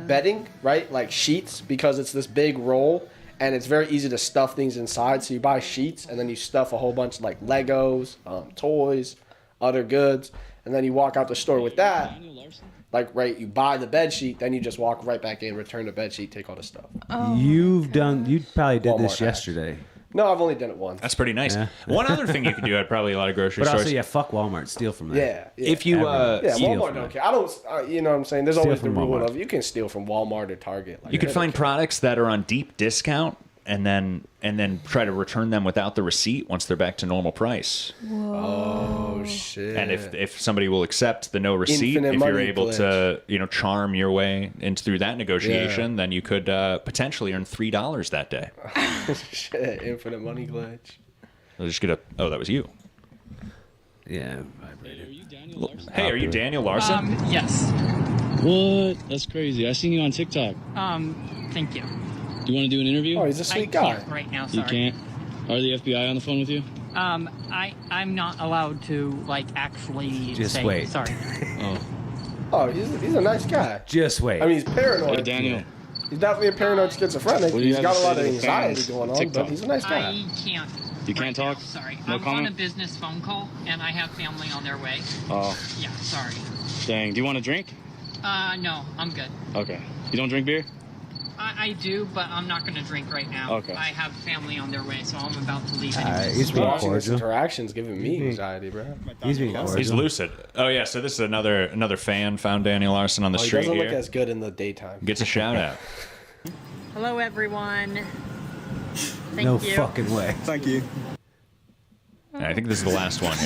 bedding, right? Like sheets, because it's this big roll, and it's very easy to stuff things inside. So you buy sheets, and then you stuff a whole bunch of like Legos, toys, other goods, and then you walk out the store with that. Like, right, you buy the bed sheet, then you just walk right back in, return the bed sheet, take all the stuff. You probably did Walmart this hacks. yesterday. No, I've only done it once. That's pretty nice. Yeah. One other thing you could do at probably a lot of grocery But stores. also, yeah, fuck Walmart. Steal from them. Yeah. If you Walmart don't care. I don't. You know what I'm saying? There's Steal always the from rule Walmart. of you can steal from Walmart or Target. Like, you could they find don't care. products that are on deep discount and then try to return them without the receipt once they're back to normal price. Oh shit! And if somebody will accept the no receipt, Infinite if you're money able glitch. to charm your way into through that negotiation, then you could potentially earn $3 that day. Shit, infinite money glitch. I'll just get a. Oh, that was you. Yeah. Hey, are you Daniel Larson? Yes. What? That's crazy. I seen you on TikTok. Thank you. Do you want to do an interview? Oh, he's a sweet I guy. can't right now, You sorry. can't? Are the FBI on the phone with you? I'm not allowed to, like, actually Just say wait. sorry. Oh. Oh, he's a nice guy. Just wait. I mean, he's paranoid. Hey, Daniel. He's definitely a paranoid schizophrenic. What do you He's have got to a say lot to of the anxiety fans? going on, TikTok. but he's a nice guy. I can't. You can't talk? Sorry. No I'm comment? on a business phone call, and I have family on their way. Oh, Yeah, sorry. dang. Do you want a drink? No, I'm good. Okay. You don't drink beer? I do, but I'm not going to drink right now. Okay. I have family on their way, so I'm about to leave He's anyways. being Watching this cordial. interaction's giving me anxiety, bro. He's being cordial. He's lucid. Oh yeah, so this is another fan found Daniel Larson on the Oh, he street doesn't here. look as good in the daytime. Gets a shout out. Hello, everyone. Thank No you. fucking way. Thank you. I think this is the last one.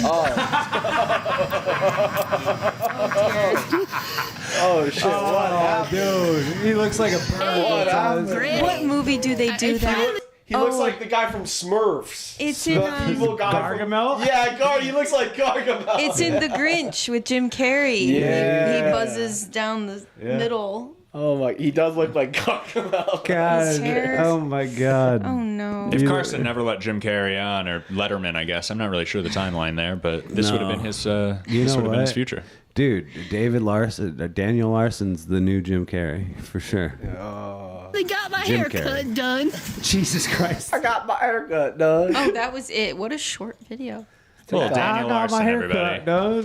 Oh shit! What happened? Dude, he looks like a bird. What happened? What movie do they do that? He looks like the guy from Smurfs. It's the in evil guy. Gargamel? Yeah, he looks like Gargamel. It's in The Grinch with Jim Carrey. Yeah. He buzzes down the middle. Oh my! He does look like Gargamel. God. hair. Oh my god. Oh no. If Carson never let Jim Carrey on, or Letterman, I guess I'm not really sure the timeline there, but this would have been his. You This know would have been his what? future. Dude, Daniel Larson's the new Jim Carrey for sure. They got my Jim haircut Carrey. done. Jesus Christ. I got my haircut done. Oh, that was it. What a short video. Well, Daniel Larson, everybody. done.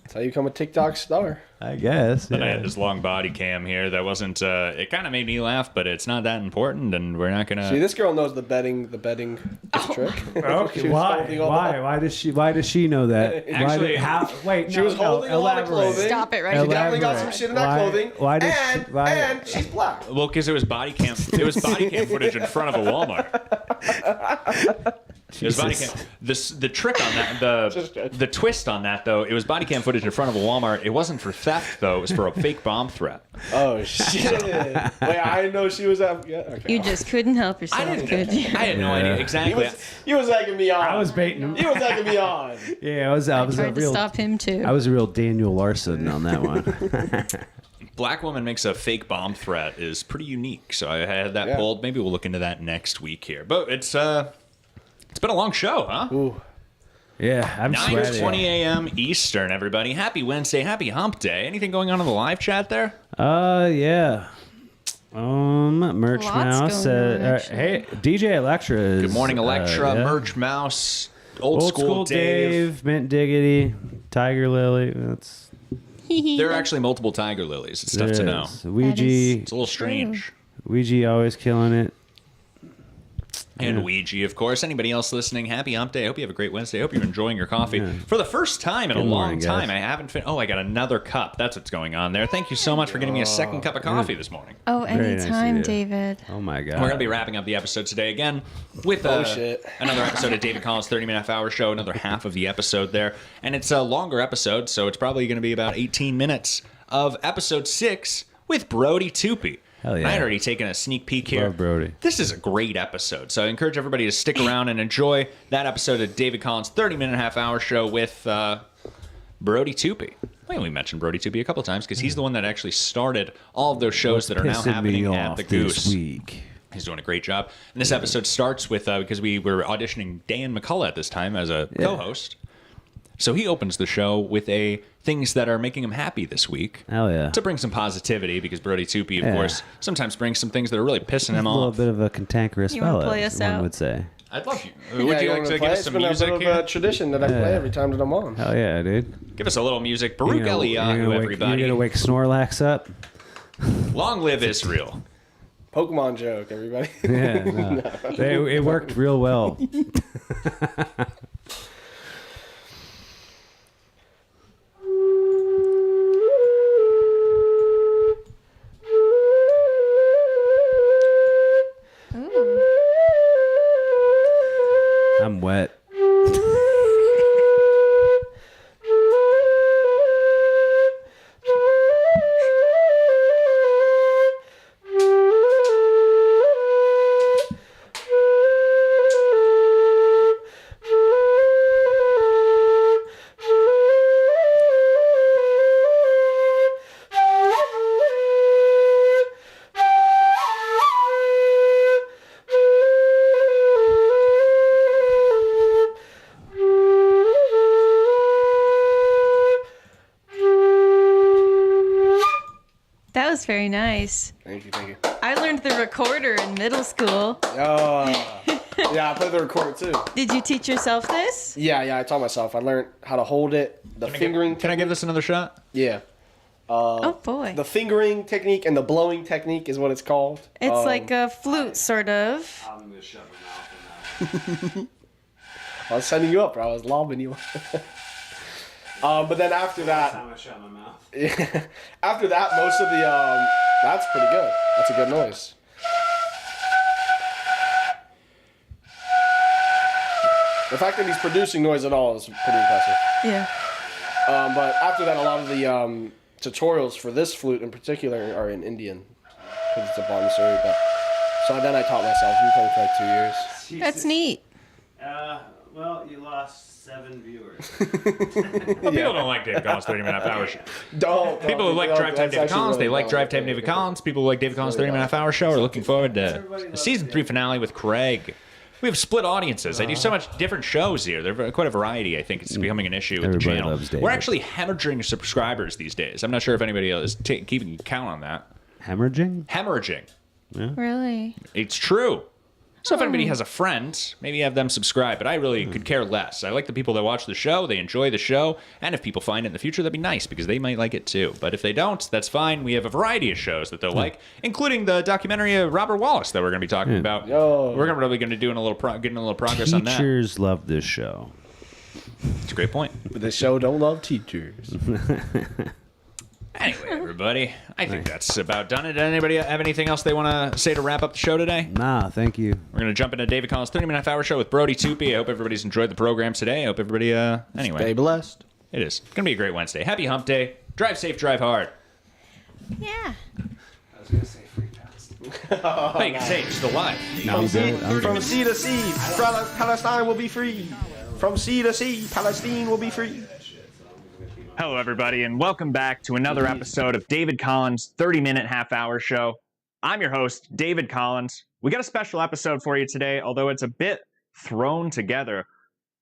That's how you become a TikTok star. I guess. Then I Yeah. had this long body cam here that wasn't. It kind of made me laugh, but it's not that important, and we're not gonna. See, this girl knows the betting trick. Okay, She was why? holding all Why? the- Why does she know that? Actually, wait, She no, was holding no, all the elaborate. clothing. Stop it right She now. definitely got some Elaborate. shit in that clothing. Why did and, she, why, and she's black. Well, because it was body cam. It was body cam footage in front of a Walmart. It was body cam. The trick on that, the twist on that though, it was body cam footage in front of a Walmart. It wasn't for theft though. It was for a fake bomb threat. Oh shit! Wait, I didn't know she was at. Yeah, okay. You just couldn't help yourself, could you? I had no idea exactly. He was egging me on. I was baiting him. He was egging me on. Yeah, I was a Tried to real. stop him too. I was a real Daniel Larson on that one. Black woman makes a fake bomb threat is pretty unique. So I had that pulled. Maybe we'll look into that next week here. But it's been a long show, huh? Ooh. Yeah, I'm 9:20 a.m. Eastern. Everybody, happy Wednesday, happy Hump Day. Anything going on in the live chat there? Yeah. Merch Lots Mouse. going on, actually. Hey, DJ Electra is. Good morning, Electra, yeah. Merch Mouse, old school Dave, Mint Diggity, Tiger Lily. That's There are actually multiple Tiger Lilies. It's tough to know. Ouija. It's a little strange. Ouija always killing it. And Ouija, of course. Anybody else listening, happy Hump Day. I hope you have a great Wednesday. I hope you're enjoying your coffee. Yeah. For the first time in Good a long morning, guys. time, I haven't Oh, I got another cup. That's what's going on there. Thank you so much for getting me a second cup of coffee this morning. Oh, Very nice anytime, of you. David. Oh my God. We're going to be wrapping up the episode today again with shit. another episode of David Collins' 30-minute half-hour show, another half of the episode there. And it's a longer episode, so it's probably going to be about 18 minutes of episode 6 with Brody Toopy. Hell yeah. I had already taken a sneak peek here. Love Brody. This is a great episode, so I encourage everybody to stick around and enjoy that episode of David Collins' 30-minute half-hour show with Brody Toopy. Well, we mentioned Brody Toopy a couple times because he's the one that actually started all of those shows that are now Pissing happening me at off the Goose. this week. He's doing a great job. And this episode starts with, because we were auditioning Dan McCullough at this time as a co-host. So he opens the show with things that are making him happy this week. Hell yeah. To bring some positivity, because Brody Toopy, of Yeah. course, sometimes brings some things that are really pissing him A little off. bit of a cantankerous You wanna fella, play us one out? would say. I'd love you. Yeah, Would you want like to play? give us It's some been music a bit here? of a tradition that I play every time that I'm on. Hell yeah, dude. Give us a little music. You're Baruch gonna- Eliyahu, you're gonna everybody. You're going to wake Snorlax up? Long live Israel. Pokemon joke, everybody. Yeah, no. It worked real well. I'm wet. That was very nice. Thank you, thank you. I learned the recorder in middle school. Oh, yeah, I played the recorder too. Did you teach yourself this? Yeah, I taught myself. I learned how to hold it, the fingering. Can I give this another shot? Yeah. Oh boy. The fingering technique and the blowing technique is what it's called. It's like a flute, sort of. I'm gonna shut my mouth in I was setting you up, bro. I was lobbing you. But then after that, time I shut my mouth. after that, most of the that's pretty good. That's a good noise. The fact that he's producing noise at all is pretty impressive. Yeah. But after that, a lot of the tutorials for this flute in particular are in Indian because it's a Bansuri. But so then I taught myself. We played for like 2 years. That's neat. Well, you lost 7 viewers. Well, people don't like David Collins' 30-minute half-hour show. Don't. People who like Drive Time David Collins, they like Drive Time David Collins. People who like David Collins' 30-minute half-hour show are looking forward to the season 3 finale with Craig. We have split audiences. I do so much different shows here. They're quite a variety. I think it's becoming an issue with the Everybody channel. loves David. We're actually hemorrhaging subscribers these days. I'm not sure if anybody else is keeping count on that. Hemorrhaging? Hemorrhaging. Really? It's true. So if anybody has a friend, maybe have them subscribe, but I really could care less. I like the people that watch the show, they enjoy the show, and if people find it in the future, that'd be nice, because they might like it too. But if they don't, that's fine. We have a variety of shows that they'll like, including the documentary of Robert Wallace that we're going to be talking about. We're probably going to do getting a little progress on that. Teachers love this show. It's a great point. But the show don't love teachers. Anyway, everybody, I think that's about done it. Anybody have anything else they want to say to wrap up the show today? Nah, thank you. We're going to jump into David Collins' 30-minute half-hour show with Brody Toopy. I hope everybody's enjoyed the program today. I hope everybody, anyway. Stay blessed. It is. It's going to be a great Wednesday. Happy hump day. Drive safe, drive hard. Yeah. I was going to say free pass. Oh, you can say it's still live. From sea to sea, Palestine will be free. From sea to sea, Palestine will be free. Hello, everybody, and welcome back to another episode of David Collins' 30-minute half-hour show. I'm your host, David Collins. We got a special episode for you today, although it's a bit thrown together.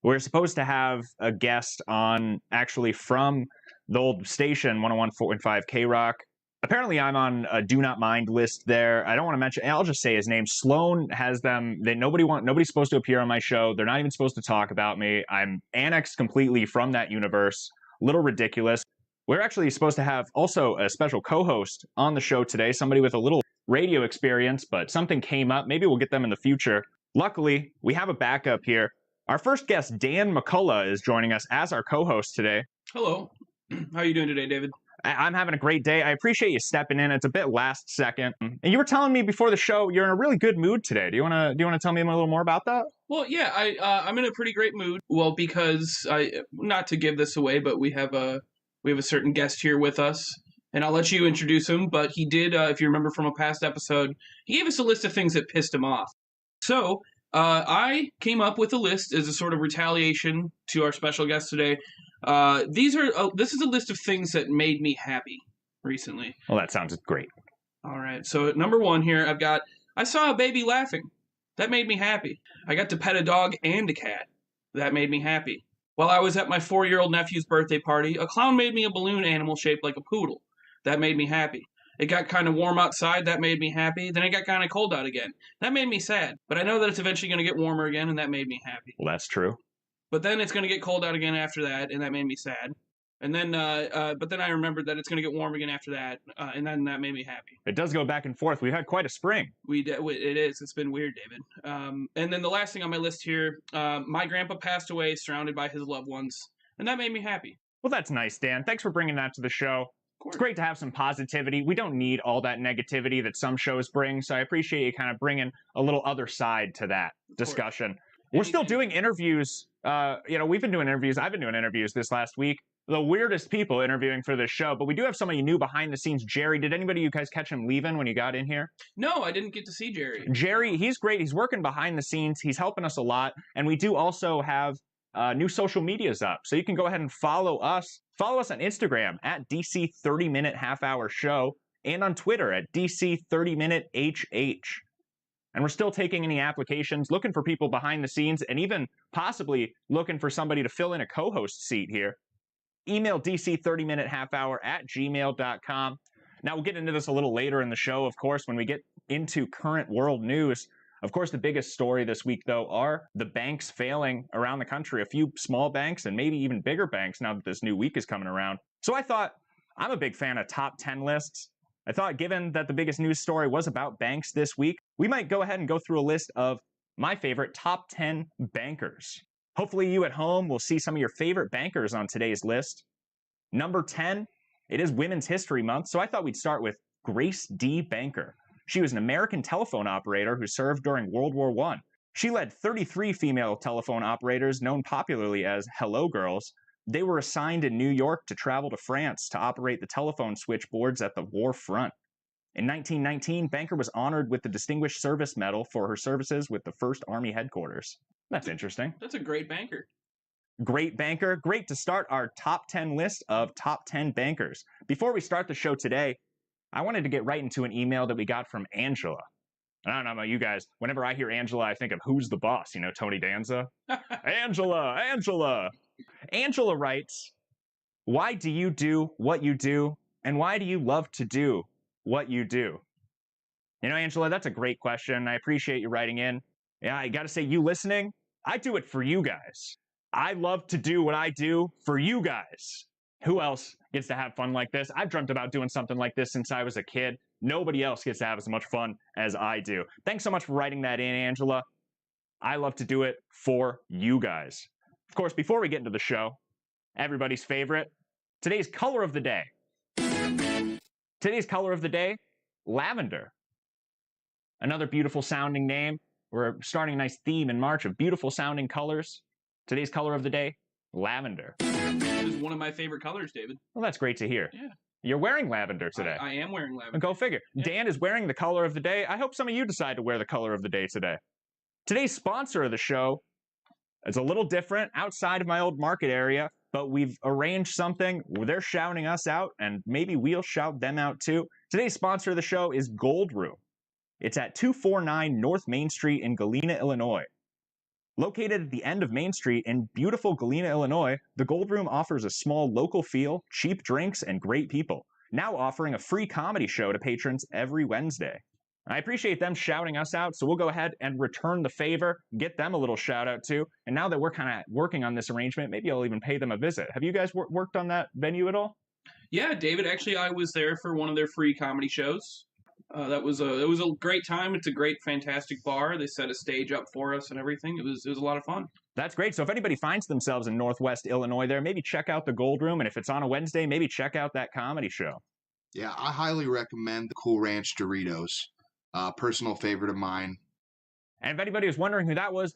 We're supposed to have a guest on, actually, from the old station, 101.5 K-Rock. Apparently, I'm on a Do Not Mind list there. I don't want to mention, I'll just say his name. Sloan has them. Nobody's supposed to appear on my show. They're not even supposed to talk about me. I'm annexed completely from that universe. Little ridiculous. We're actually supposed to have also a special co-host on the show today, somebody with a little radio experience, but something came up. Maybe we'll get them in the future. Luckily, we have a backup here. Our first guest, Dan McCullough, is joining us as our co-host today. Hello. How are you doing today, David? I'm having a great day. I appreciate you stepping in. It's a bit last second. And you were telling me before the show you're in a really good mood today. Do you want to tell me a little more about that? Well, yeah, I'm in a pretty great mood. Well, because not to give this away, but we have a certain guest here with us, and I'll let you introduce him. But he did, if you remember from a past episode, he gave us a list of things that pissed him off. So I came up with a list as a sort of retaliation to our special guest today. This is a list of things that made me happy recently. Well, that sounds great. All right. So number 1 here, I saw a baby laughing. That made me happy. I got to pet a dog and a cat. That made me happy. While I was at my 4-year-old nephew's birthday party, a clown made me a balloon animal shaped like a poodle. That made me happy. It got kind of warm outside. That made me happy. Then it got kind of cold out again. That made me sad. But I know that it's eventually going to get warmer again, and that made me happy. Well, that's true. But then it's going to get cold out again after that, and that made me sad. And then, but then I remembered that it's going to get warm again after that, and then that made me happy. It does go back and forth. We've had quite a spring. It is. It's been weird, David. And then the last thing on my list here, my grandpa passed away surrounded by his loved ones, and that made me happy. Well, that's nice, Dan. Thanks for bringing that to the show. It's great to have some positivity. We don't need all that negativity that some shows bring, so I appreciate you kind of bringing a little other side to that discussion. We're still doing interviews. We've been doing interviews. I've been doing interviews this last week. The weirdest people interviewing for this show, but we do have somebody new behind the scenes. Jerry, did anybody you guys catch him leaving when you got in here? No, I didn't get to see Jerry. Jerry, he's great. He's working behind the scenes. He's helping us a lot. And we do also have new social medias up. So you can go ahead and follow us. Follow us on Instagram at DC 30 Minute Half Hour Show and on Twitter at DC 30 Minute HH. And we're still taking any applications, looking for people behind the scenes, and even possibly looking for somebody to fill in a co-host seat here. Email dc30minutehalfhour@gmail.com. Now, we'll get into this a little later in the show, of course, when we get into current world news. Of course, the biggest story this week, though, are the banks failing around the country. A few small banks and maybe even bigger banks now that this new week is coming around. So I thought, I'm a big fan of top 10 lists. I thought, given that the biggest news story was about banks this week, we might go ahead and go through a list of my favorite top 10 bankers. Hopefully you at home will see some of your favorite bankers on today's list. Number 10, it is Women's History Month, so I thought we'd start with Grace D. Banker. She was an American telephone operator who served during World War I. She led 33 female telephone operators known popularly as Hello Girls. They were assigned in New York to travel to France to operate the telephone switchboards at the war front. In 1919, Banker was honored with the Distinguished Service Medal for her services with the 1st Army Headquarters. That's interesting. That's a great banker. Great banker. Great to start our top 10 list of top 10 bankers. Before we start the show today, I wanted to get right into an email that we got from Angela. I don't know about you guys. Whenever I hear Angela, I think of Who's the Boss? You know, Tony Danza. Angela. Angela writes, why do you do what you do? And why do you love to do what you do? You know, Angela, that's a great question. I appreciate you writing in. Yeah, I got to say, you listening, I do it for you guys. I love to do what I do for you guys. Who else gets to have fun like this? I've dreamt about doing something like this since I was a kid. Nobody else gets to have as much fun as I do. Thanks so much for writing that in, Angela. I love to do it for you guys. Of course, before we get into the show, everybody's favorite, today's color of the day. Today's color of the day, lavender. Another beautiful sounding name. We're starting a nice theme in March of beautiful sounding colors. Today's color of the day, lavender. It is one of my favorite colors, David. Well, that's great to hear. Yeah. You're wearing lavender today. I am wearing lavender. Go figure. Yeah. Dan is wearing the color of the day. I hope some of you decide to wear the color of the day today. Today's sponsor of the show is a little different, outside of my old market area, but we've arranged something where they're shouting us out, and maybe we'll shout them out too. Today's sponsor of the show is Gold Room. It's at 249 North Main Street in Galena, Illinois. Located at the end of Main Street in beautiful Galena, Illinois, the Gold Room offers a small local feel, cheap drinks, and great people. Now offering a free comedy show to patrons every Wednesday. I appreciate them shouting us out, so we'll go ahead and return the favor, get them a little shout out too. And now that we're kind of working on this arrangement, maybe I'll even pay them a visit. Have you guys worked on that venue at all? Yeah, David, actually I was there for one of their free comedy shows. It was a great time. It's a great, fantastic bar. They set a stage up for us and everything. It was a lot of fun. That's great. So if anybody finds themselves in Northwest Illinois there, maybe check out the Gold Room. And if it's on a Wednesday, maybe check out that comedy show. Yeah, I highly recommend the Cool Ranch Doritos. Personal favorite of mine. And if anybody was wondering who that was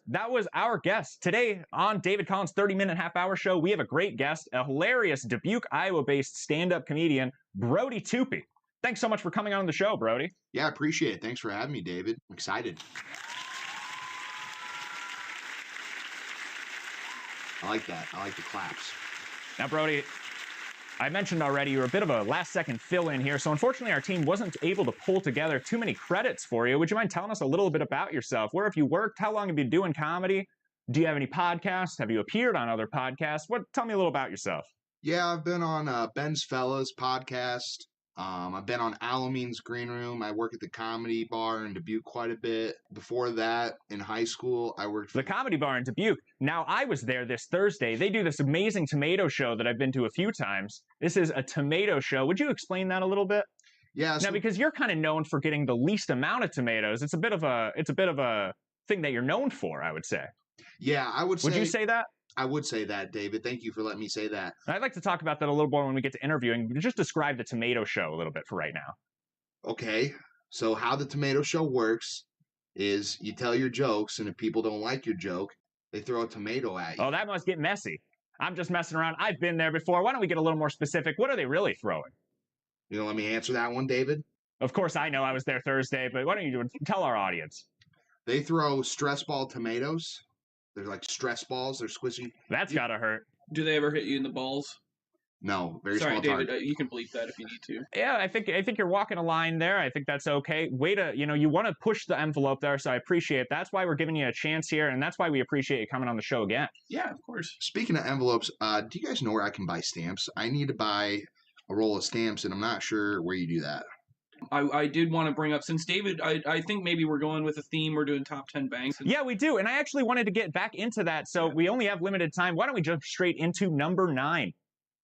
our guest. Today on David Collins' 30-minute half-hour show, we have a great guest, a hilarious Dubuque, Iowa-based stand-up comedian, Brody Toopy. Thanks so much for coming on the show, Brody. Yeah, I appreciate it. Thanks for having me, David. I'm excited. I like that. I like the claps. Now, Brody, I mentioned already you were a bit of a last-second fill-in here, so unfortunately our team wasn't able to pull together too many credits for you. Would you mind telling us a little bit about yourself? Where have you worked? How long have you been doing comedy? Do you have any podcasts? Have you appeared on other podcasts? Tell me a little about yourself. Yeah, I've been on Ben's Fellas podcast. I've been on Alamene's Green Room. I work at the Comedy Bar in Dubuque quite a bit. Before that, in high school, I worked the Comedy Bar in Dubuque. Now, I was there this Thursday. They do this amazing tomato show that I've been to a few times. This is a tomato show. Would you explain that a little bit? Yeah. Now, because you're kind of known for getting the least amount of tomatoes, it's a bit of a thing that you're known for, I would say. Yeah, I would say. Would you say that? I would say that, David. Thank you for letting me say that. I'd like to talk about that a little more when we get to interviewing. Just describe the tomato show a little bit for right now. Okay. So how the tomato show works is you tell your jokes, and if people don't like your joke, they throw a tomato at you. Oh, that must get messy. I'm just messing around. I've been there before. Why don't we get a little more specific? What are they really throwing? You know, let me answer that one, David. Of course, I know I was there Thursday, but why don't you tell our audience? They throw stress ball tomatoes. They're like stress balls. They're squishy. That's gotta hurt. Do they ever hit you in the balls? No, very Sorry, small David. target. You can bleep that if you need to. Yeah, I think you're walking a line there. I think that's okay. Way to, you want to push the envelope there, so I appreciate it. That's why we're giving you a chance here, and that's why we appreciate you coming on the show again. Yeah, of course. Speaking of envelopes, do you guys know where I can buy stamps? I need to buy a roll of stamps, and I'm not sure where you do that. I did want to bring up, since David, I think maybe we're going with a theme. We're doing top 10 banks. Yeah, we do. And I actually wanted to get back into that. So we only have limited time. Why don't we jump straight into number 9?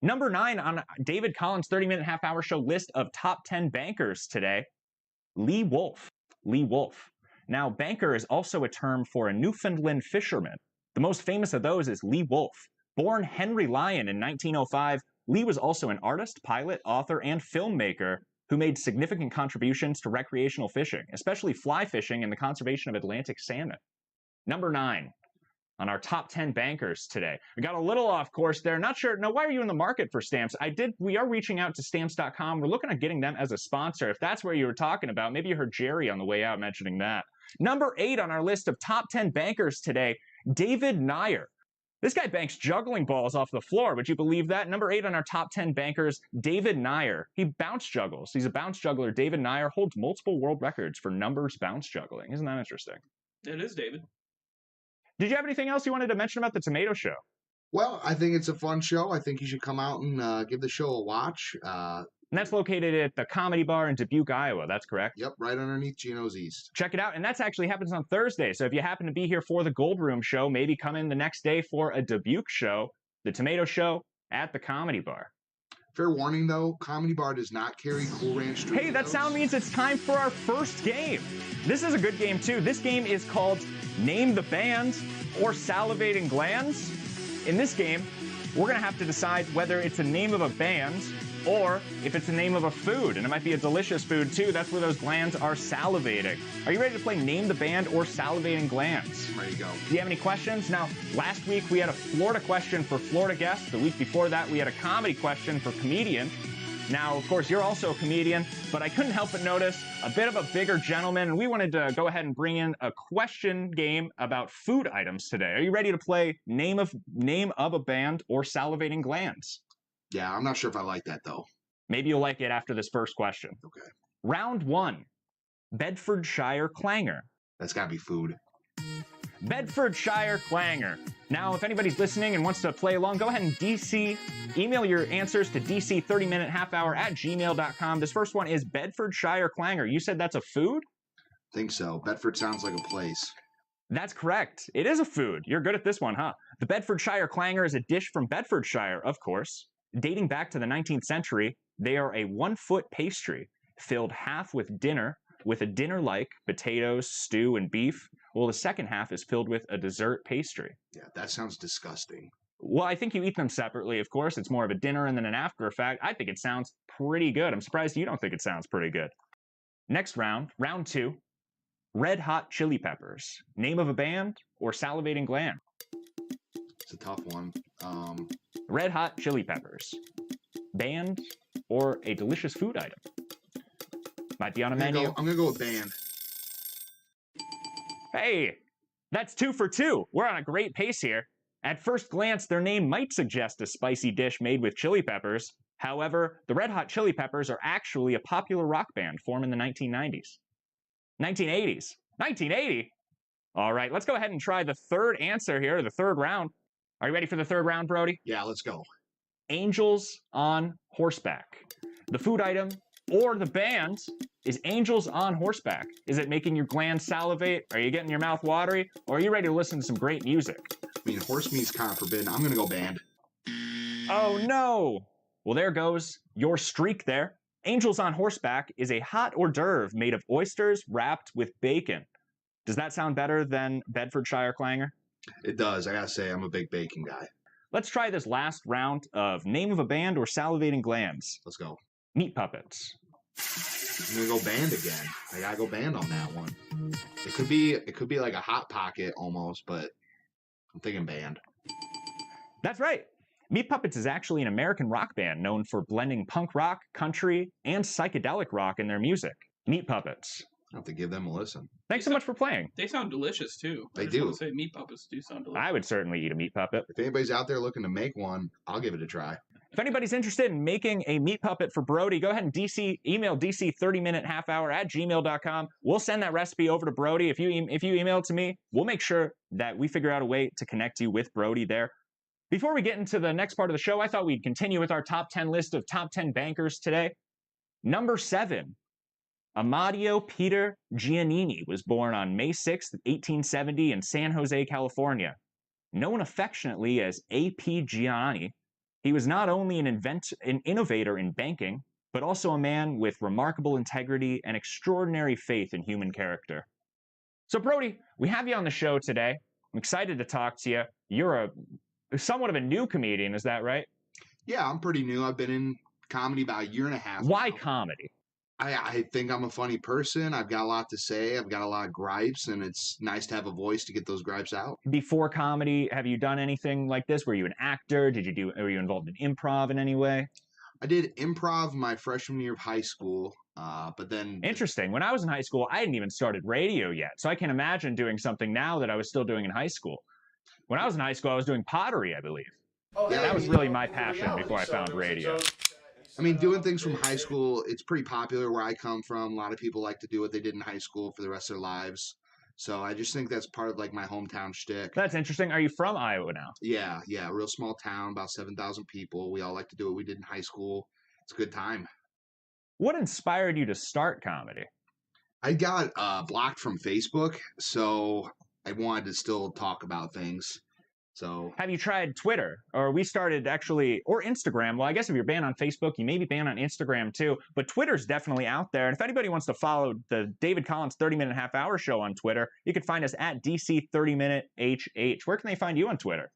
Number 9 on David Collins' 30-minute half-hour show list of top 10 bankers today, Lee Wolf. Lee Wolf. Now, banker is also a term for a Newfoundland fisherman. The most famous of those is Lee Wolf. Born Henry Lyon in 1905, Lee was also an artist, pilot, author, and filmmaker who made significant contributions to recreational fishing, especially fly fishing and the conservation of Atlantic salmon. Number 9 on our top 10 bankers today. We got a little off course there. Not sure. Now, why are you in the market for stamps? We are reaching out to stamps.com. We're looking at getting them as a sponsor. If that's where you were talking about, maybe you heard Jerry on the way out mentioning that. Number 8 on our list of top 10 bankers today, David Nyer. This guy banks juggling balls off the floor. Would you believe that? Number 8 on our top 10 bankers, David Nyer. He bounce juggles. He's a bounce juggler. David Nyer holds multiple world records for numbers bounce juggling. Isn't that interesting? It is, David. Did you have anything else you wanted to mention about the Tomato Show? Well, I think it's a fun show. I think you should come out and give the show a watch. And that's located at the Comedy Bar in Dubuque, Iowa. That's correct? Yep, right underneath Geno's East. Check it out. And that's actually happens on Thursday. So if you happen to be here for the Gold Room show, maybe come in the next day for a Dubuque show, the Tomato Show at the Comedy Bar. Fair warning, though, Comedy Bar does not carry Cool Ranch Doritos. Hey, that sound means it's time for our first game. This is a good game, too. This game is called Name the Band or Salivating Glands. In this game, we're going to have to decide whether it's a name of a band or if it's the name of a food, and it might be a delicious food too. That's where those glands are salivating. Are you ready to play Name the Band or Salivating Glands? Ready to go. Do you have any questions? Now, last week we had a Florida question for Florida guests. The week before that, we had a comedy question for comedian. Now, of course, you're also a comedian, but I couldn't help but notice a bit of a bigger gentleman, and we wanted to go ahead and bring in a question game about food items today. Are you ready to play Name of a Band or Salivating Glands? Yeah, I'm not sure if I like that, though. Maybe you'll like it after this first question. Okay. Round 1, Bedfordshire Clanger. That's got to be food. Bedfordshire Clanger. Now, if anybody's listening and wants to play along, go ahead and email your answers to dc30minutehalfhour@gmail.com. This first one is Bedfordshire Clanger. You said that's a food? Think so. Bedford sounds like a place. That's correct. It is a food. You're good at this one, huh? The Bedfordshire Clanger is a dish from Bedfordshire, of course. Dating back to the 19th century, they are a 1-foot pastry filled half with a dinner-like potatoes, stew, and beef, while the second half is filled with a dessert pastry. Yeah, that sounds disgusting. Well, I think you eat them separately, of course. It's more of a dinner and then an after effect. I think it sounds pretty good. I'm surprised you don't think it sounds pretty good. Next round, round 2, Red Hot Chili Peppers. Name of a band or Salivating Gland? It's a tough one. Red Hot Chili Peppers. Band or a delicious food item? Might be on a menu. I'm going to go with band. Hey, that's 2 for 2. We're on a great pace here. At first glance, their name might suggest a spicy dish made with chili peppers. However, the Red Hot Chili Peppers are actually a popular rock band formed in the 1990s. 1980s. 1980? All right, let's go ahead and try the third answer here, the third round. Are you ready for the third round, Brody? Yeah, let's go. Angels on Horseback. The food item Or the band is Angels on Horseback. Is it making your glands salivate? Are you getting your mouth watery? Or are you ready to listen to some great music? I mean, horse meat's kind of forbidden. I'm going to go band. Oh no! Well, there goes your streak there. Angels on Horseback is a hot hors d'oeuvre made of oysters wrapped with bacon. Does that sound better than Bedfordshire Clanger? It does. I got to say, I'm a big bacon guy. Let's try this last round of name of a band or salivating glands. Let's go. Meat Puppets. I'm gonna go band again. I gotta go band on that one. It could be like a Hot Pocket almost, but I'm thinking band. That's right. Meat Puppets is actually an American rock band known for blending punk rock, country, and psychedelic rock in their music. Meat Puppets. I'll have to give them a listen. Thanks so much for playing. They sound delicious too. They I just do. want to say meat puppets do sound delicious. I would certainly eat a meat puppet. If anybody's out there looking to make one, I'll give it a try. If anybody's interested in making a meat puppet for Brody, go ahead and email dc30minutehalfhour@gmail.com. We'll send that recipe over to Brody. If you email it to me, we'll make sure that we figure out a way to connect you with Brody there. Before we get into the next part of the show, I thought we'd continue with our top 10 list of top 10 bankers today. Number 7, Amadio Peter Giannini was born on May 6, 1870 in San Jose, California. Known affectionately as A.P. Gianni, he was not only an innovator in banking, but also a man with remarkable integrity and extraordinary faith in human character. So Brody, we have you on the show today. I'm excited to talk to you. You're somewhat of a new comedian, is that right? Yeah, I'm pretty new. I've been in comedy about a year and a half. Why comedy? I think I'm a funny person. I've got a lot to say. I've got a lot of gripes, and it's nice to have a voice to get those gripes out. Before comedy, have you done anything like this? Were you an actor? Were you involved in improv in any way? I did improv my freshman year of high school, but then... Interesting. When I was in high school, I hadn't even started radio yet, so I can imagine doing something now that I was still doing in high school. When I was in high school, I was doing pottery, I believe. Yeah, that was really my passion before I found radio. I mean, doing things from high school, it's pretty popular where I come from. A lot of people like to do what they did in high school for the rest of their lives. So I just think that's part of like my hometown shtick. That's interesting. Are you from Iowa now? Yeah. A real small town, about 7,000 people. We all like to do what we did in high school. It's a good time. What inspired you to start comedy? I got blocked from Facebook, so I wanted to still talk about things. So, have you tried Twitter? Or we started actually, or Instagram. Well, I guess if you're banned on Facebook, you may be banned on Instagram too. But Twitter's definitely out there. And if anybody wants to follow the David Collins 30-minute half-hour show on Twitter, you can find us at DC30MinuteHH. Where can they find you on Twitter?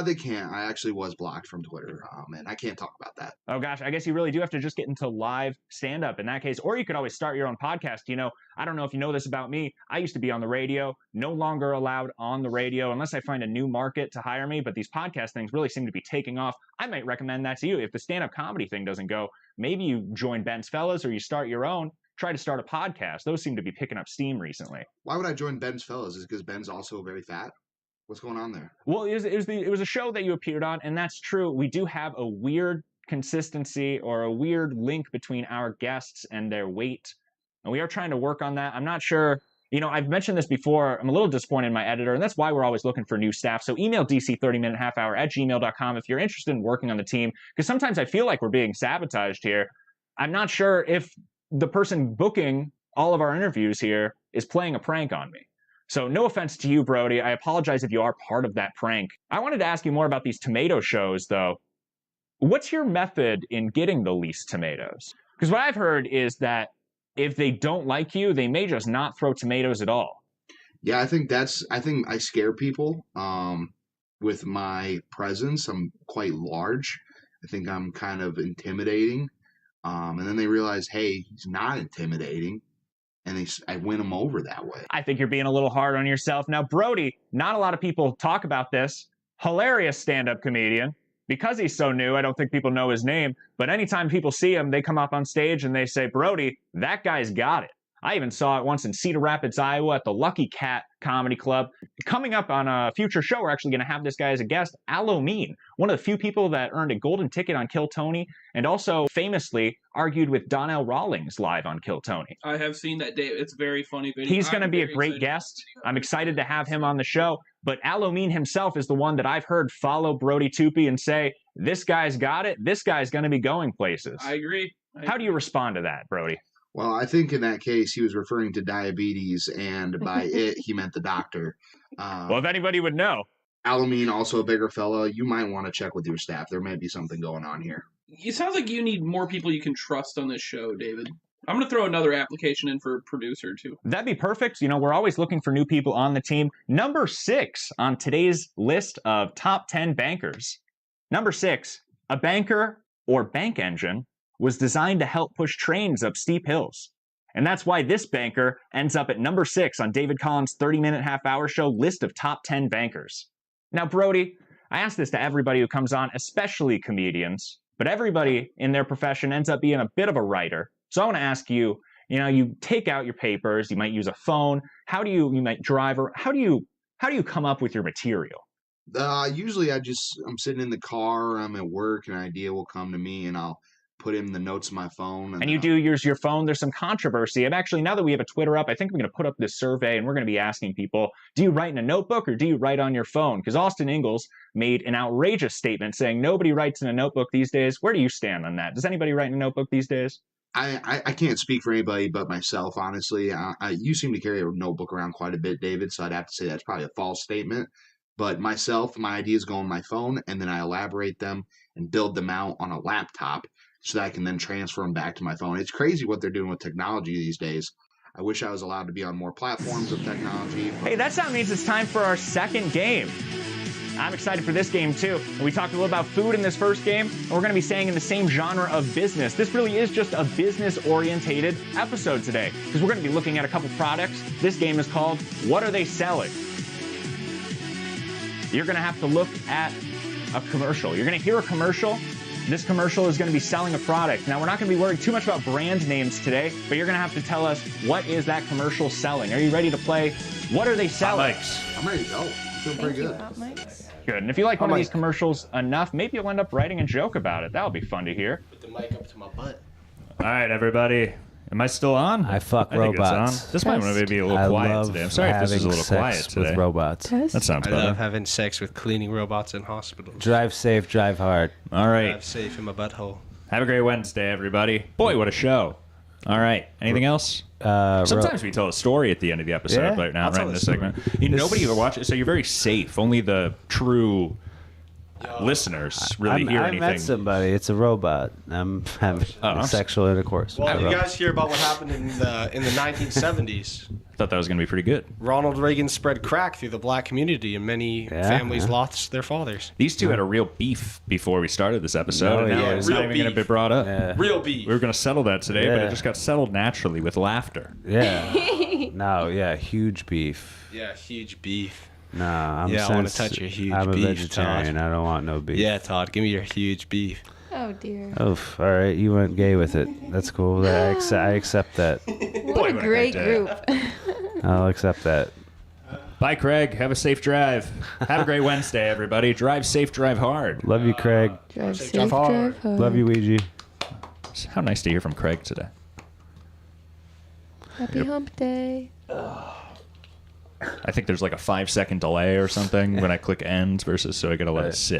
They can't. I actually was blocked from Twitter, and I can't talk about that. Oh gosh, I guess you really do have to just get into live stand-up in that case. Or you could always start your own podcast. You know, I don't know if you know this about me. I used to be on the radio, no longer allowed on the radio unless I find a new market to hire me, but these podcast things really seem to be taking off. I might recommend that to you. If the stand-up comedy thing doesn't go, maybe you join Ben's Fellas or you start your own, try to start a podcast. Those seem to be picking up steam recently. Why would I join Ben's Fellas? Is it because Ben's also very fat? What's going on there? Well, it was a show that you appeared on, and that's true. We do have a weird consistency or a weird link between our guests and their weight, and we are trying to work on that. I'm not sure. You know, I've mentioned this before. I'm a little disappointed in my editor, and that's why we're always looking for new staff. So email DC30minutehalfhour@gmail.com if you're interested in working on the team, because sometimes I feel like we're being sabotaged here. I'm not sure if the person booking all of our interviews here is playing a prank on me. So no offense to you, Brody. I apologize if you are part of that prank. I wanted to ask you more about these tomato shows, though. What's your method in getting the least tomatoes? Because what I've heard is that if they don't like you, they may just not throw tomatoes at all. Yeah, I think I scare people with my presence. I'm quite large. I think I'm kind of intimidating. And then they realize, hey, he's not intimidating. And I win them over that way. I think you're being a little hard on yourself. Now, Brody, not a lot of people talk about this. Hilarious stand-up comedian. Because he's so new, I don't think people know his name, but anytime people see him, they come up on stage and they say, Brody, that guy's got it. I even saw it once in Cedar Rapids, Iowa at the Lucky Cat Comedy Club. Coming up on a future show, we're actually going to have this guy as a guest, Al Amin, one of the few people that earned a golden ticket on Kill Tony and also famously argued with Donnell Rawlings live on Kill Tony. I have seen that, Dave. It's a very funny video. He's going to be a great guest. I'm excited to have him on the show. But Al Amin himself is the one that I've heard follow Brody Toopy and say, this guy's got it. This guy's going to be going places. I agree. How do you respond to that, Brody? Well, I think in that case, he was referring to diabetes, and by it, he meant the doctor. Well, if anybody would know. Alameen, also a bigger fella. You might want to check with your staff. There may be something going on here. It sounds like you need more people you can trust on this show, David. I'm going to throw another application in for producer, too. That'd be perfect. You know, we're always looking for new people on the team. Number 6 on today's list of top 10 bankers. Number 6, a banker or bank engine was designed to help push trains up steep hills. And that's why this banker ends up at number 6 on David Collins' 30-minute half-hour show list of top 10 bankers. Now, Brody, I ask this to everybody who comes on, especially comedians, but everybody in their profession ends up being a bit of a writer. So I want to ask you, you know, you take out your papers, you might use a phone. How do you might drive, or how do you come up with your material? Usually I'm sitting in the car, I'm at work, an idea will come to me, and I'll put in the notes of my phone. And you do use your phone. There's some controversy. Now that we have a Twitter up, I think we're going to put up this survey, and we're going to be asking people, do you write in a notebook or do you write on your phone? Because Austin Ingalls made an outrageous statement saying nobody writes in a notebook these days. Where do you stand on that? Does anybody write in a notebook these days? I can't speak for anybody but myself, honestly. You seem to carry a notebook around quite a bit, David, so I'd have to say that's probably a false statement. But myself, my ideas go on my phone, and then I elaborate them and build them out on a laptop so that I can then transfer them back to my phone. It's crazy what they're doing with technology these days. I wish I was allowed to be on more platforms of technology. Hey, that sound means it's time for our second game. I'm excited for this game, too. We talked a little about food in this first game, and we're going to be staying in the same genre of business. This really is just a business-orientated episode today, because we're going to be looking at a couple products. This game is called What Are They Selling? You're going to have to look at a commercial. You're going to hear a commercial. This commercial is going to be selling a product. Now, we're not going to be worried too much about brand names today, but you're going to have to tell us, what is that commercial selling? Are you ready to play What Are They Selling? I'm ready to go. I feel pretty good. Good. And if you like one of these commercials enough, maybe you'll end up writing a joke about it. That'll be fun to hear. Put the mic up to my butt. All right, everybody. Am I still on? I fuck think it's robots. on. This might want to be a little quiet today. I'm sorry if this is a little quiet today. With robots. That sounds I better. love having sex with cleaning robots in hospitals. Drive safe, drive hard. All right. Drive safe in my butthole. Have a great Wednesday, everybody. Boy, what a show. All right. Anything else? Sometimes we tell a story at the end of the episode right now, right in this segment. Nobody ever watches, so you're very safe. Only the true listeners really hear I anything. met somebody. It's a robot. I'm having sexual intercourse. Well, with a you robot. guys hear about what happened in the 1970s? I thought that was going to be pretty good. Ronald Reagan spread crack through the black community, and many families lost their fathers. These two had a real beef before we started this episode, and now it's not even going to be brought up. Real beef. We were going to settle that today, but it just got settled naturally with laughter. Yeah. Huge beef. Yeah, huge beef. Nah, I want to touch your huge beef, I'm a vegetarian. Todd. I don't want no beef. Yeah, Todd, give me your huge beef. Oh dear. Oof. All right, you went gay with it. That's cool. I accept that. What a great group. I'll accept that. Bye, Craig. Have a safe drive. Have a great Wednesday, everybody. Drive safe, drive hard. Love you, Craig. Drive safe, drive hard. Love you, Ouija. How nice to hear from Craig today. Happy hump day. I think there's like a 5-second delay or something when I click end versus, so I gotta let it sit.